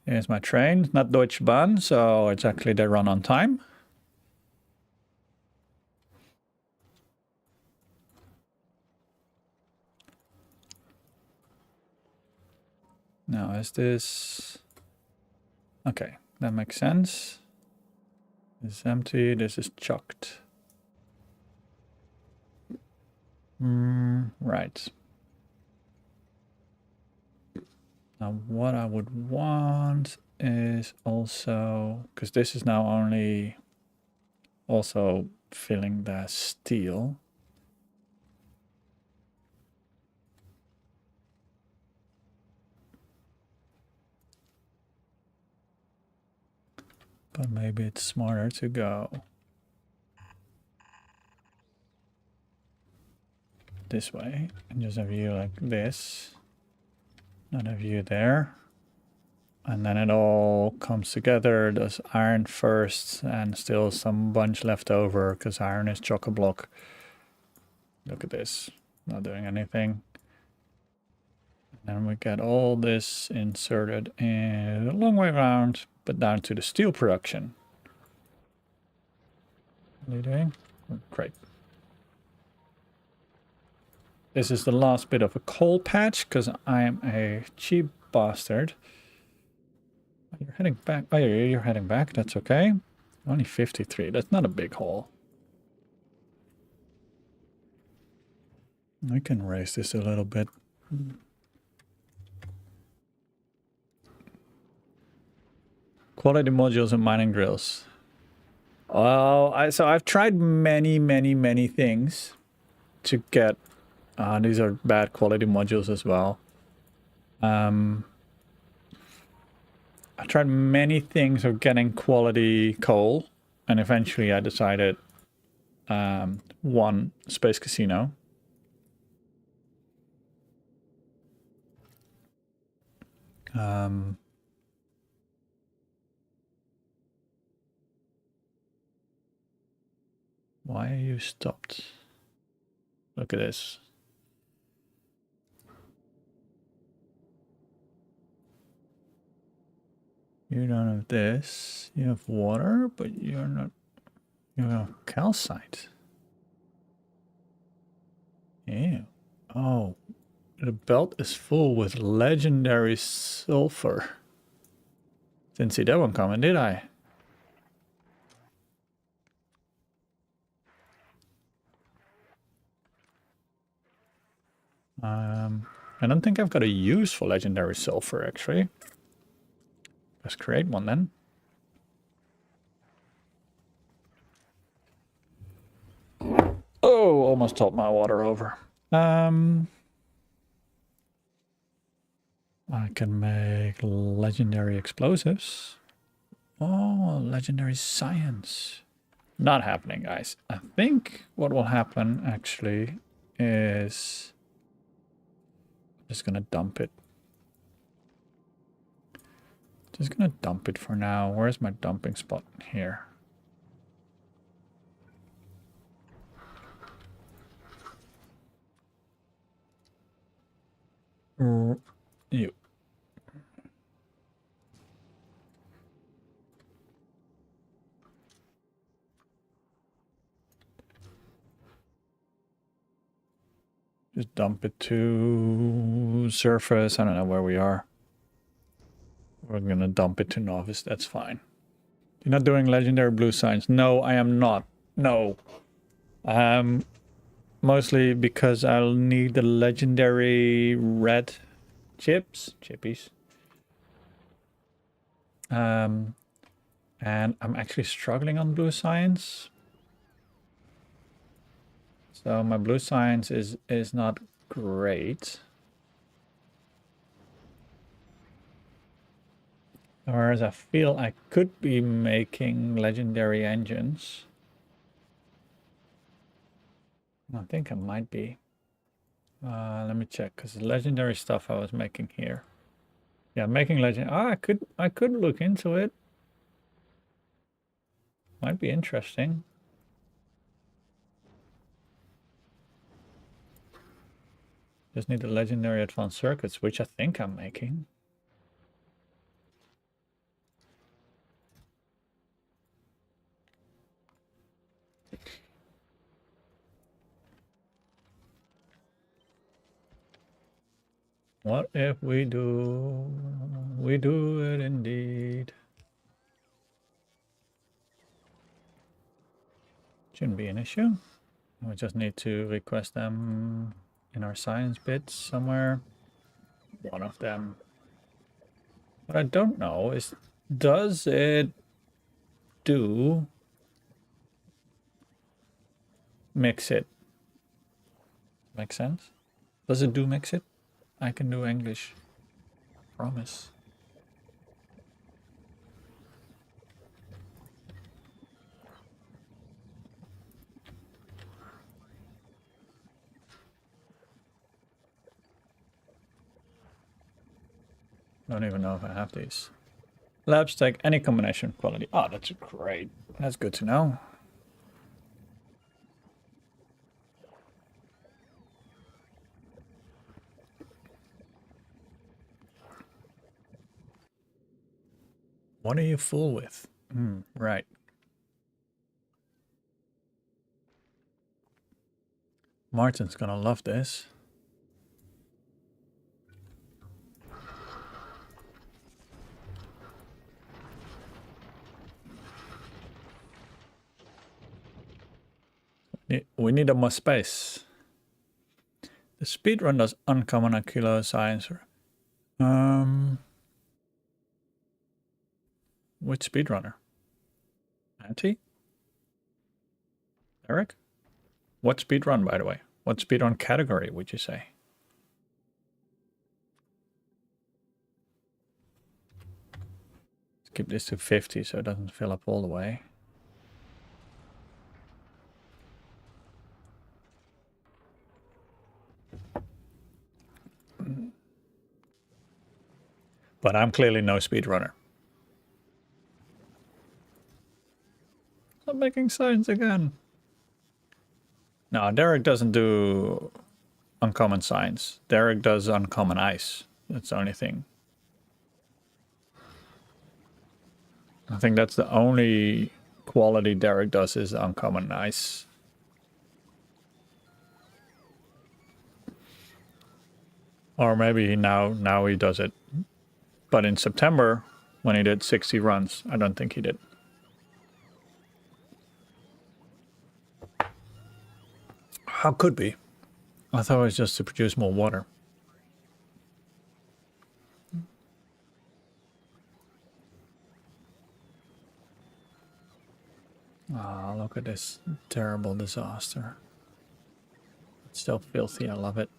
Here's my train, not Deutsche Bahn, so it's actually they run on time. Now, is this... Okay, that makes sense. This is empty, this is chucked. Right. Now, what I would want is also... Because this is now only also filling the steel. But maybe it's smarter to go this way and just have you like this, not have you there, and then it all comes together. Does iron first and still some bunch left over because iron is chock-a-block. Look at this, not doing anything. And then we get all this inserted in a long way around, but down to the steel production. What are you doing? Great. This is the last bit of a coal patch because I am a cheap bastard. You're heading back. Oh, yeah, you're heading back. That's okay. Only 53. That's not a big haul. I can raise this a little bit. Quality modules and mining drills. Oh, so I've tried many things to get. These are bad quality modules as well. I tried many things of getting quality coal, and eventually I decided one, Space Casino. Why are you stopped? Look at this. You don't have this. You have water, but you're not... You have calcite. Ew. Oh. The belt is full with legendary sulfur. Didn't see that one coming, did I? I don't think I've got a use for legendary sulfur, actually. Let's create one then. Oh, almost topped my water over. I can make legendary explosives. Oh, legendary science. Not happening, guys. I think what will happen, actually, is... Just gonna dump it. Just gonna dump it for now. Where's my dumping spot? Here. You. Just dump it to surface. I don't know where we are. We're gonna dump it to novice. That's fine. You're not doing legendary blue signs. No, I am not. No. Mostly because I'll need the legendary red chippies. And I'm actually struggling on blue science. So my blue science is not great. Whereas I feel I could be making legendary engines. I think I might be. Let me check, because the legendary stuff I was making here. Yeah, making legend. I could look into it. Might be interesting. Just need the legendary advanced circuits, which I think I'm making. What if we do? We do it indeed. Shouldn't be an issue. We just need to request them in our science bits somewhere. One of them. What I don't know is, does it do mix it? Make sense? Does it do mix it? I can do English. Promise. Don't even know if I have these. Labs take any combination quality. Oh, that's great. That's good to know. What are you full with? Right. Martin's gonna love this. We need more space. The speedrun does uncommon a kilo science. Which speedrunner? Auntie? Eric? What speedrun, by the way? What speedrun category would you say? Let's keep this to 50 so it doesn't fill up all the way. But I'm clearly no speedrunner. I'm making signs again. No, Derek doesn't do uncommon signs. Derek does uncommon ice. That's the only thing. I think that's the only quality Derek does is uncommon ice. Or maybe now he does it. But in September, when he did 60 runs, I don't think he did. How could be? I thought it was just to produce more water. Ah, oh, look at this terrible disaster. It's still filthy, I love it.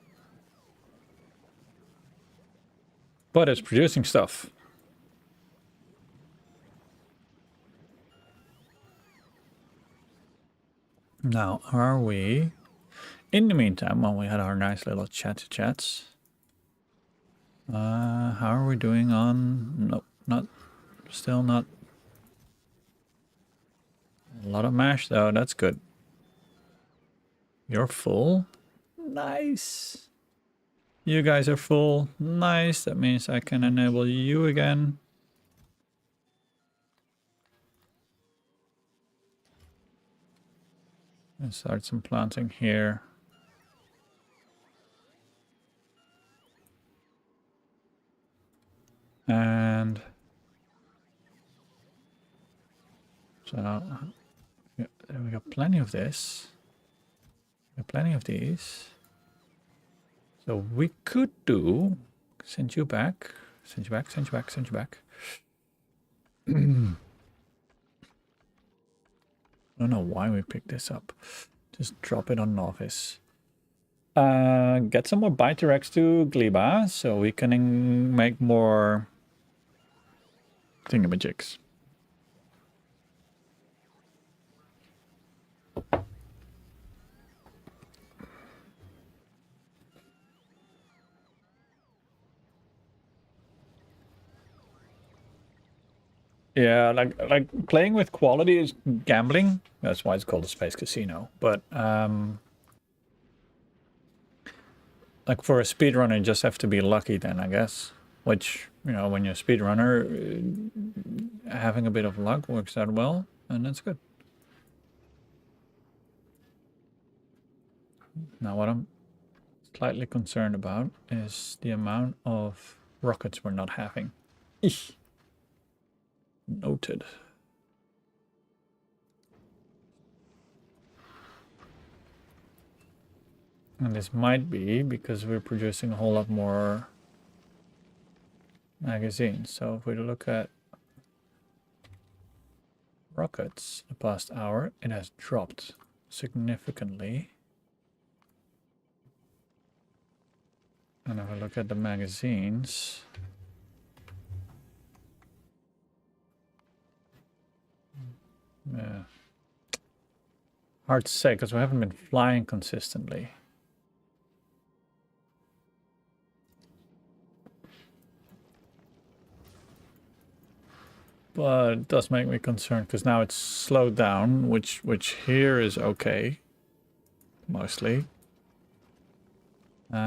But it's producing stuff. Now, are we... In the meantime, while we had our nice little chats, how are we doing on... Nope, still not. A lot of mash though, that's good. You're full? Nice. You guys are full. Nice, that means I can enable you again. And start some planting here. And so yeah, we got plenty of this. We got plenty of these. So we could do send you back. I don't know why we picked this up. Just drop it on novice. Get some more Biterex to Gleba so we can make more thingamajigs. Yeah, like playing with quality is gambling. That's why it's called a space casino. But like for a speedrunner, you just have to be lucky then, I guess. Which, you know, when you're a speedrunner, having a bit of luck works out well, and that's good. Now, what I'm slightly concerned about is the amount of rockets we're not having. Eesh. Noted. And this might be because we're producing a whole lot more magazines. So if we look at rockets the past hour, it has dropped significantly. And if I look at the magazines, yeah, hard to say because we haven't been flying consistently. But it does make me concerned because now it's slowed down, which here is okay, mostly. Because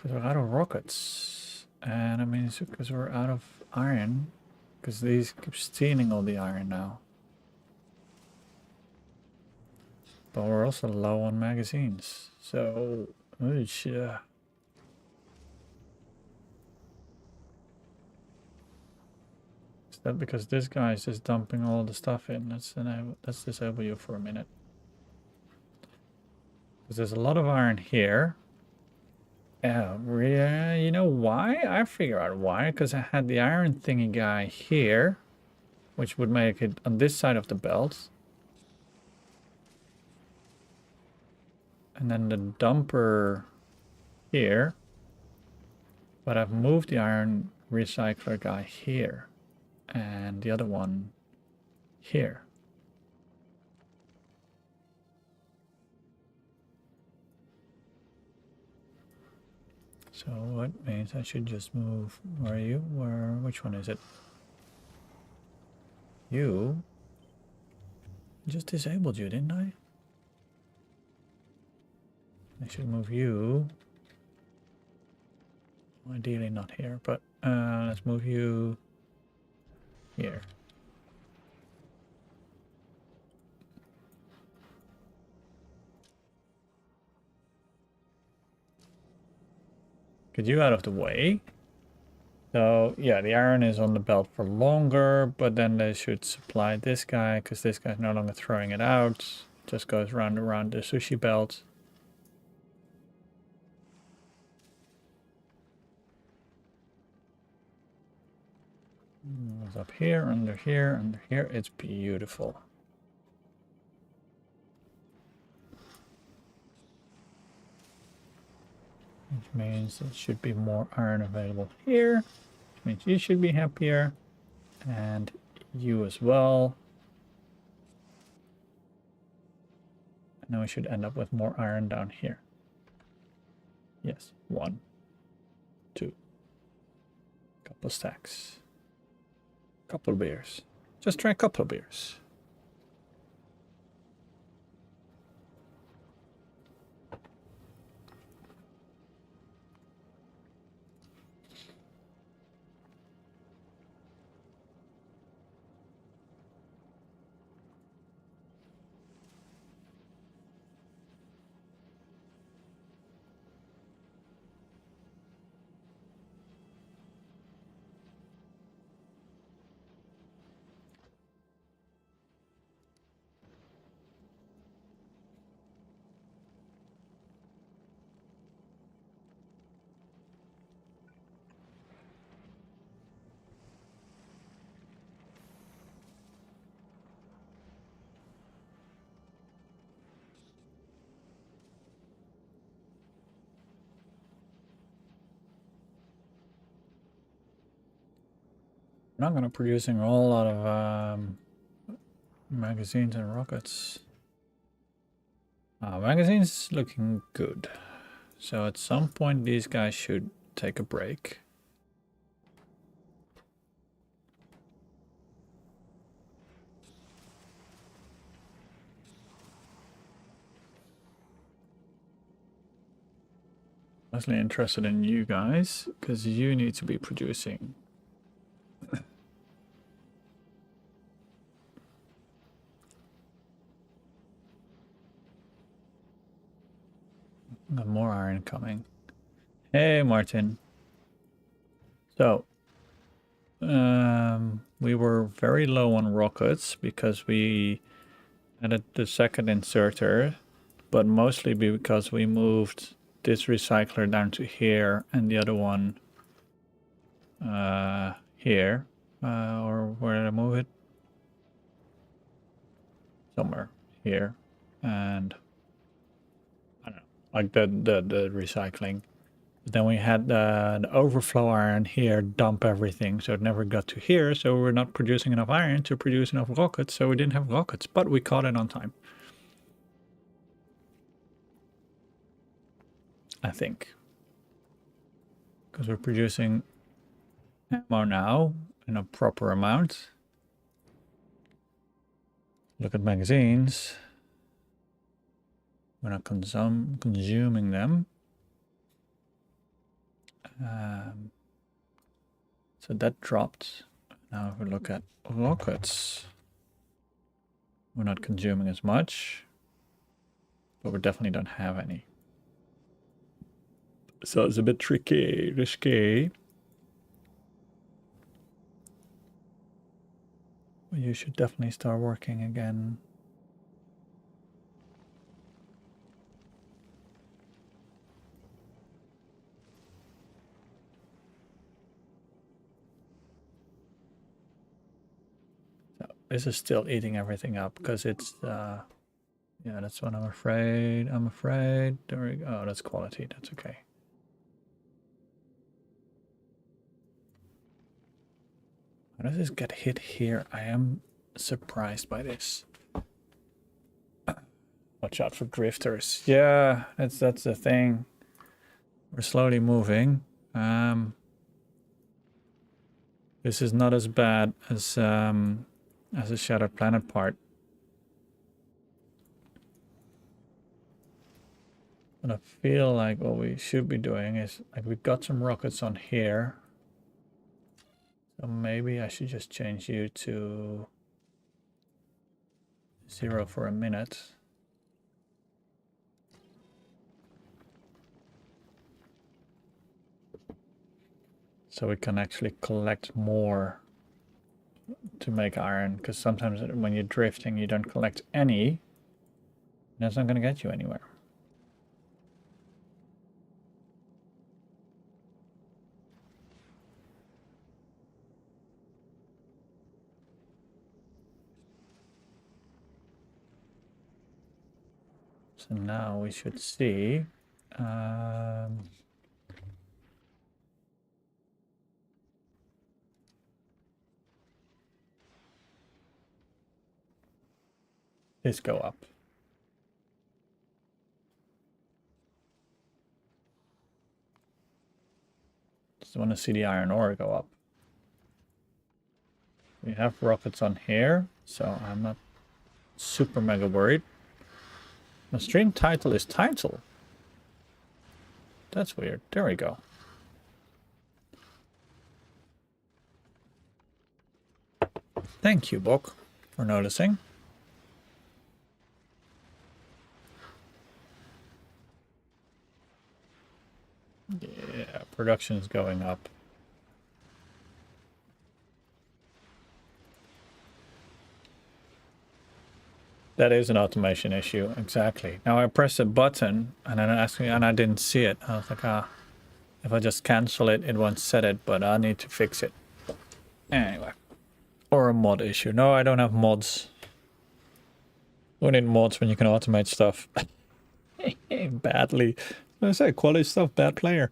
we're out of rockets, and I mean, it's because we're out of iron, because these keep stealing all the iron now. But we're also low on magazines, so yeah. Is that because this guy is just dumping all the stuff in? Let's disable you for a minute. Because there's a lot of iron here. Yeah, you know why? I figure out why. Because I had the iron thingy guy here, which would make it on this side of the belt. And then the dumper here. But I've moved the iron recycler guy here. And the other one here. So what means I should just move. Where are you? Which one is it? You just disabled you, didn't I? I should move you. Ideally not here, but let's move you here. Get you out of the way. So yeah, the iron is on the belt for longer, but then they should supply this guy because this guy's no longer throwing it out. Just goes round and round the sushi belt. Goes up here, under here, under here. It's beautiful. Which means there should be more iron available here. Which means you should be happier. And you as well. And now we should end up with more iron down here. Yes, 1, 2. Couple stacks. Couple of beers. Just try a couple of beers. I'm not going to producing a whole lot of magazines and rockets. Magazines looking good. So at some point these guys should take a break. Mostly interested in you guys, because you need to be producing. Got more iron coming. Hey, Martin. So, we were very low on rockets because we added the second inserter, but mostly because we moved this recycler down to here and the other one here. Or where did I move it? Somewhere here. And I don't know, like the recycling. But then we had the overflow iron here dump everything, so it never got to here, so we're not producing enough iron to produce enough rockets, so we didn't have rockets, but we caught it on time. I think. Because we're producing ammo now in a proper amount. Look at magazines. We're not consuming them. So that dropped. Now if we look at rockets, we're not consuming as much, but we definitely don't have any. So it's a bit tricky, risky. You should definitely start working again. So this is still eating everything up because it's yeah, that's what I'm afraid. There we go. Oh, that's quality. That's okay. How does this get hit here? I am surprised by this. Watch out for drifters. Yeah, that's the thing. We're slowly moving. This is not as bad as the Shattered Planet part. But I feel like what we should be doing is, like, we've got some rockets on here. So maybe I should just change you to 0 for a minute. So we can actually collect more to make iron, because sometimes when you're drifting you don't collect any. That's not going to get you anywhere. So now we should see this go up. Just want to see the iron ore go up. We have rockets on here, so I'm not super mega worried. The stream title is title. That's weird. There we go. Thank you, Bok, for noticing. Yeah, production's going up. That is an automation issue, exactly. Now I press a button and then it asked me, and I didn't see it. I was like, if I just cancel it, it won't set it, but I need to fix it. Anyway. Or a mod issue. No, I don't have mods. Who need mods when you can automate stuff? Badly. I say quality stuff, bad player.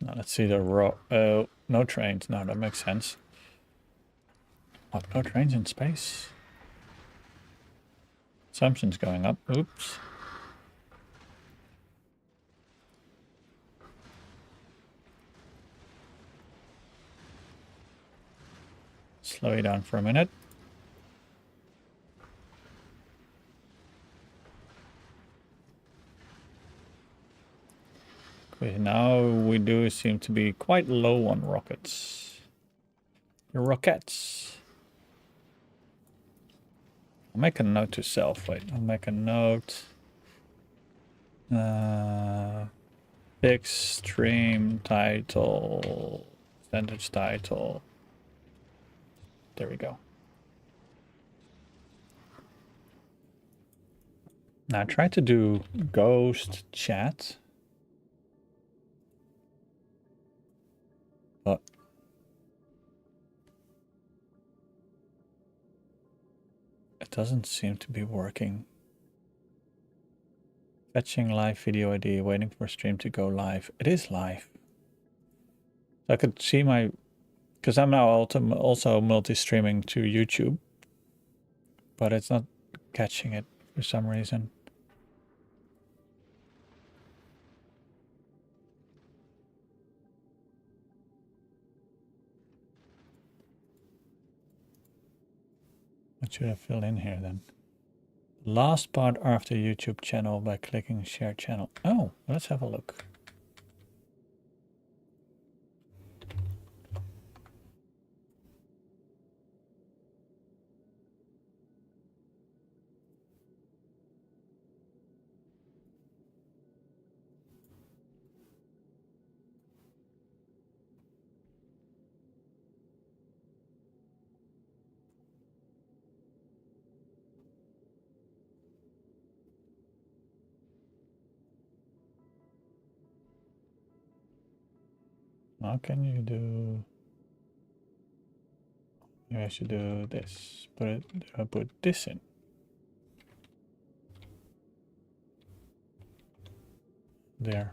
Now let's see the raw. Oh, no trains. No, that makes sense. What? No trains in space? Assumption's going up. Oops. Slow you down for a minute. now we do seem to be quite low on rockets. The rockets. I'll make a note to self. Wait, I'll make a note. Fix stream title. Standards title. There we go. Now try to do ghost chat. But it doesn't seem to be working. Fetching live video ID, waiting for stream to go live. It is live. I could see my, because I'm now also multi-streaming to YouTube, but it's not catching it for some reason. What should I fill in here then? Last part after YouTube channel by clicking share channel. Oh, let's have a look. How can you do? Maybe I should do this. Put this in. There.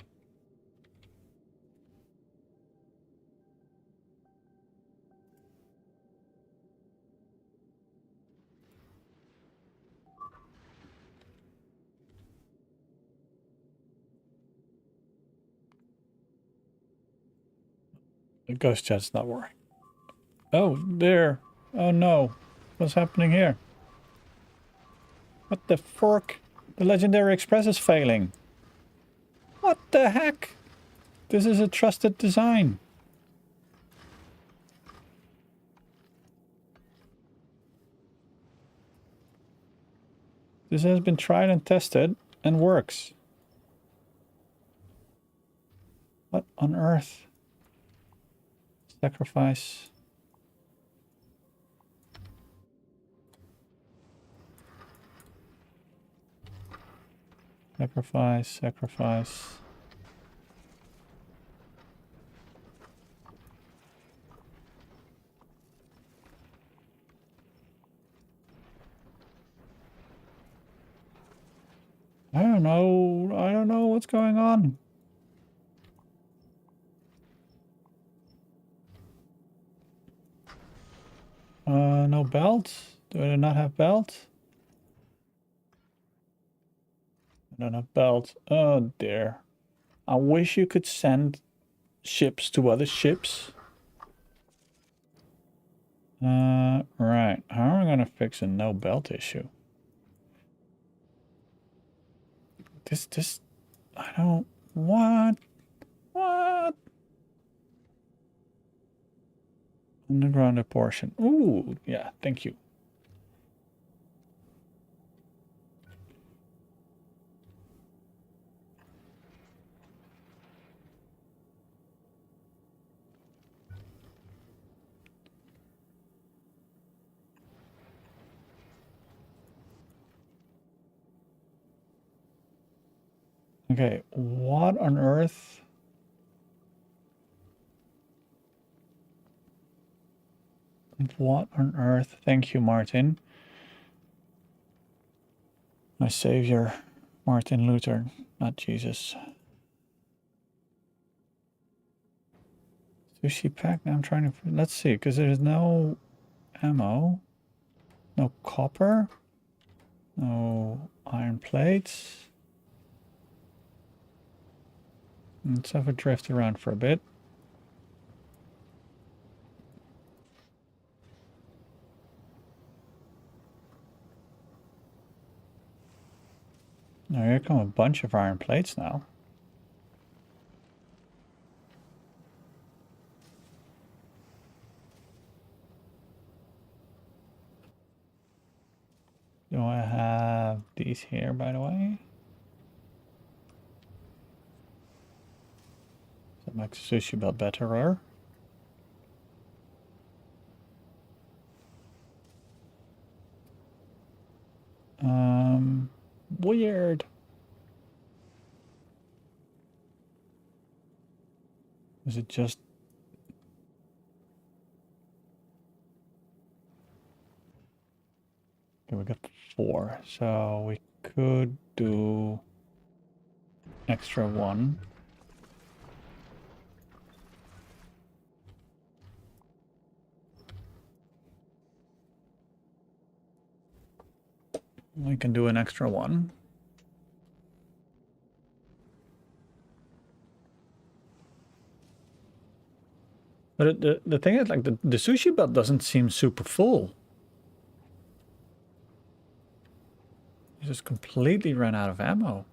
The ghost chat's not working. Oh, there. Oh no. What's happening here? What the fork? The Legendary Express is failing. What the heck? This is a trusted design. This has been tried and tested and works. What on earth? Sacrifice. Sacrifice, sacrifice. I don't know. I don't know what's going on. No belt? Do I not have belt? I don't have belt. Oh dear. I wish you could send ships to other ships. Right. How am I gonna fix a no belt issue? This, I don't, what? Underground portion. Ooh, yeah, thank you. Okay, what on earth? What on earth? Thank you, Martin. My savior, Martin Luther, not Jesus. Sushi pack? Now I'm trying to, let's see, because there's no ammo, no copper, no iron plates. Let's have a drift around for a bit. Now here come a bunch of iron plates now. Do I have these here, by the way? That makes sushi belt better. Weird. Is it just... Okay, we got 4, so we could do extra 1. We can do an extra 1. But the thing is, like, the sushi belt doesn't seem super full. It just completely ran out of ammo.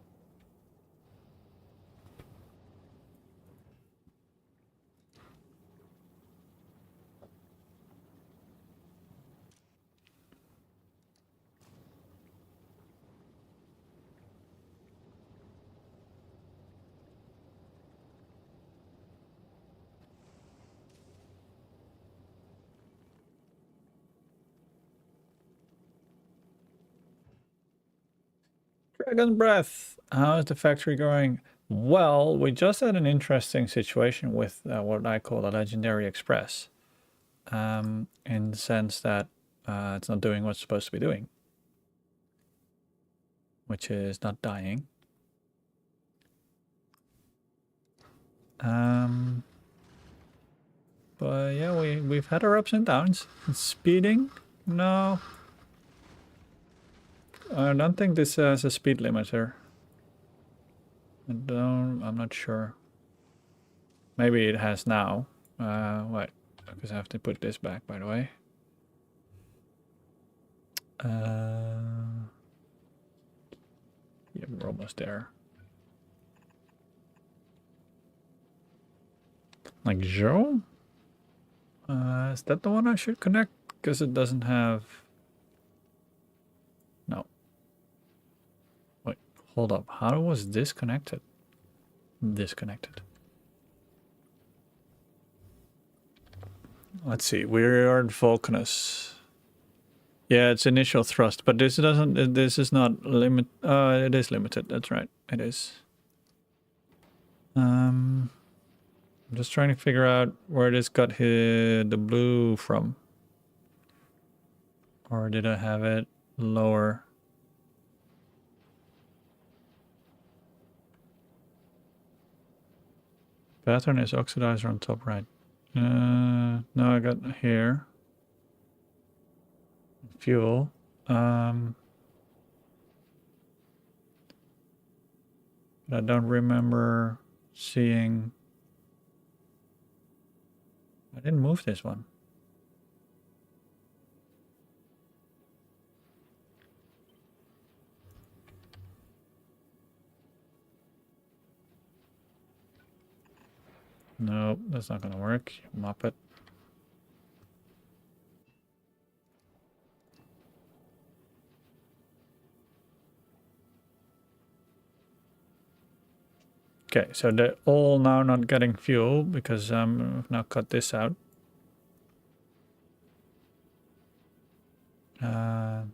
Dragon Breath. How is the factory going? Well, we just had an interesting situation with what I call a legendary express. In the sense that it's not doing what it's supposed to be doing. Which is not dying. But yeah, we've had our ups and downs. Speeding? No. I don't think this has a speed limiter. I'm not sure. Maybe it has now. Wait, because I have to put this back, by the way. Yeah, we're almost there. Like Joe? Is that the one I should connect? Because it doesn't have... No. Wait, hold up. How was this connected? Disconnected. Let's see. We are at Vulcanus. Yeah, it's initial thrust, but this doesn't... This is not limit... it is limited. That's right. It is. I'm just trying to figure out where this got the blue from. Or did I have it lower? Pattern is oxidizer on top right. No, I got here. Fuel. But I don't remember seeing... I didn't move this one. Nope, that's not gonna work, you muppet. Okay, so they're all now not getting fuel because I've now cut this out. That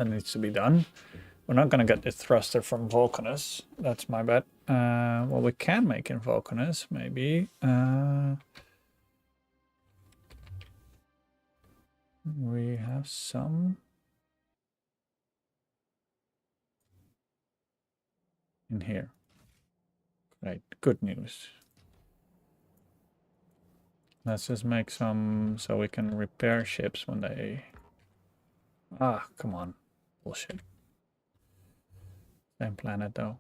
needs to be done. We're not going to get the thruster from Vulcanus. That's my bet. What we can make in Vulcanus, maybe. We have some in here. Great, good news. Let's just make some so we can repair ships when they... Ah, come on. Bullshit. Same planet though.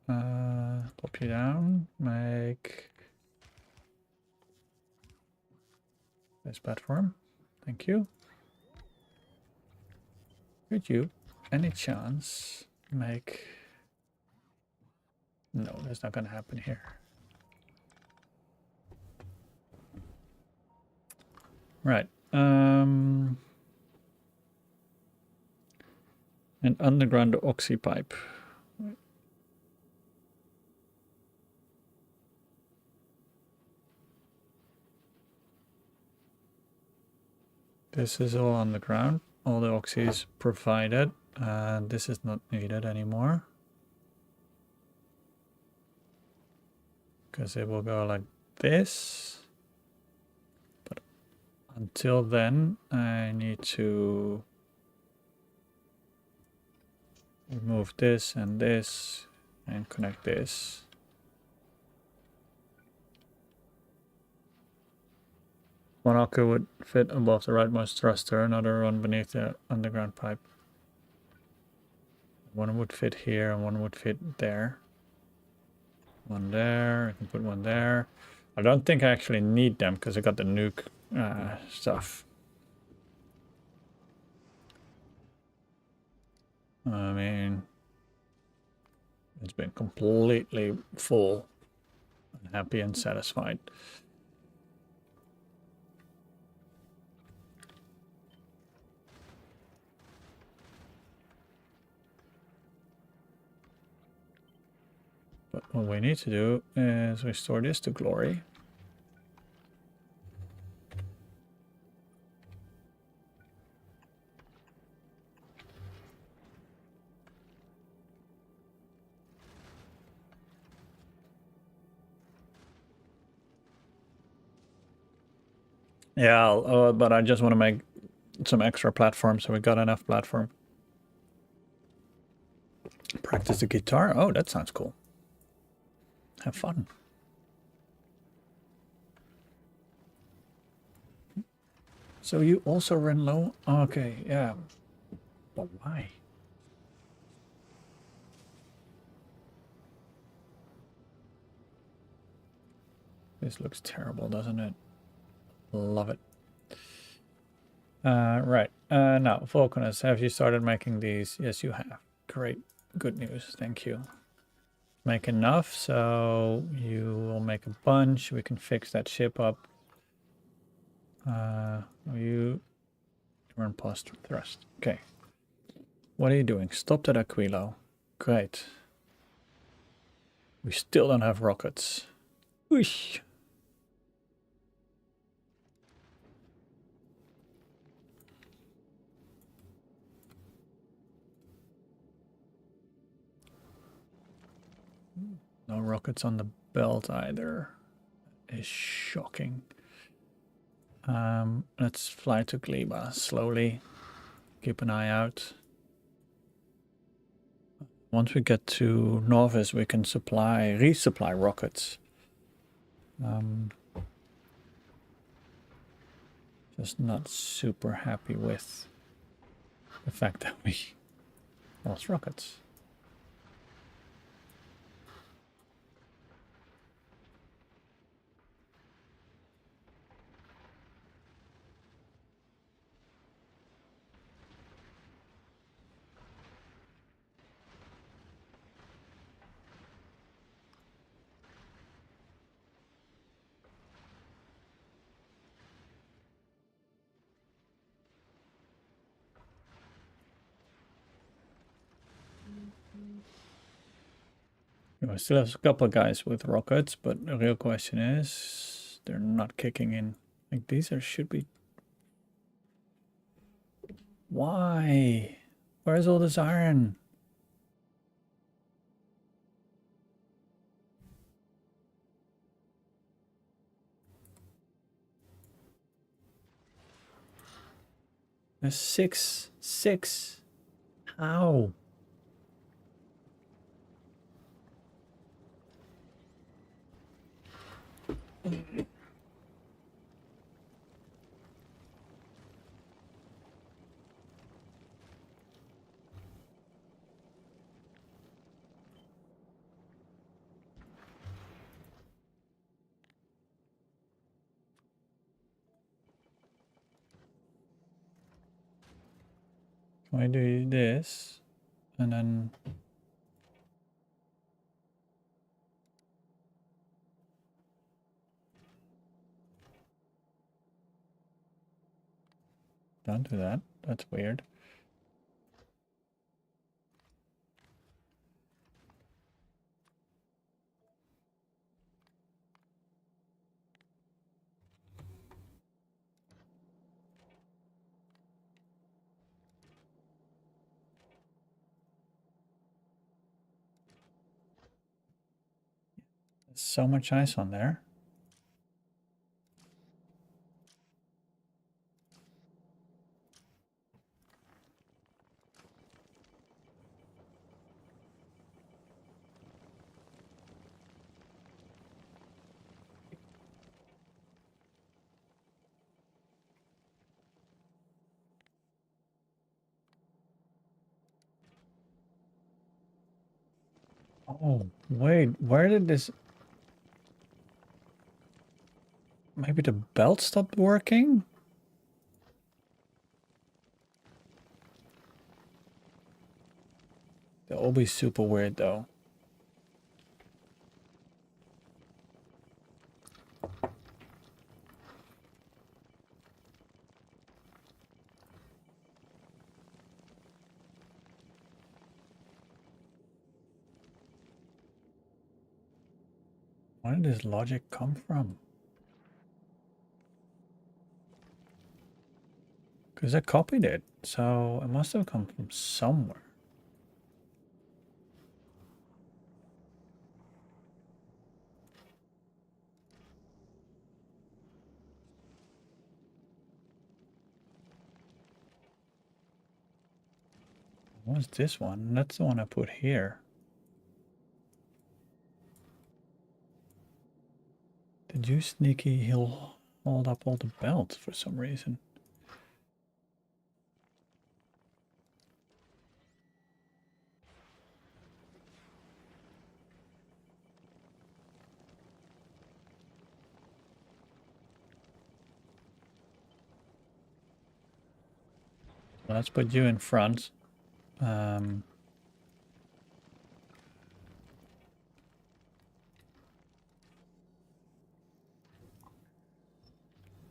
Pop you down. Make this platform. Thank you. Could you, any chance, make... No, that's not gonna happen here. Right. An underground oxy pipe. This is all on the ground. All the oxy is provided. And this is not needed anymore. Because it will go like this. But until then, I need to remove this and connect this. One ocker would fit above the rightmost thruster, another one beneath the underground pipe. One would fit here and one would fit there. One there, I can put one there. I don't think I actually need them because I got the nuke stuff. I mean, it's been completely full and happy and satisfied. But what we need to do is restore this to glory. Yeah, but I just want to make some extra platforms, so we got enough platform. Practice the guitar. Oh, that sounds cool. Have fun. So you also ran low? Okay, yeah. But why? This looks terrible, doesn't it? Love it. Right. Now, Vulcanus, have you started making these? Yes, you have. Great. Good news. Thank you. Make enough, so you will make a bunch. We can fix that ship up. You run past thrust. Okay. What are you doing? Stop that Aquilo. Great. We still don't have rockets. Whoosh. No rockets on the belt either. Is shocking. Let's fly to Gleba slowly. Keep an eye out. Once we get to Novice, we can resupply rockets. Just not super happy with the fact that we lost rockets. I still have a couple of guys with rockets, but the real question is, they're not kicking in. Like these should be. Why? Where's all this iron? There's six. How? I do this, and then Don't do that. That's weird. There's so much ice on there. Oh, wait, where did this... Maybe the belt stopped working? They'll all be super weird though. Where did this logic come from? Because I copied it, so it must have come from somewhere. What's this one? That's the one I put here. Did you sneaky he'll hold up all the belts for some reason? Let's put you in front.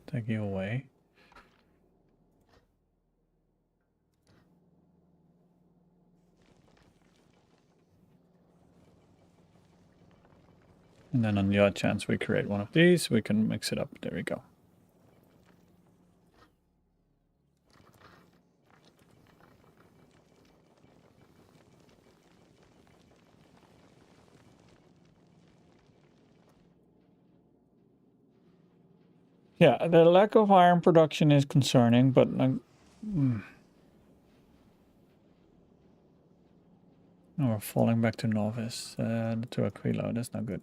Take you away. And then on the odd chance we create one of these, we can mix it up. There we go. Yeah, the lack of iron production is concerning, but oh, we're falling back to novice, to Aquilo. That's not good.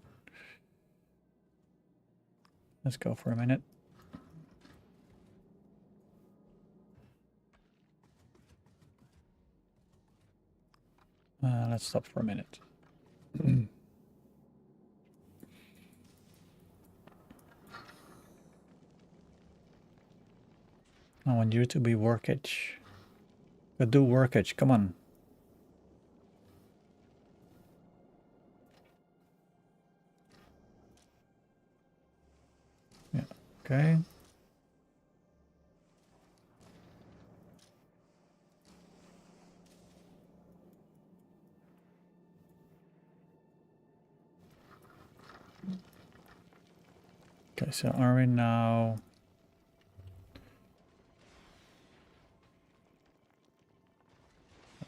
Let's go for a minute. Let's stop for a minute. I want you to be workage. But do workage, come on. Yeah, okay. Okay, so are we now...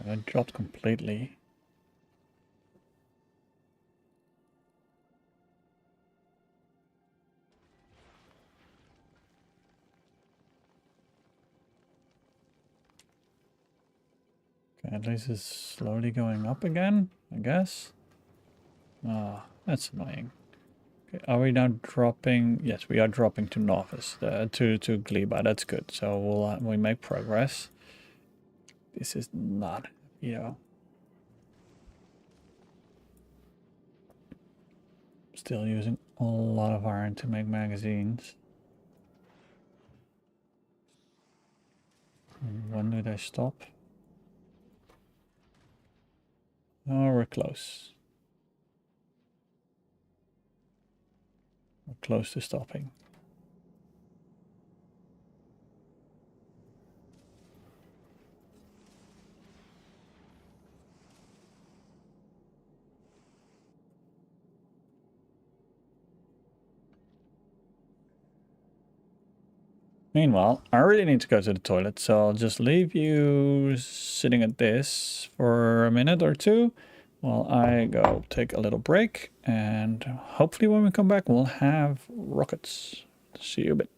I dropped completely. Okay, at least it's slowly going up again, I guess. Ah, that's annoying. Okay, are we now dropping? Yes, we are dropping to novice, to Gleba. That's good. So we make progress. This is not, still using a lot of iron to make magazines. When do they stop? Oh, we're close. We're close to stopping. Meanwhile, I really need to go to the toilet, so I'll just leave you sitting at this for a minute or two while I go take a little break. And hopefully when we come back, we'll have rockets. See you a bit.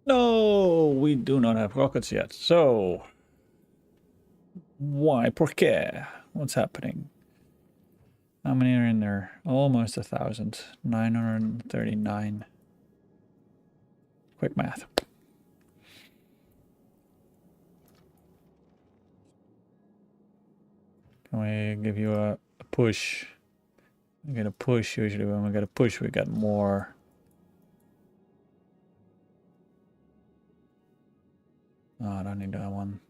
No, we do not have rockets yet. So, why? ¿Por qué? What's happening? How many are in there? Almost 1,000. 939. Quick math. Can we give you a push? We get a push. Usually when we get a push, we get more. Oh, I don't need that one.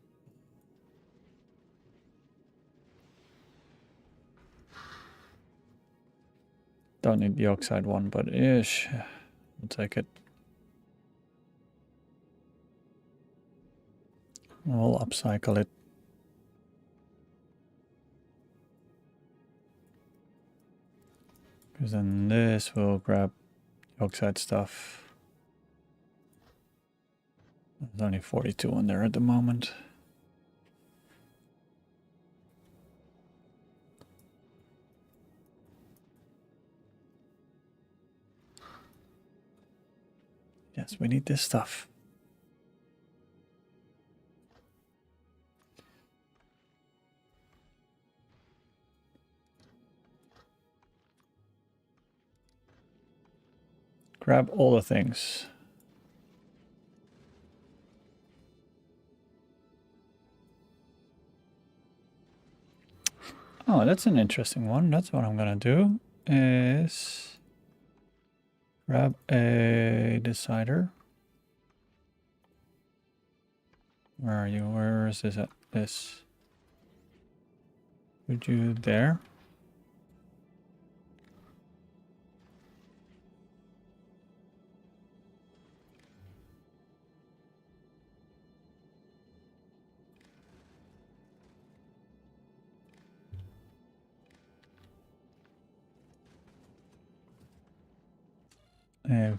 Don't need the oxide one, but ish. We'll take it. We'll upcycle it. Because then this will grab the oxide stuff. There's only 42 in there at the moment. Yes, we need this stuff. Grab all the things. Oh, that's an interesting one. That's what I'm gonna do, is grab a decider. Where are you? Where is this at? This. Would you there? If,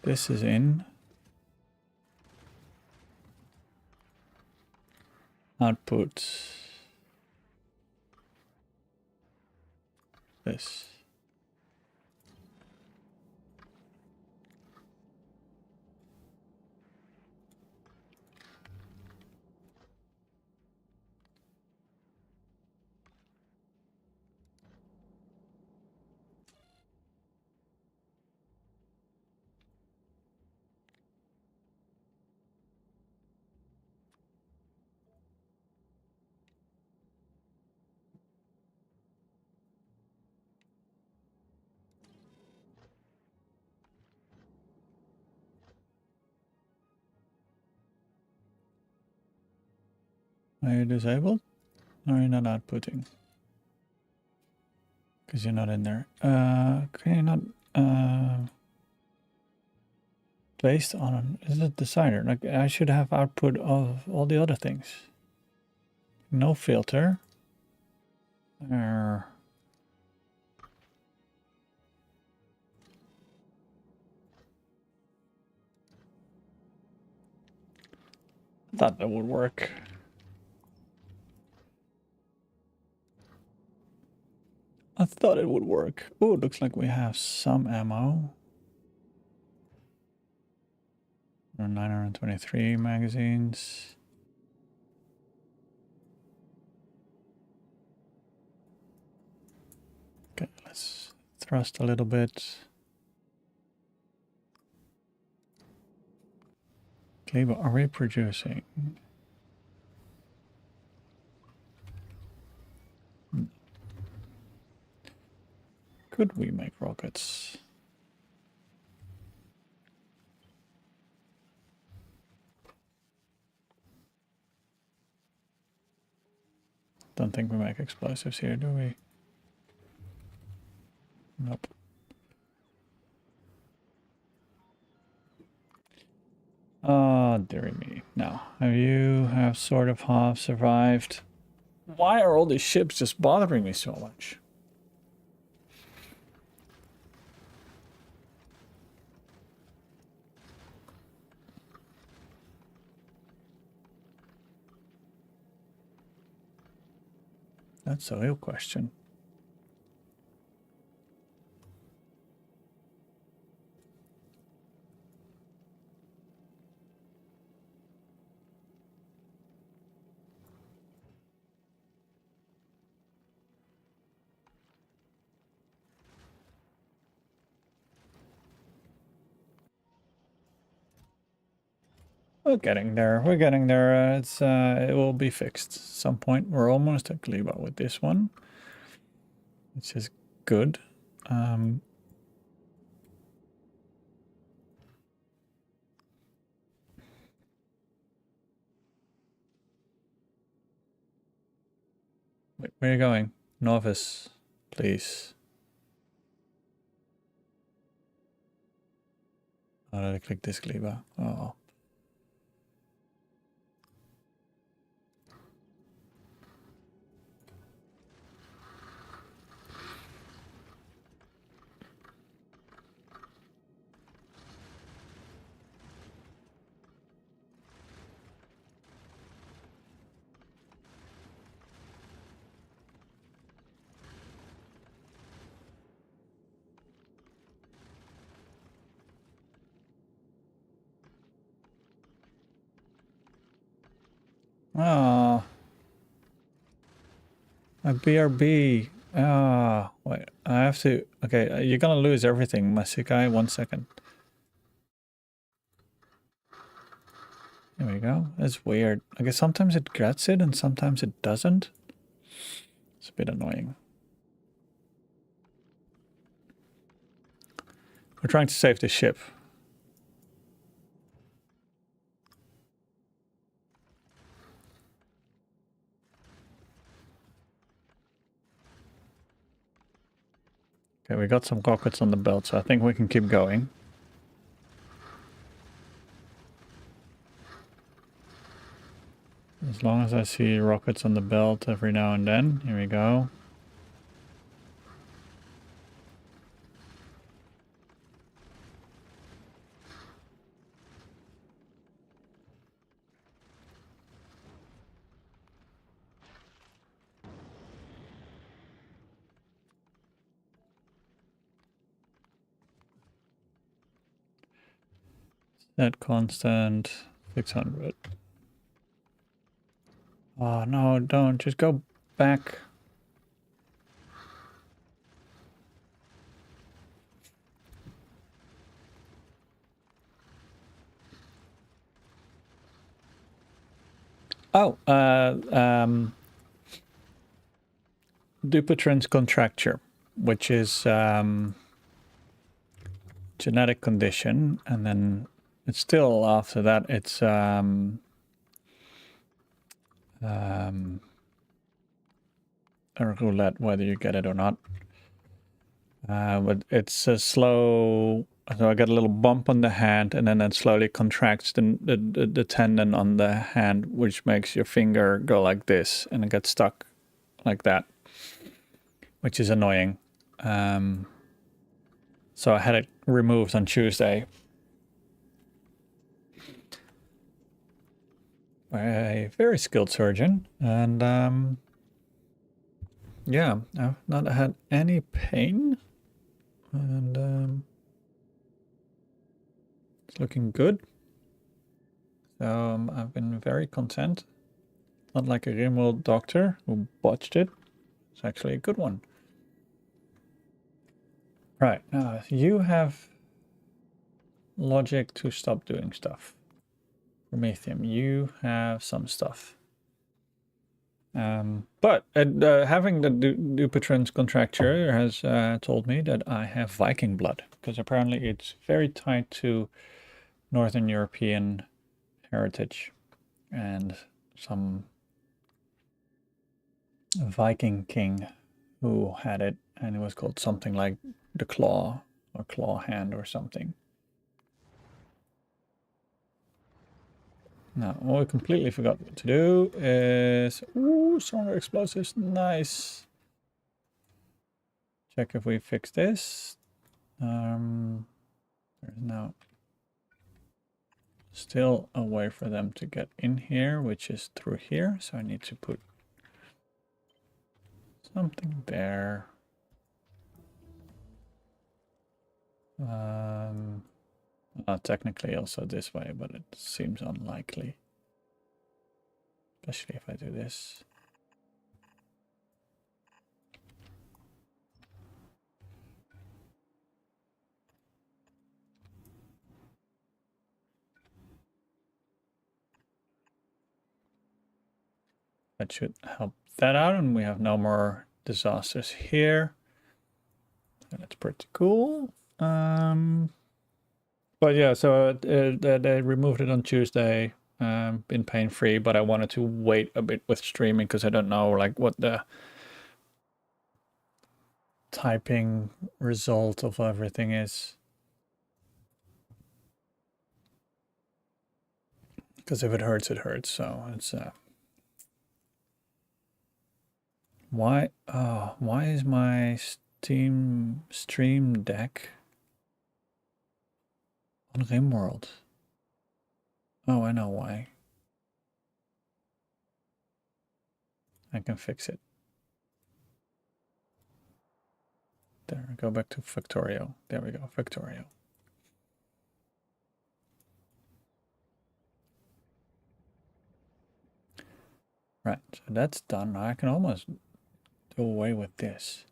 this is in. Output. This. Are you disabled? Or are you not outputting? Because you're not in there. Can you not... based on... Is it decider? Like, I should have output of all the other things. No filter. I thought that would work. I thought it would work. Oh, it looks like we have some ammo. 923 magazines. Okay, let's thrust a little bit. Okay, but are we producing? Could we make rockets? Don't think we make explosives here, do we? Nope. Oh, dearie me. Now, you have sort of half survived. Why are all these ships just bothering me so much? That's a real question. We're getting there. We're getting there. It will be fixed at some point. We're almost at Gleba with this one, which is good. Wait, where are you going? Novice, please. How did I click this Gleba? Oh. Ah. A BRB. Ah, wait. I have to. Okay, you're gonna lose everything, Masikai. 1 second. There we go. That's weird. I guess sometimes it gets it and sometimes it doesn't. It's a bit annoying. We're trying to save the ship. Okay, we got some rockets on the belt, so I think we can keep going. As long as I see rockets on the belt every now and then. Here we go. Set constant 600. Oh no, don't. Just go back. Oh, Dupuytren's contracture, which is genetic condition, and then it's still after that it's a roulette whether you get it or not. But it's a slow. So I got a little bump on the hand, and then it slowly contracts the tendon on the hand, which makes your finger go like this, and it gets stuck like that, which is annoying. So I had it removed on Tuesday by a very skilled surgeon, and yeah, I've not had any pain, and it's looking good. So I've been very content. Not like a Rimworld doctor who botched it. It's actually a good one. Right, now you have logic to stop doing stuff. Promethium, you have some stuff. But having the Dupuytren's contracture has told me that I have Viking blood, because apparently it's very tied to Northern European heritage, and some Viking king who had it, and it was called something like the Claw or Claw Hand or something. Now, what we completely forgot what to do is... Ooh, stronger explosives, nice. Check if we fix this. There's now still a way for them to get in here, which is through here. So I need to put something there. Technically also this way, but it seems unlikely. Especially if I do this. That should help that out, and we have no more disasters here. So that's pretty cool. But yeah, so they removed it on Tuesday, been pain-free, but I wanted to wait a bit with streaming because I don't know like what the typing result of everything is. Because if it hurts, it hurts. So it's why is my stream deck on Rimworld? Oh, I know why. I can fix it. There, go back to Factorio. There we go, Factorio. Right, so that's done. I can almost do away with this.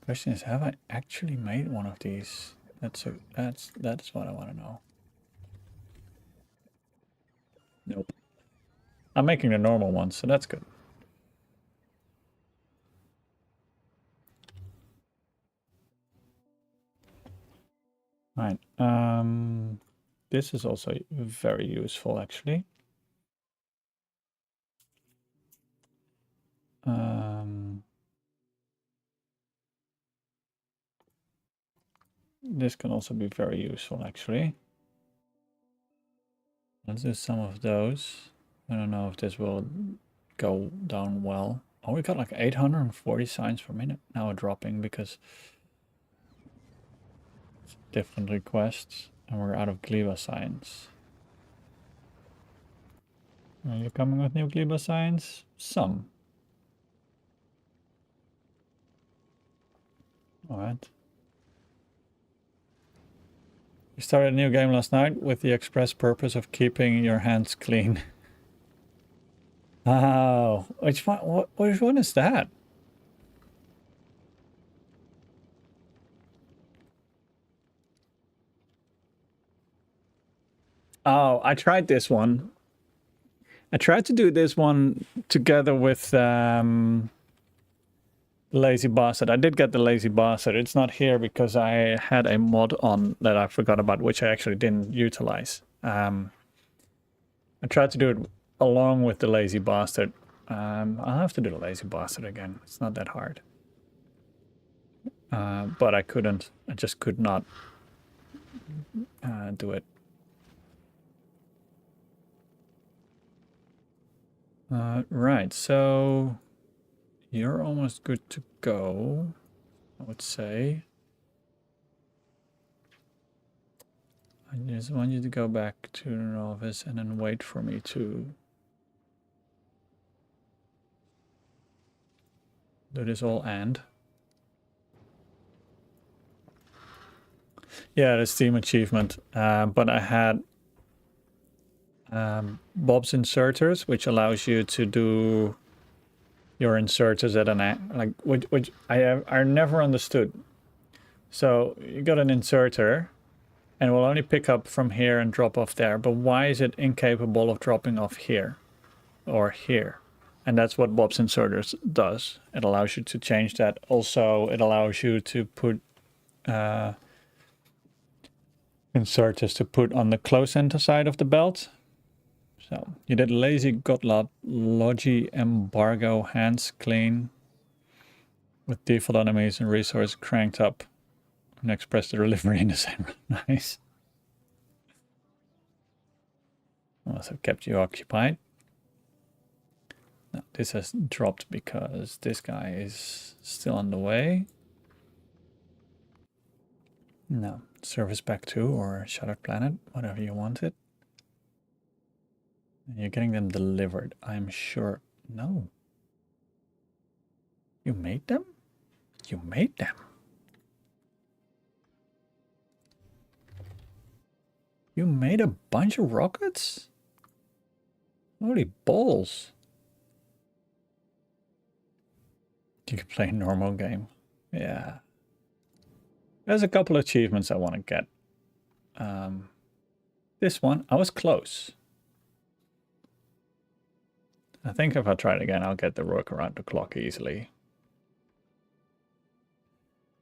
Question is, have I actually made one of these? That's what I want to know. Nope. I'm making the normal one, so that's good. Right. This is also very useful, actually. This can also be very useful, actually. Let's do some of those. I don't know if this will go down well. Oh, we got like 840 signs per minute now dropping because it's different requests, and we're out of Gleba signs. Are you coming with new Gleba signs? Some. Alright. We started a new game last night with the express purpose of keeping your hands clean. Oh, which one is that? Oh, I tried this one. I tried to do this one together with Lazy Bastard. I did get the Lazy Bastard. It's not here because I had a mod on that I forgot about, which I actually didn't utilize. I tried to do it along with the lazy bastard. I'll have to do the lazy bastard again. It's not that hard. But I couldn't. I just could not do it. Right, so you're almost good to go, I would say. I just want you to go back to the office and then wait for me to do this all and. Yeah, the Steam achievement. But I had Bob's inserters, which allows you to do your inserters at an like which I never understood. So you got an inserter, and it will only pick up from here and drop off there. But why is it incapable of dropping off here or here? And that's what Bob's inserters does. It allows you to change that. Also, it allows you to put inserters to put on the close end side of the belt. So you did lazy godlab logi embargo hands clean with default enemies and resource cranked up and express the delivery in the same. Nice. Must have kept you occupied. Now this has dropped because this guy is still on the way. No, service back 2 or Shattered Planet, whatever you wanted. You're getting them delivered, I'm sure. No. You made them? You made them. You made a bunch of rockets? Holy balls. You can play a normal game. Yeah. There's a couple of achievements I want to get. This one, I was close. I think if I try it again, I'll get the work around the clock easily.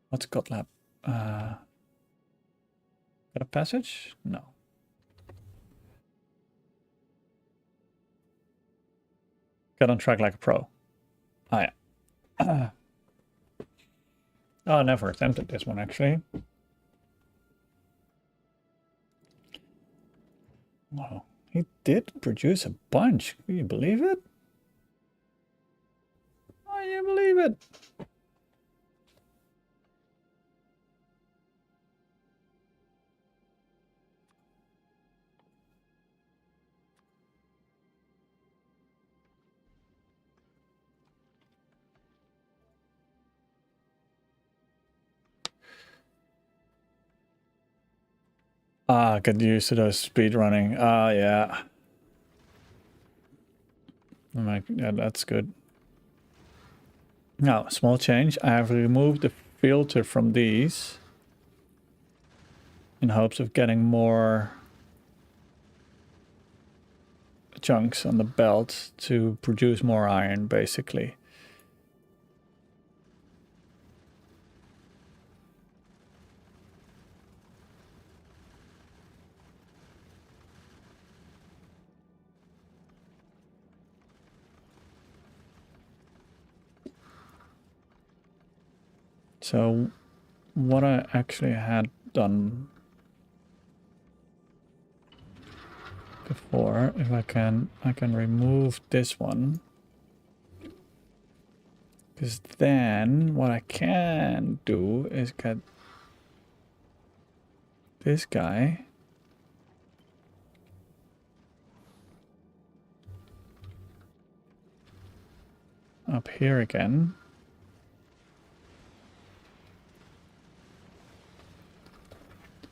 What's Godlab? Got a passage? No. Get on track like a pro. Oh, yeah. Oh, I never attempted this one, actually. Wow. He did produce a bunch. Can you believe it? Can you believe it? Ah, get used to those speed running. Ah, yeah. Yeah, that's good. Now, small change. I have removed the filter from these in hopes of getting more chunks on the belt to produce more iron, basically. So what I actually had done before, if I can remove this one, because then what I can do is get this guy up here again.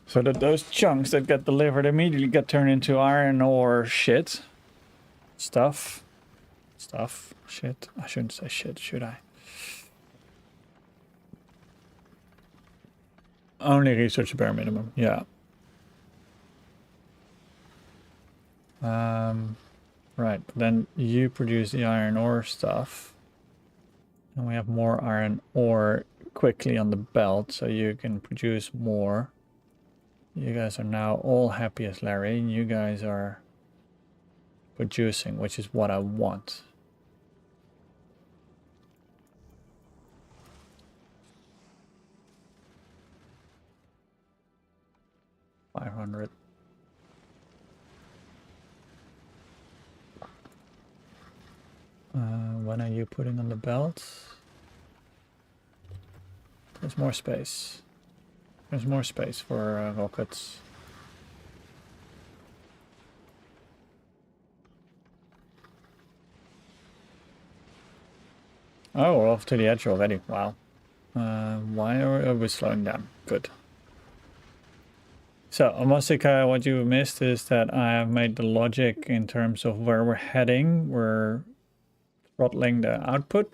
So that those chunks that get delivered immediately get turned into iron ore shit. Stuff. Shit. I shouldn't say shit, should I? Only research bare minimum, yeah. Right, then you produce the iron ore stuff. And we have more iron ore quickly on the belt, so you can produce more. You guys are now all happy as Larry. You guys are producing, which is what I want. $500. When are you putting on the belt? There's more space. There's more space for rockets. Oh, we're off to the edge already. Wow. Why are we slowing down? Good. So, Amasika, what you missed is that I have made the logic in terms of where we're heading. We're throttling the output.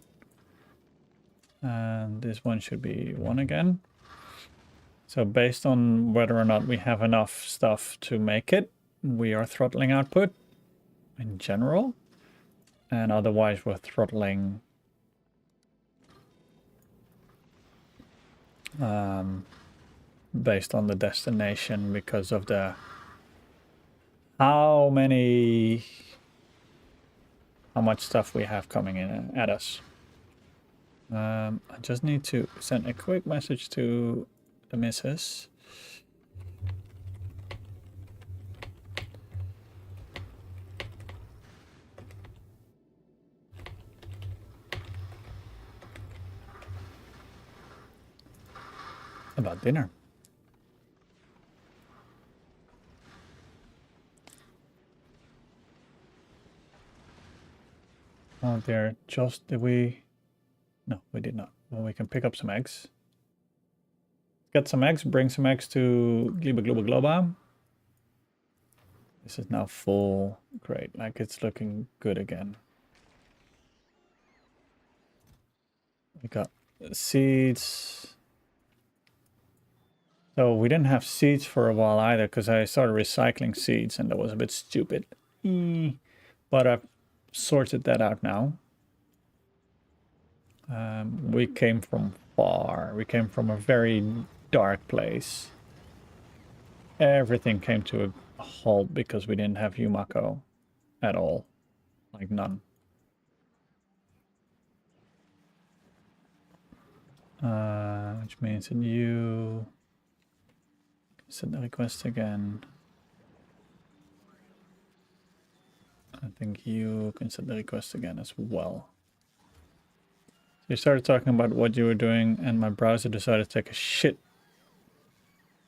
And this one should be 1 again. So based on whether or not we have enough stuff to make it, we are throttling output in general. And otherwise we're throttling based on the destination because of the how much stuff we have coming in at us. I just need to send a quick message to the missus. About dinner. Oh, there. Just did we? No, we did not. Well, we can pick up some eggs. Get some eggs. Bring some eggs to Globa Globa Globa. This is now full. Great. Like it's looking good again. We got seeds. So we didn't have seeds for a while either because I started recycling seeds and that was a bit stupid. But I've sorted that out now. We came from far. We came from a very dark place. Everything came to a halt because we didn't have Yumako at all. Like none. Which means that you send the request again. I think you can send the request again as well. So you started talking about what you were doing and my browser decided to take a shit.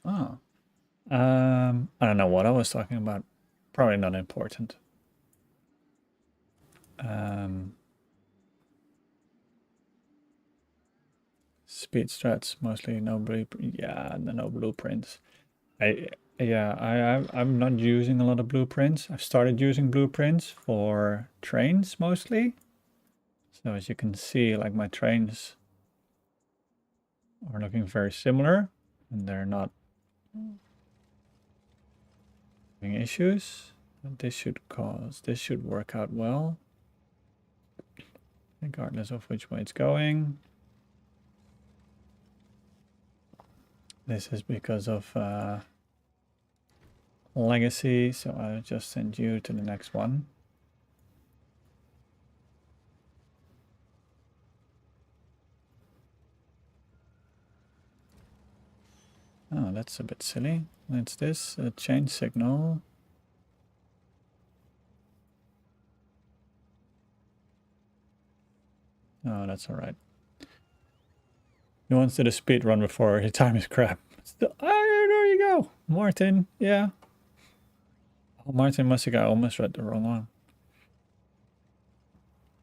Oh. I don't know what I was talking about. Probably not important. Speed strats, mostly no blueprint. Yeah, no blueprints. I'm not using a lot of blueprints. I've started using blueprints for trains mostly. So as you can see, like my trains are looking very similar and they're not having issues. This should work out well, regardless of which way it's going. This is because of legacy, so I'll just send you to the next one. Oh, that's a bit silly. What's this? A change signal. Oh, that's all right. He once did a speed run before. His time is crap. Still, oh, there you go. Martin, yeah. Oh, Martin must have got almost read the wrong one.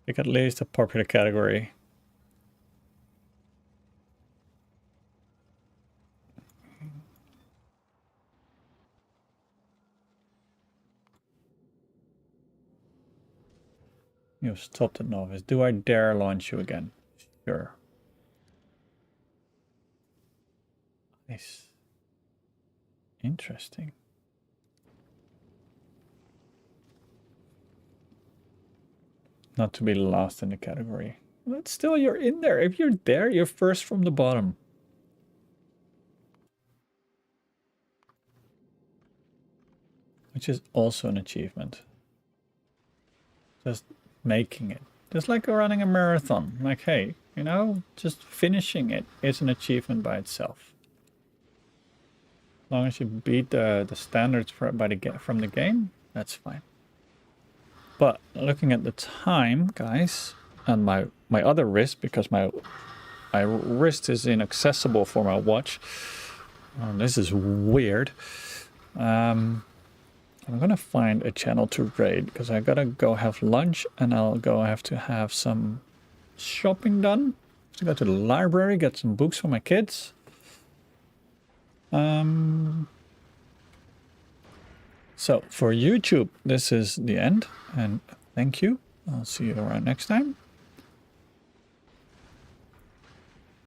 Pick at least a popular category. You've stopped at novice. Do I dare launch you again? Sure. Nice. Interesting. Not to be lost in the category. But still, you're in there. If you're there, you're first from the bottom. Which is also an achievement. Just making it. Just like running a marathon. Like, hey, you know, just finishing it is an achievement by itself. As long as you beat the standards from the game, that's fine. But looking at the time, guys, and my other wrist, because my wrist is inaccessible for my watch. Oh, this is weird. I'm gonna find a channel to raid because I gotta go have lunch and I'll go have to have some shopping done. To go to the library, get some books for my kids. So for YouTube, this is the end, and thank you. I'll see you around next time.